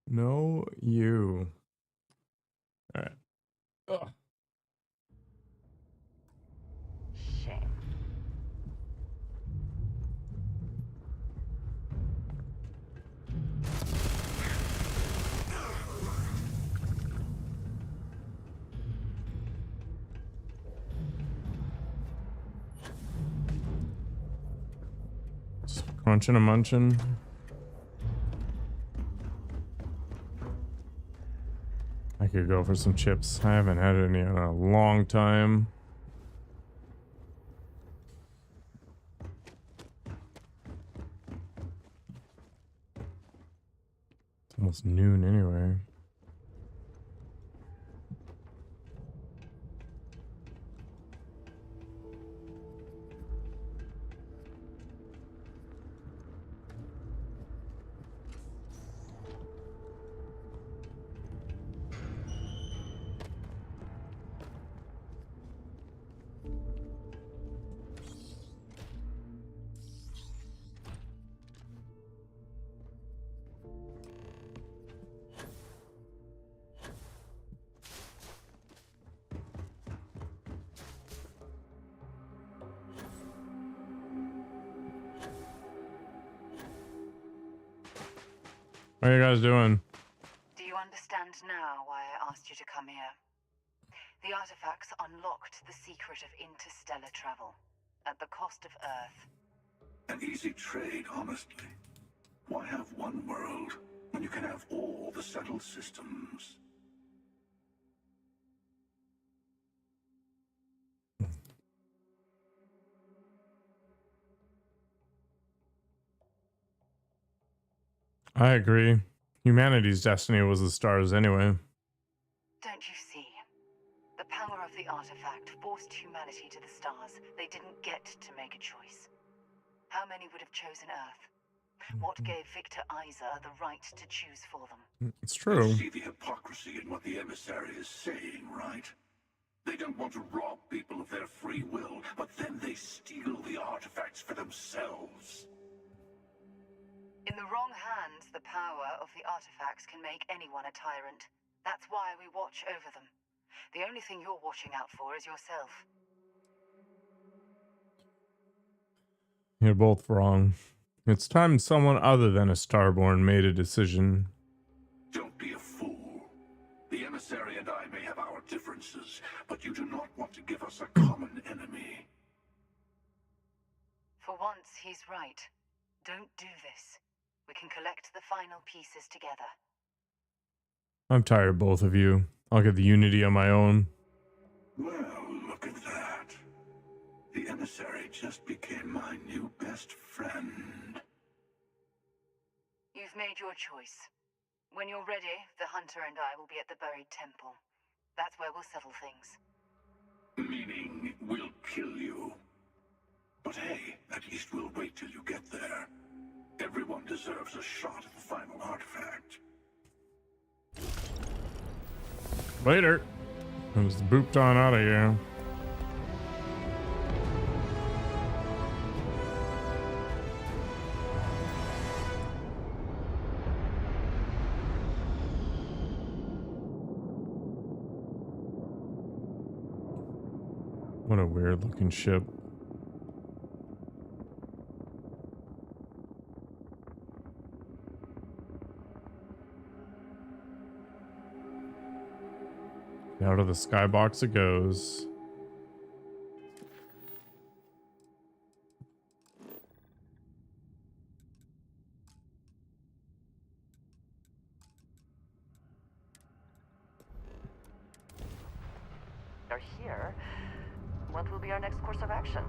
No, you. All right. Ugh. Shame. Just crunching and munching. I could go for some chips. I haven't had any in a long time. It's almost noon anyway. What are you guys doing? Do you understand now why I asked you to come here? The artifacts unlocked the secret of interstellar travel, at the cost of Earth. An easy trade, honestly. Why have one world when you can have all the settled systems? I agree. Humanity's destiny was the stars anyway. Don't you see? The power of the artifact forced humanity to the stars. They didn't get to make a choice. How many would have chosen Earth? What gave Victor Isa the right to choose for them? It's true. You see the hypocrisy in what the emissary is saying, right? They don't want to rob people of their free will, but then they steal the artifacts for themselves. In the wrong hands, the power of the artifacts can make anyone a tyrant. That's why we watch over them. The only thing you're watching out for is yourself. You're both wrong. It's time someone other than a Starborn made a decision. Don't be a fool. The emissary and I may have our differences, but you do not want to give us a common enemy. For once, he's right. Don't do this. We can collect the final pieces together. I'm tired of both of you. I'll get the Unity on my own. Well, look at that. The emissary just became my new best friend. You've made your choice. When you're ready, the Hunter and I will be at the buried temple. That's where we'll settle things. Meaning, we'll kill you. But hey, at least we'll wait till you get there. Everyone deserves a shot at the final artifact. Later. I was booped on out of here. What a weird looking ship. Out of the skybox it goes. Are here. What will be our next course of action?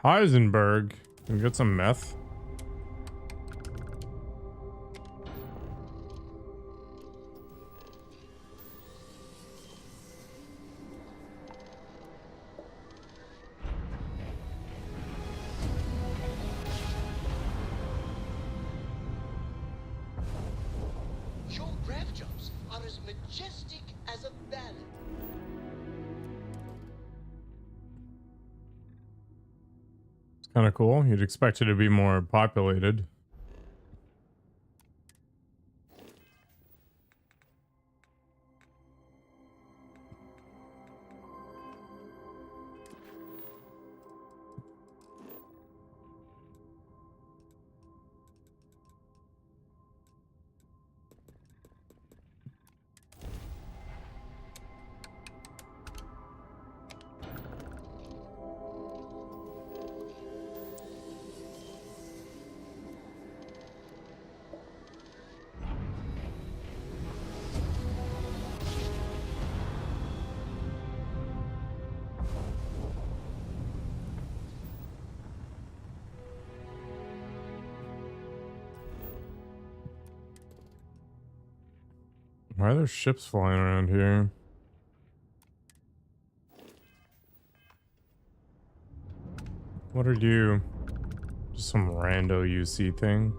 Heisenberg. Can we get some meth? Your grav jumps are as majestic as a ballad. It's kind of cool. You'd expect it to be more populated. Why are there ships flying around here? What are you? Just some rando UC thing?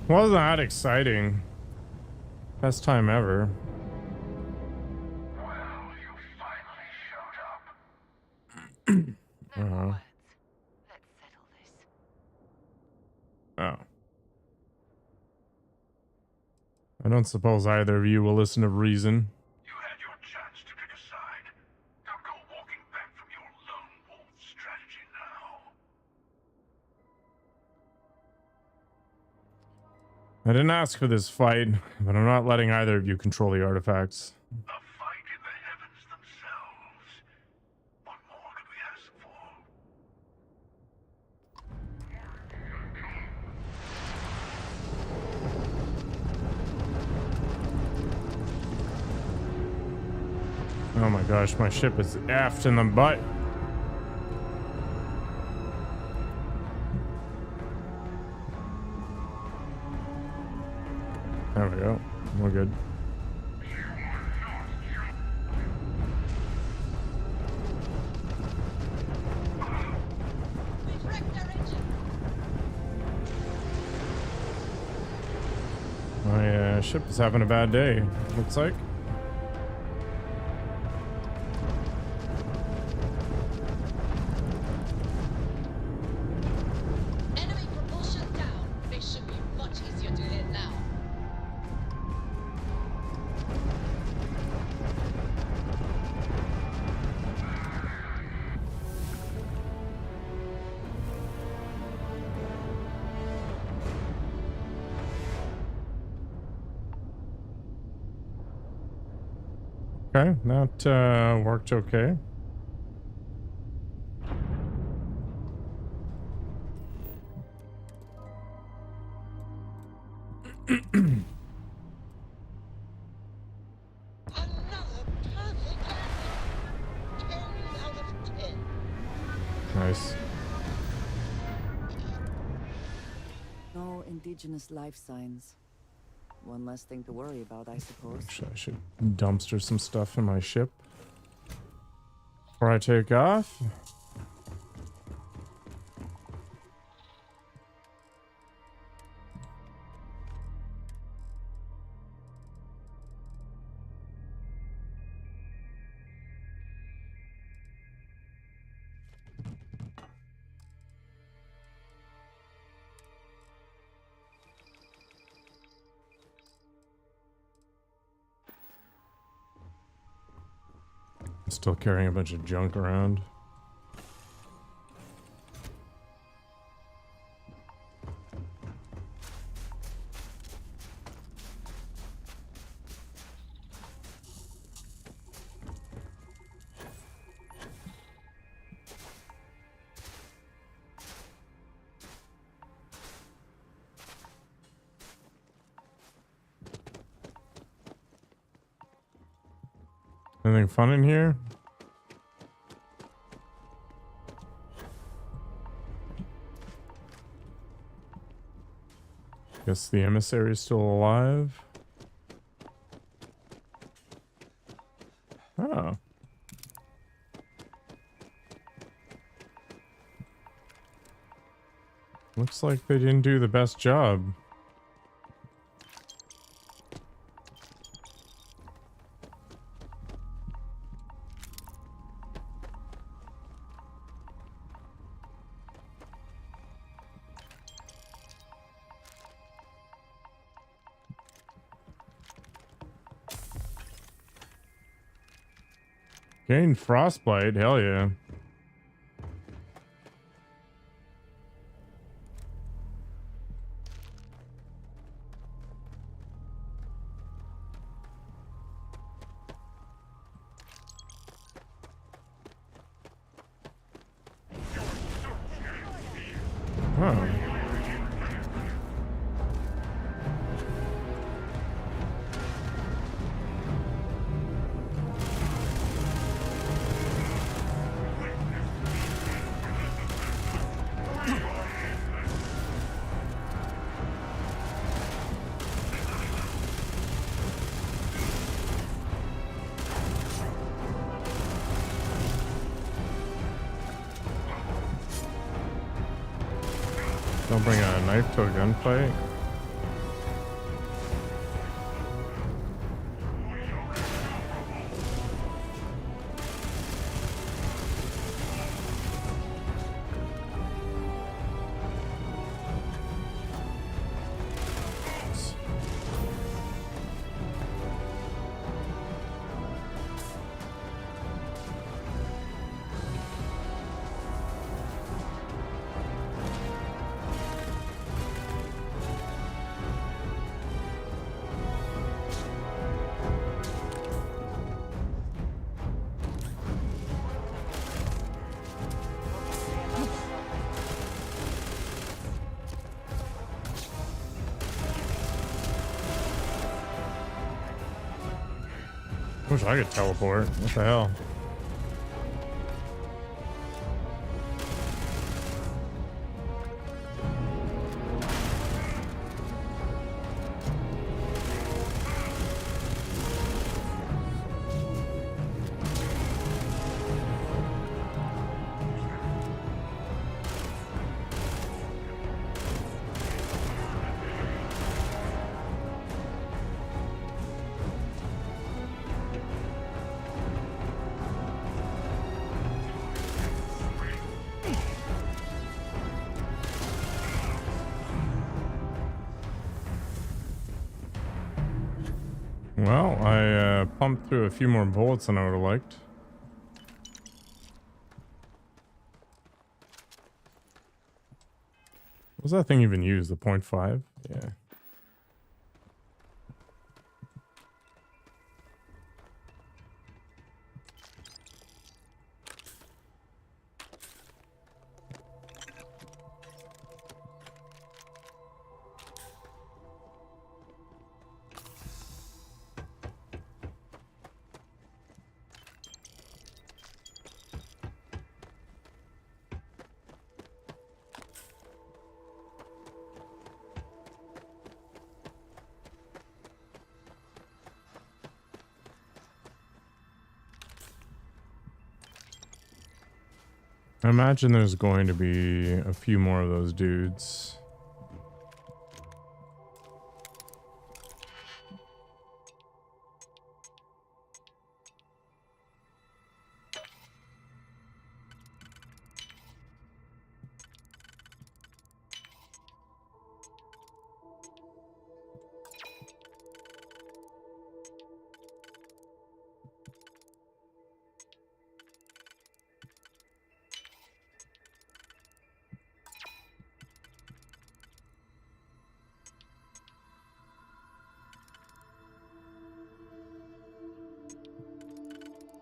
Wasn't that exciting? Best time ever. Well, you finally showed up. Oh. I don't suppose either of you will listen to reason. You had your chance to pick a side. Don't go walking back from your lone wolf strategy now. I didn't ask for this fight, but I'm not letting either of you control the artifacts. A fight in the heavens themselves. What more could we ask for? Oh my gosh, my ship is effed in the butt. There we go. We're good. My ship is having a bad day, looks like. Enemy propulsion down. They should be much easier to hit now. Okay, that worked okay. Nice. No indigenous life signs. One less thing to worry about, I suppose. Actually, I should dumpster some stuff in my ship before I take off. Still carrying a bunch of junk around. Anything fun in here? Guess the emissary is still alive. Oh. Looks like they didn't do the best job. Gain frostbite, hell yeah. Huh. Don't bring a knife to a gunfight. Wish I could teleport. What the hell? Well, I pumped through a few more bullets than I would have liked. Was that thing even used? The .5? Yeah. I imagine there's going to be a few more of those dudes.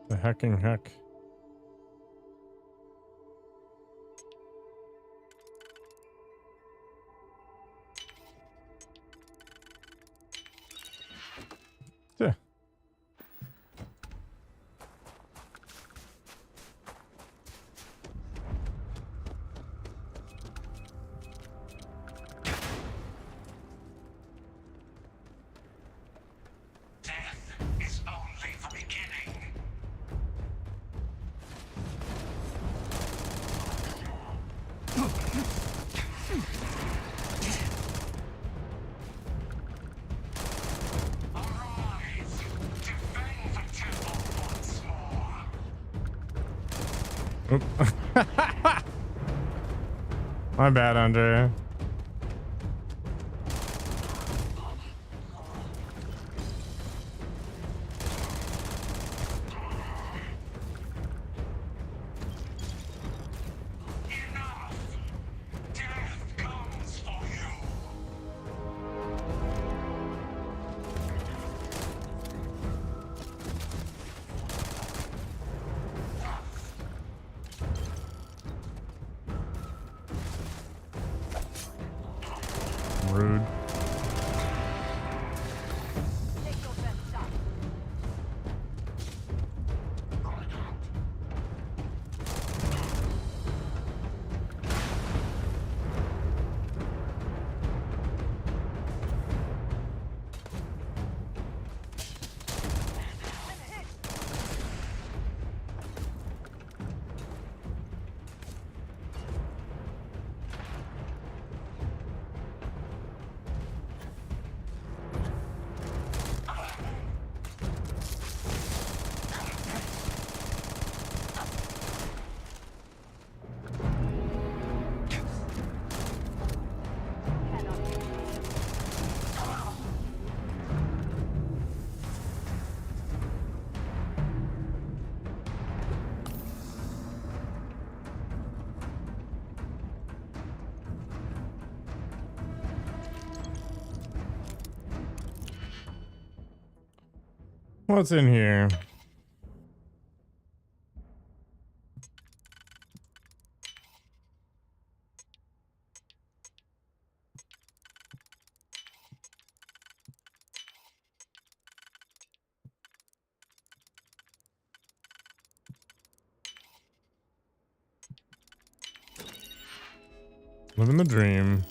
The hecking heck. Yeah. Death is only the beginning. Arise! Defend the temple once more. Oop. My bad, Andre. Rude. What's in here? Living the dream.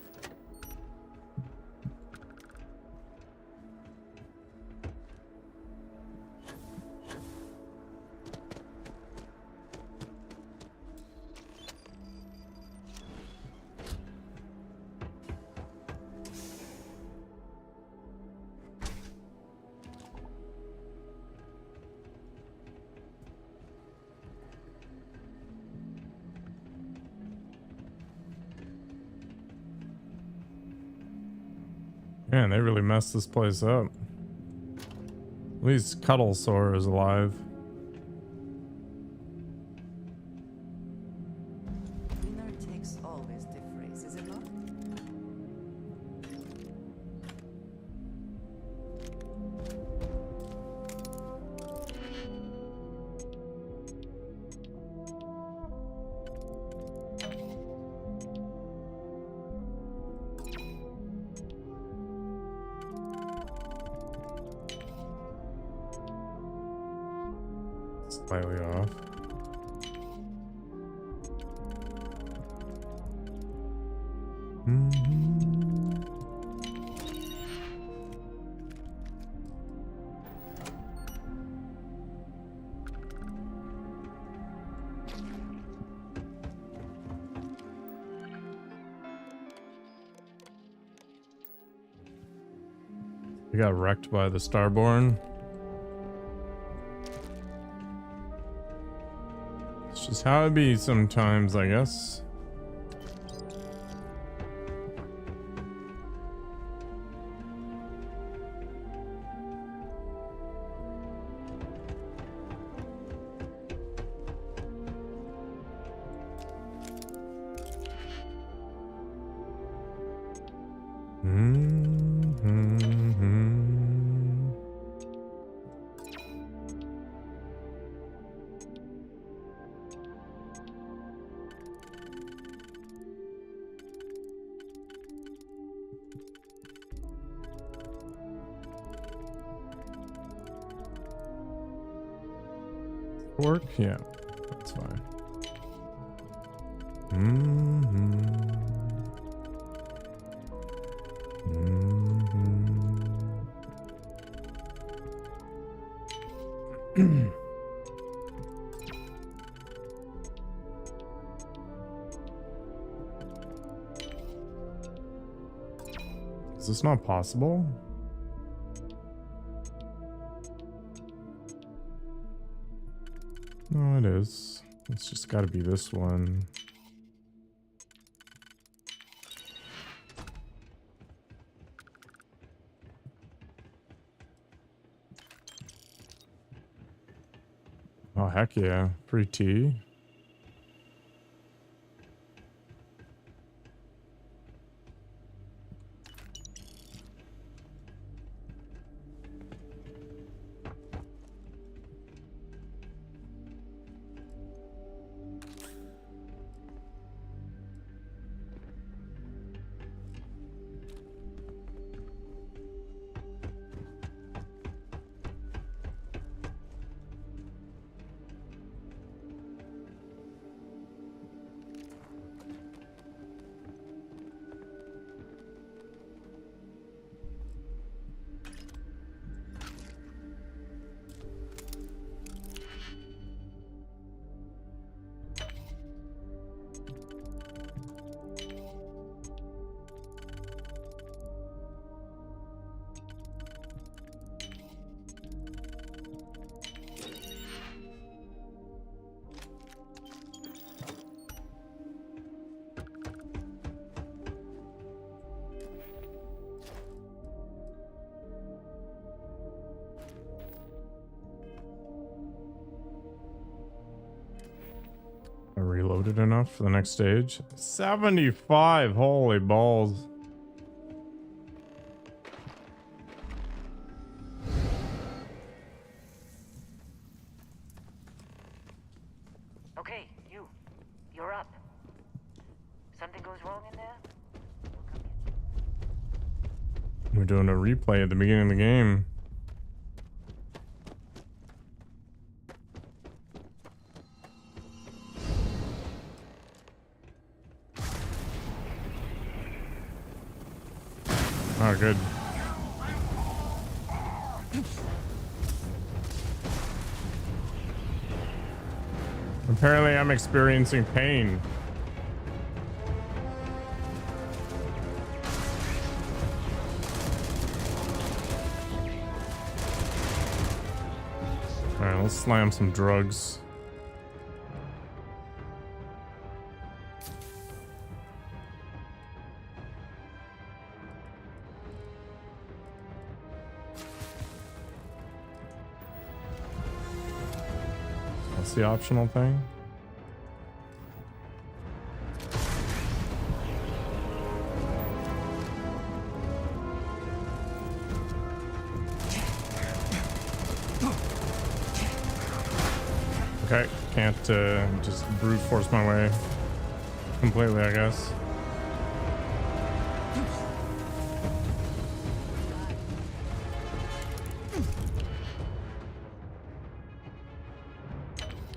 Man, they really messed this place up. At least Cuddlesaur is alive. Winner takes all this stiff race, is it not? Slightly off. We got wrecked by the Starborn. It's just how it be sometimes, I guess. Work? Yeah, that's fine. Is this not possible? No, it is. It's just got to be this one. Oh, heck yeah. Free tea. I reloaded enough for the next stage. 75, holy balls. Okay, you're up. Something goes wrong in there? We're doing a replay at the beginning of the game. Oh, good. Apparently, I'm experiencing pain. Alright, let's slam some drugs. That's the optional thing. Okay, can't just brute force my way completely, I guess.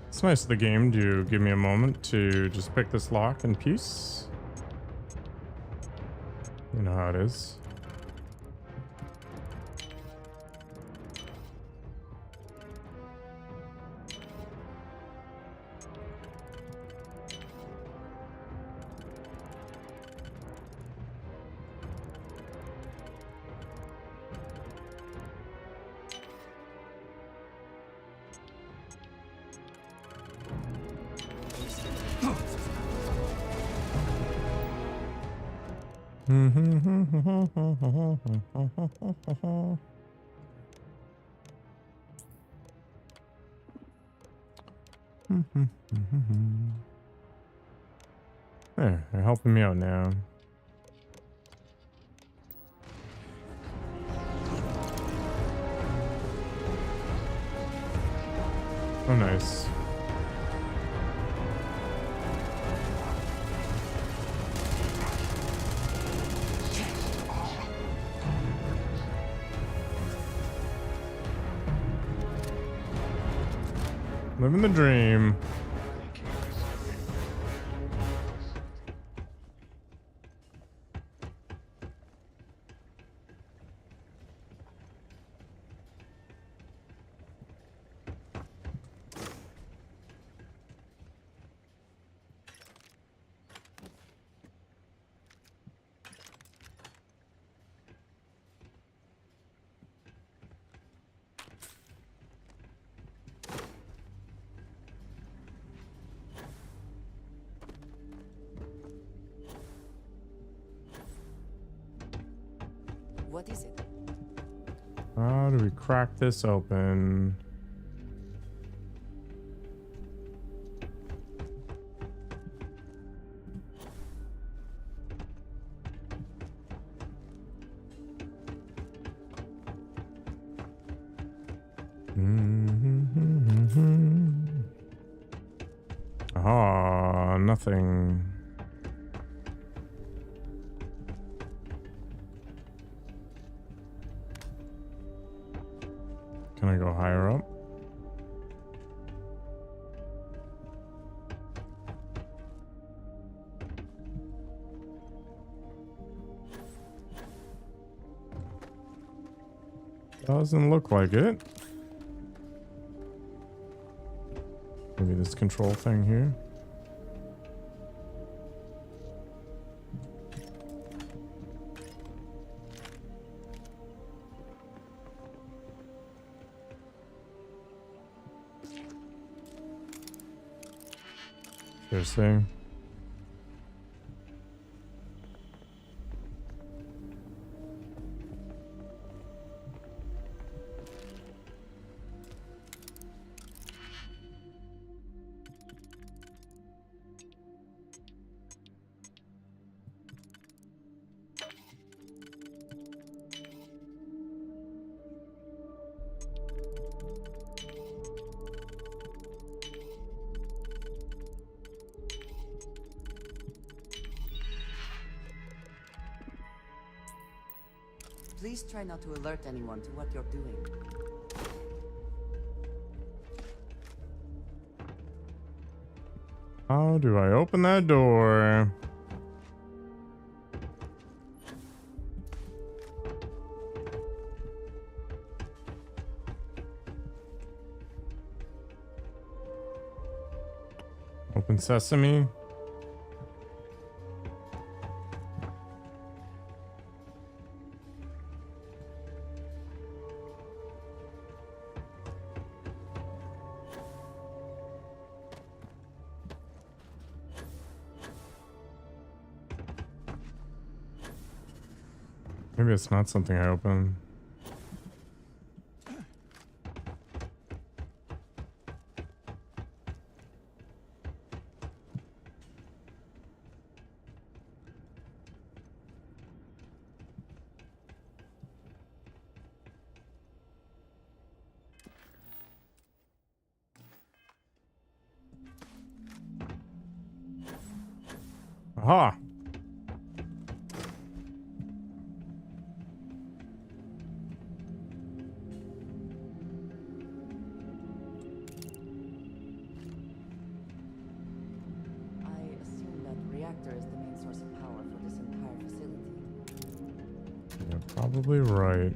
It's nice of the game to give me a moment to just pick this lock in peace. You know how it is. There, they're helping me out now. Oh, nice. Living the dream. What is it? How do we crack this open? Ah, nothing. Can I go higher up? Doesn't look like it. Maybe this control thing here. Seriously. Please try not to alert anyone to what you're doing. How do I open that door? Open sesame. Maybe it's not something I open. Aha! I assume that reactor is the main source of power for this entire facility. You're probably right.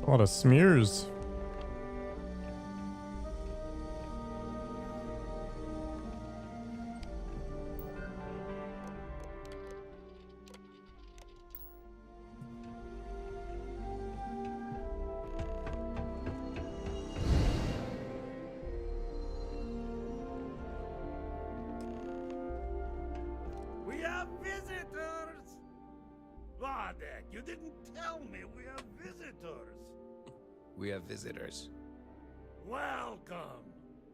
A lot of smears. We have visitors! Wadek, you didn't tell me we have visitors. We have visitors. Welcome.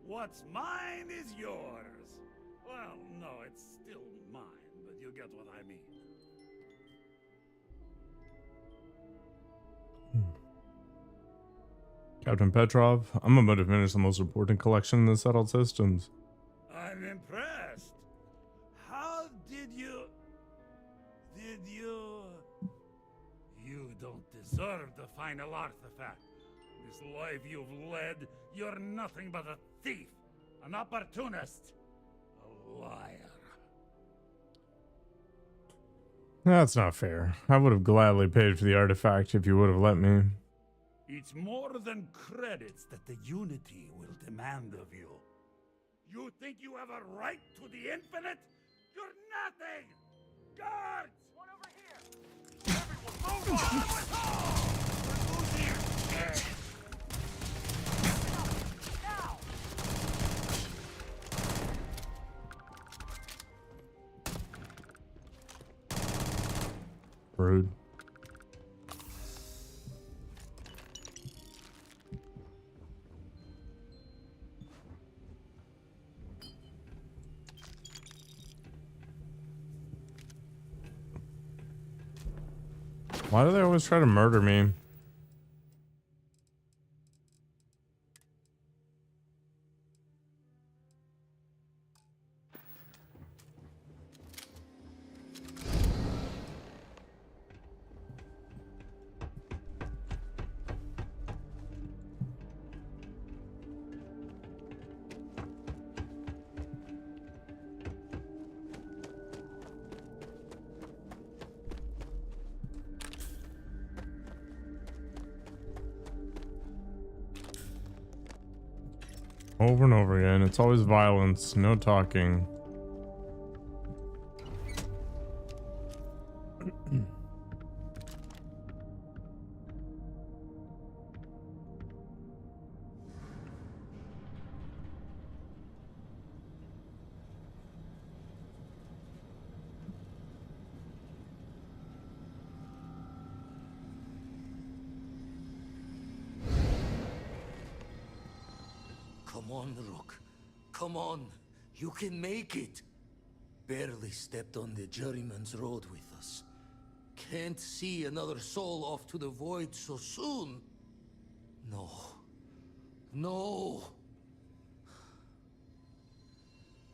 What's mine is yours. Well, no, it's still mine, but you get what I mean. Captain Petrov, I'm about to finish the most important collection in the settled systems. I'm impressed. How did you... You don't deserve the final artifact. This life you've led, you're nothing but a thief, an opportunist, a liar. That's not fair. I would have gladly paid for the artifact if you would have let me. It's more than credits that the Unity will demand of you. You think you have a right to the infinite? You're nothing! Guards! One over here! Everyone, move on! We're losing! Now! Rude. Why do they always try to murder me? Over and over again. It's always violence, no talking. Come on, Rook. Come on. You can make it. Barely stepped on the juryman's road with us. Can't see another soul off to the void so soon. No. No.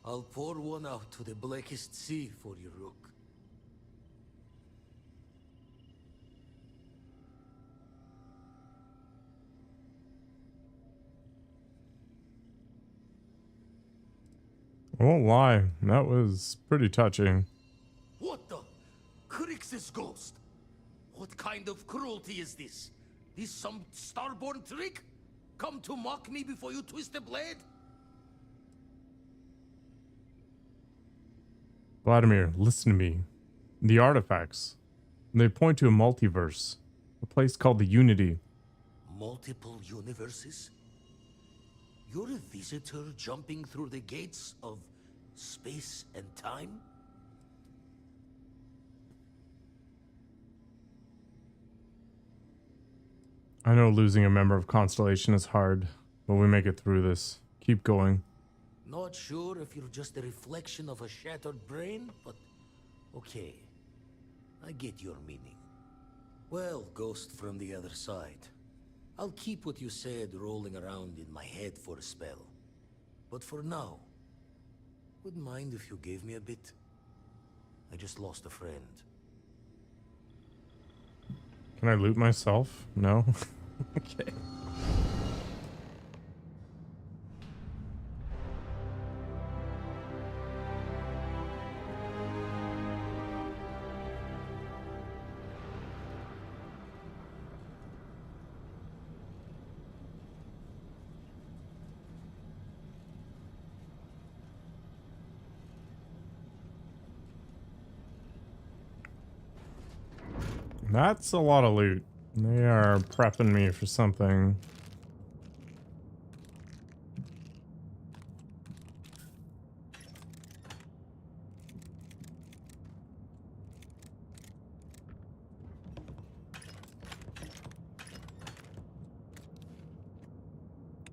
I'll pour one out to the blackest sea for you, Rook. I won't lie, that was pretty touching. What the? Crix's ghost? What kind of cruelty is this? This some starborn trick? Come to mock me before you twist the blade? Vladimir, listen to me. The artifacts, they point to a multiverse, a place called the Unity. Multiple universes? You're a visitor jumping through the gates of space and time? I know losing a member of Constellation is hard, but we make it through this. Keep going. Not sure if you're just a reflection of a shattered brain, but okay. I get your meaning. Well, ghost from the other side. I'll keep what you said rolling around in my head for a spell. But for now, wouldn't mind if you gave me a bit. I just lost a friend. Can I loot myself? No? Okay. That's a lot of loot. They are prepping me for something.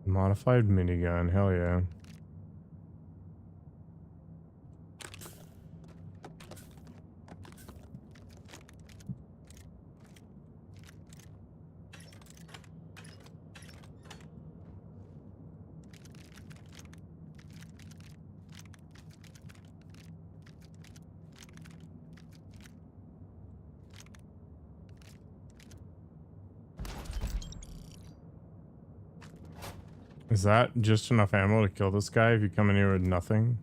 Modified minigun, hell yeah. Is that just enough ammo to kill this guy if you come in here with nothing?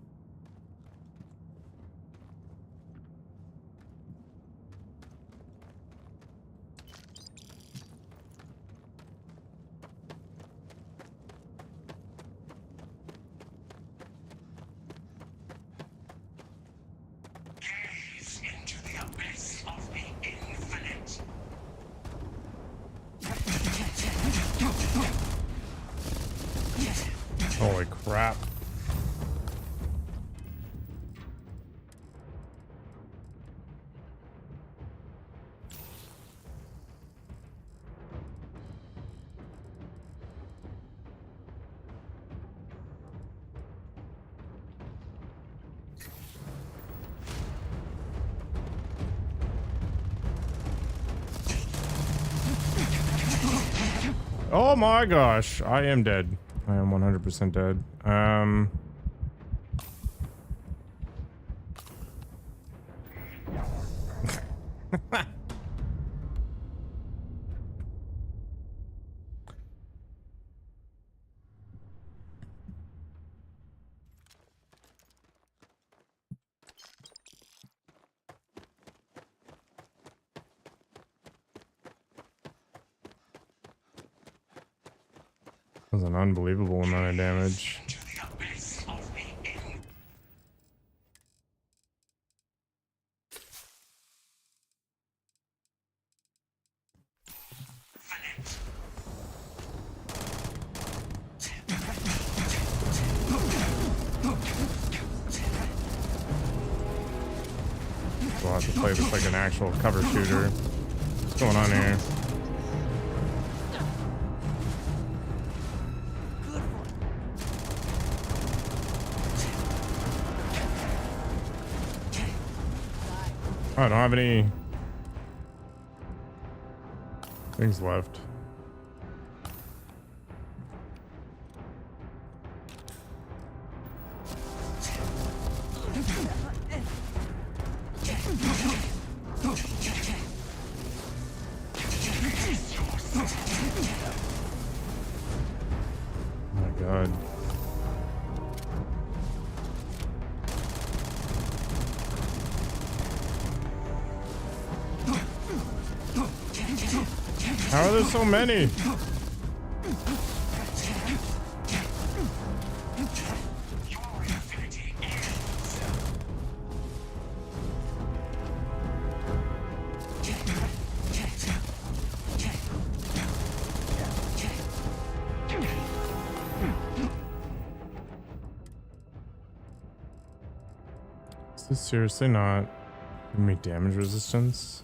Gaze into the abyss of the infinite. Holy crap. Oh my gosh, I am dead. I am 100% dead. That was an unbelievable amount of damage. We'll have to play this like an actual cover shooter. What's going on here? Oh, I don't have any things left. Oh my god. How are there so many? Is this seriously not giving me damage resistance?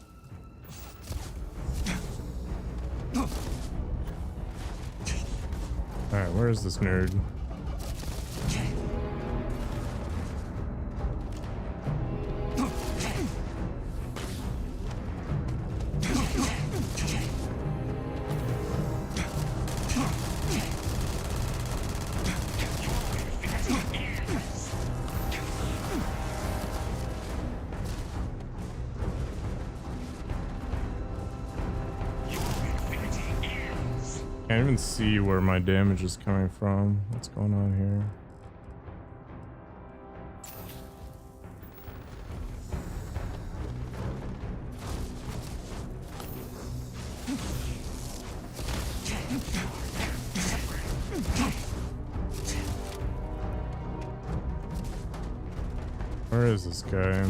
Alright, where is this nerd? Can't even see where my damage is coming from. What's going on here? Where is this guy?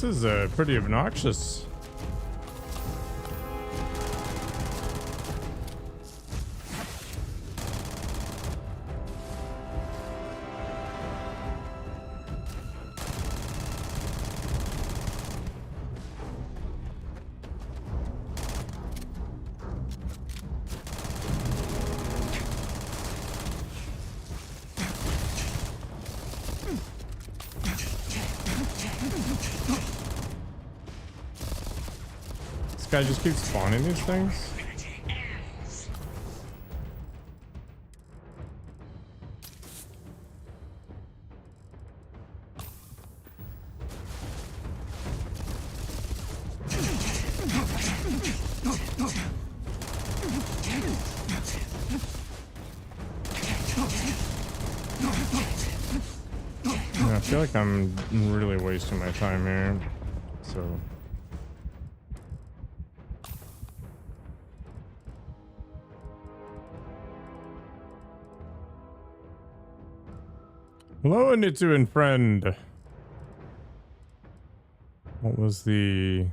This is pretty obnoxious. This guy just keeps spawning these things. Yeah, I feel like I'm really wasting my time here. So hello, Nitsu and friend. What was the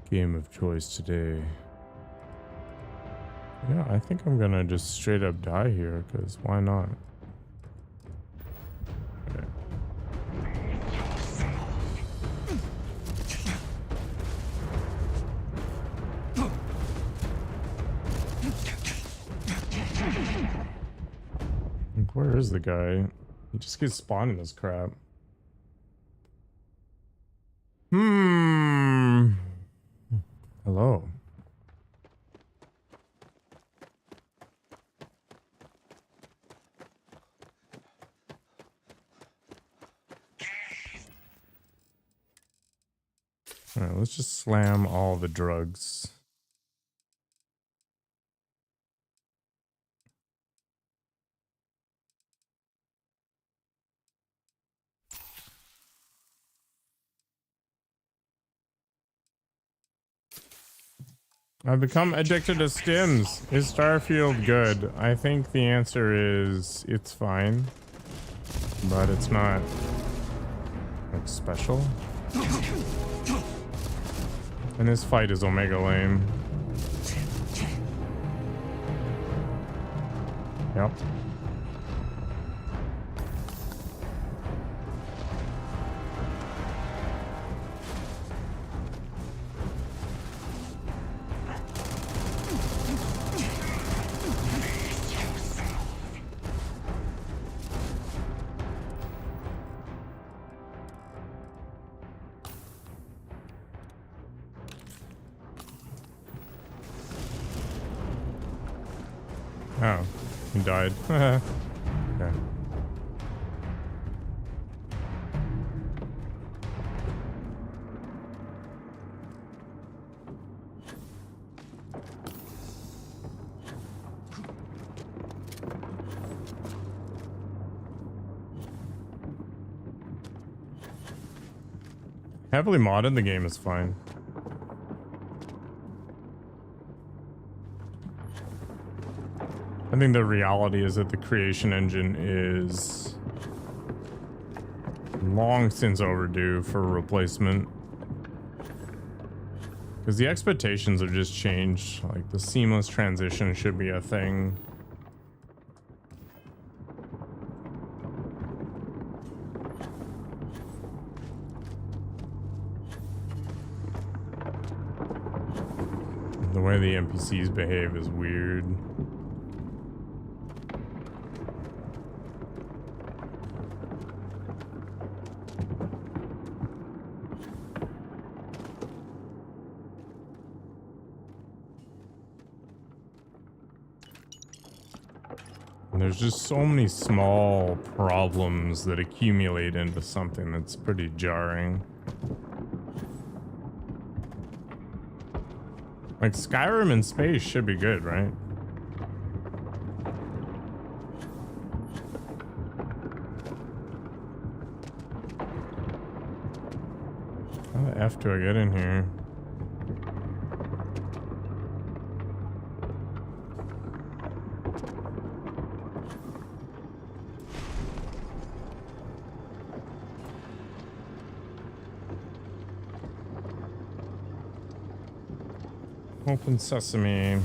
game of choice today? Yeah, I think I'm gonna just straight up die here, because why not? Okay. Where is the guy? He just keeps spawning this crap. Hello. Alright, let's just slam all the drugs. I've become addicted to stims. Is Starfield good? I think the answer is it's fine, but it's not like special. And this fight is omega lame. Yep. He died. Okay. Heavily modded, the game is fine. I think the reality is that the creation engine is long since overdue for a replacement. Because the expectations have just changed. Like, the seamless transition should be a thing. The way the NPCs behave is weird. And there's just so many small problems that accumulate into something that's pretty jarring. Like, Skyrim in space should be good, right? How the F do I get in here? Open sesame.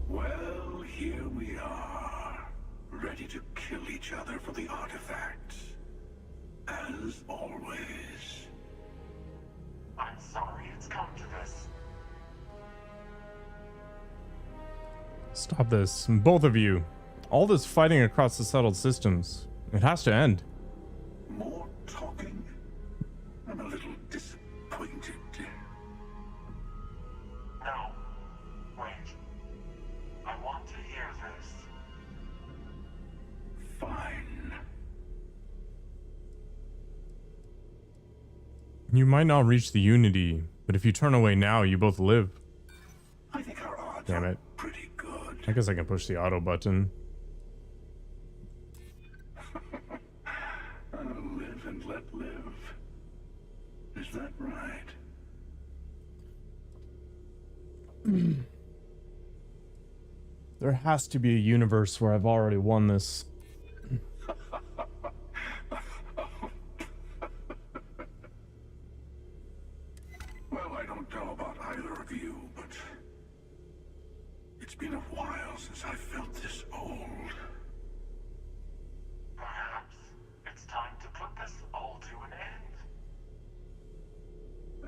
Well, here we are, ready to kill each other for the artifacts. As always. I'm sorry it's come to this. Stop this. Both of you. All this fighting across the settled systems. It has to end. More talking? I'm a little disappointed. No. Wait. I want to hear this. Fine. You might not reach the unity, but if you turn away now, you both live. I think our odds Damn are it. pretty good. I guess I can push the auto button. Live and let live. Is that right? There has to be a universe where I've already won this. Well, I don't know about either of you, but it's been a while since I felt this old. Perhaps it's time to put this all to an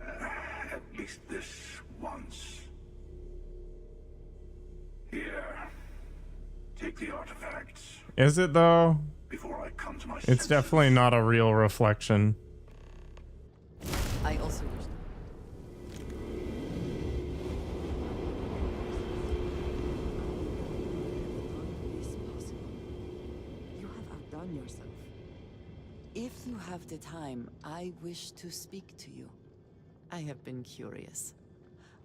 end. At least this once. Here. Take the artifacts. Is it though? Before I come to my It's senses. definitely not a real reflection. I also wish. Is possible. You have outdone yourself. If you have the time, I wish to speak to you. I have been curious.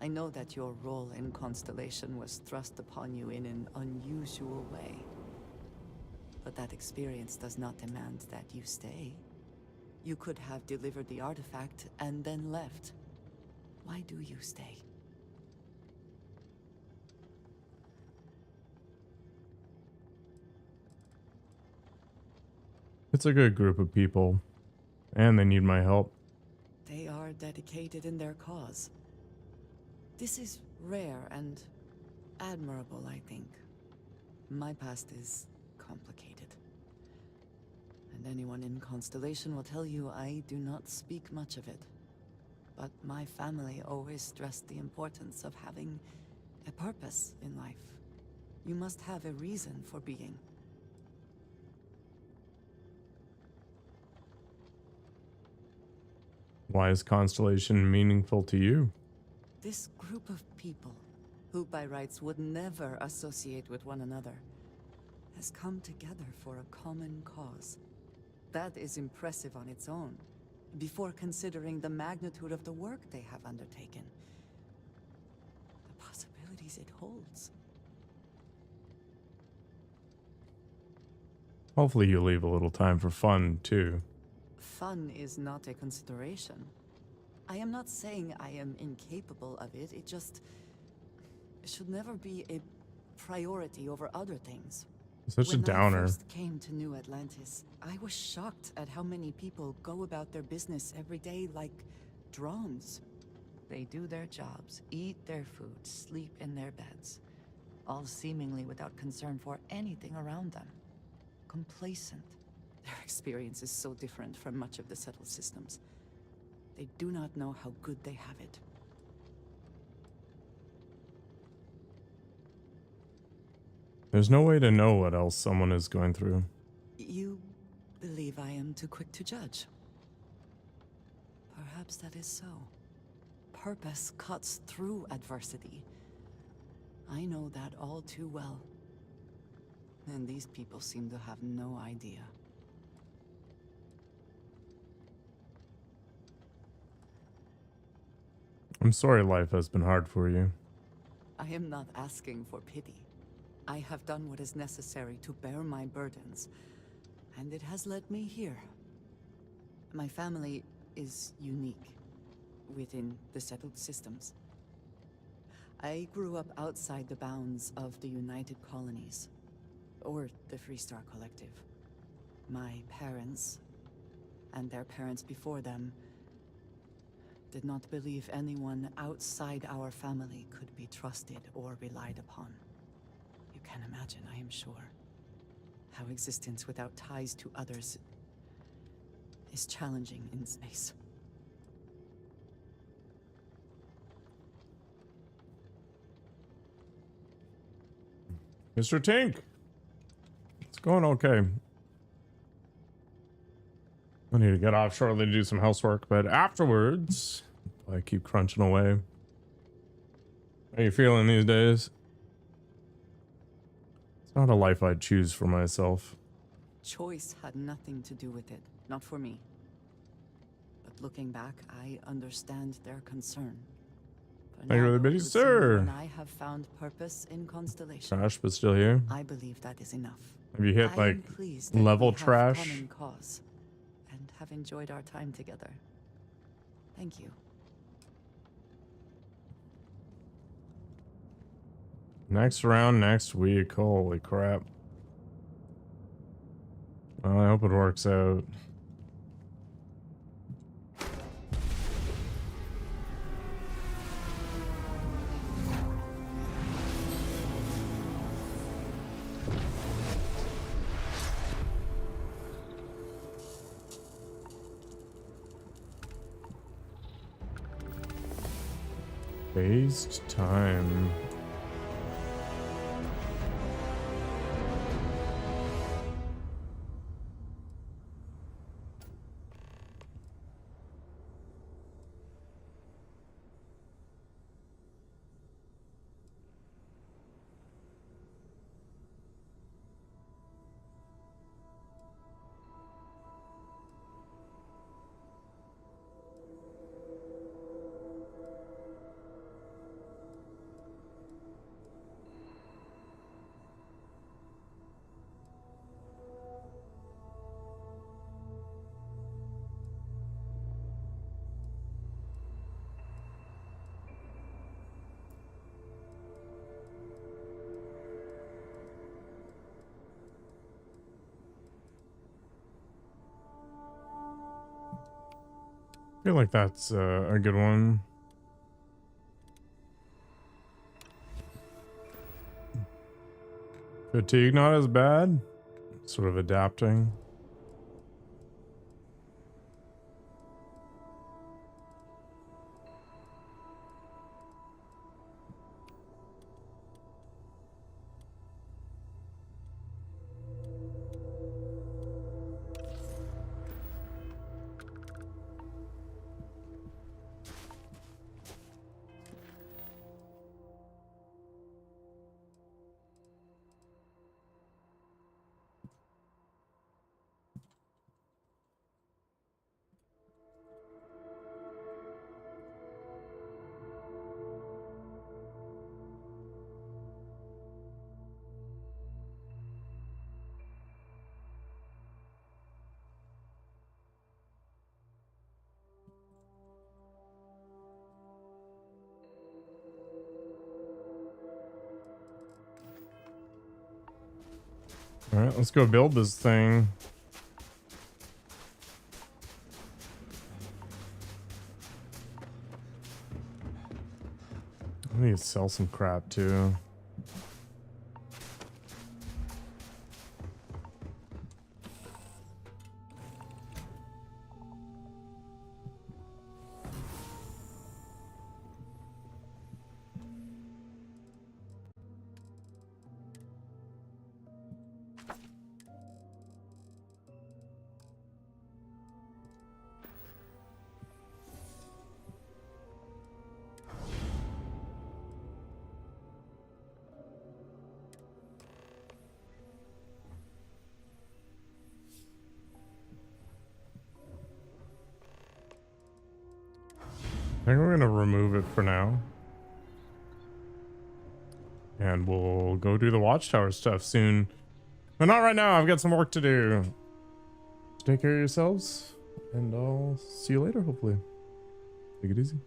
I know that your role in Constellation was thrust upon you in an unusual way. But that experience does not demand that you stay. You could have delivered the artifact and then left. Why do you stay? It's a good group of people, and they need my help. They are dedicated in their cause. This is rare and admirable, I think. My past is complicated. And anyone in Constellation will tell you I do not speak much of it. But my family always stressed the importance of having a purpose in life. You must have a reason for being. Why is Constellation meaningful to you? This group of people, who by rights would never associate with one another, has come together for a common cause. That is impressive on its own, before considering the magnitude of the work they have undertaken. The possibilities it holds. Hopefully you leave a little time for fun, too. Fun is not a consideration. I am not saying I am incapable of it, it just should never be a priority over other things. Such a downer. When I first came to New Atlantis, I was shocked at how many people go about their business every day like drones. They do their jobs, eat their food, sleep in their beds, all seemingly without concern for anything around them. Complacent. Their experience is so different from much of the settled systems. They do not know how good they have it. There's no way to know what else someone is going through. You believe I am too quick to judge. Perhaps that is so. Purpose cuts through adversity. I know that all too well. And these people seem to have no idea. I'm sorry life has been hard for you. I am not asking for pity. I have done what is necessary to bear my burdens, and it has led me here. My family is unique within the settled systems. I grew up outside the bounds of the United Colonies, or the Freestar Collective. My parents, and their parents before them, did not believe anyone outside our family could be trusted or relied upon. You can imagine, I am sure, how existence without ties to others is challenging in space. Mr. Tink! It's going okay. I need to get off shortly to do some housework, but afterwards, I keep crunching away. How are you feeling these days? It's not a life I'd choose for myself. Choice had nothing to do with it, not for me. But looking back, I understand their concern. Thank you for the biddy, sir. When I have found purpose in Constellation. Trash, but still here. I believe that is enough. Have you hit I like am pleased that level we have trash? common cause and have enjoyed our time together. Thank you. Next round next week. Holy crap. Well, I hope it works out. Phased time. I feel like that's a good one. Fatigue not as bad. Sort of adapting. All right, let's go build this thing. I need to sell some crap too. I think we're gonna remove it for now. And we'll go do the watchtower stuff soon. But not right now, I've got some work to do. Take care of yourselves, and I'll see you later, hopefully. Take it easy.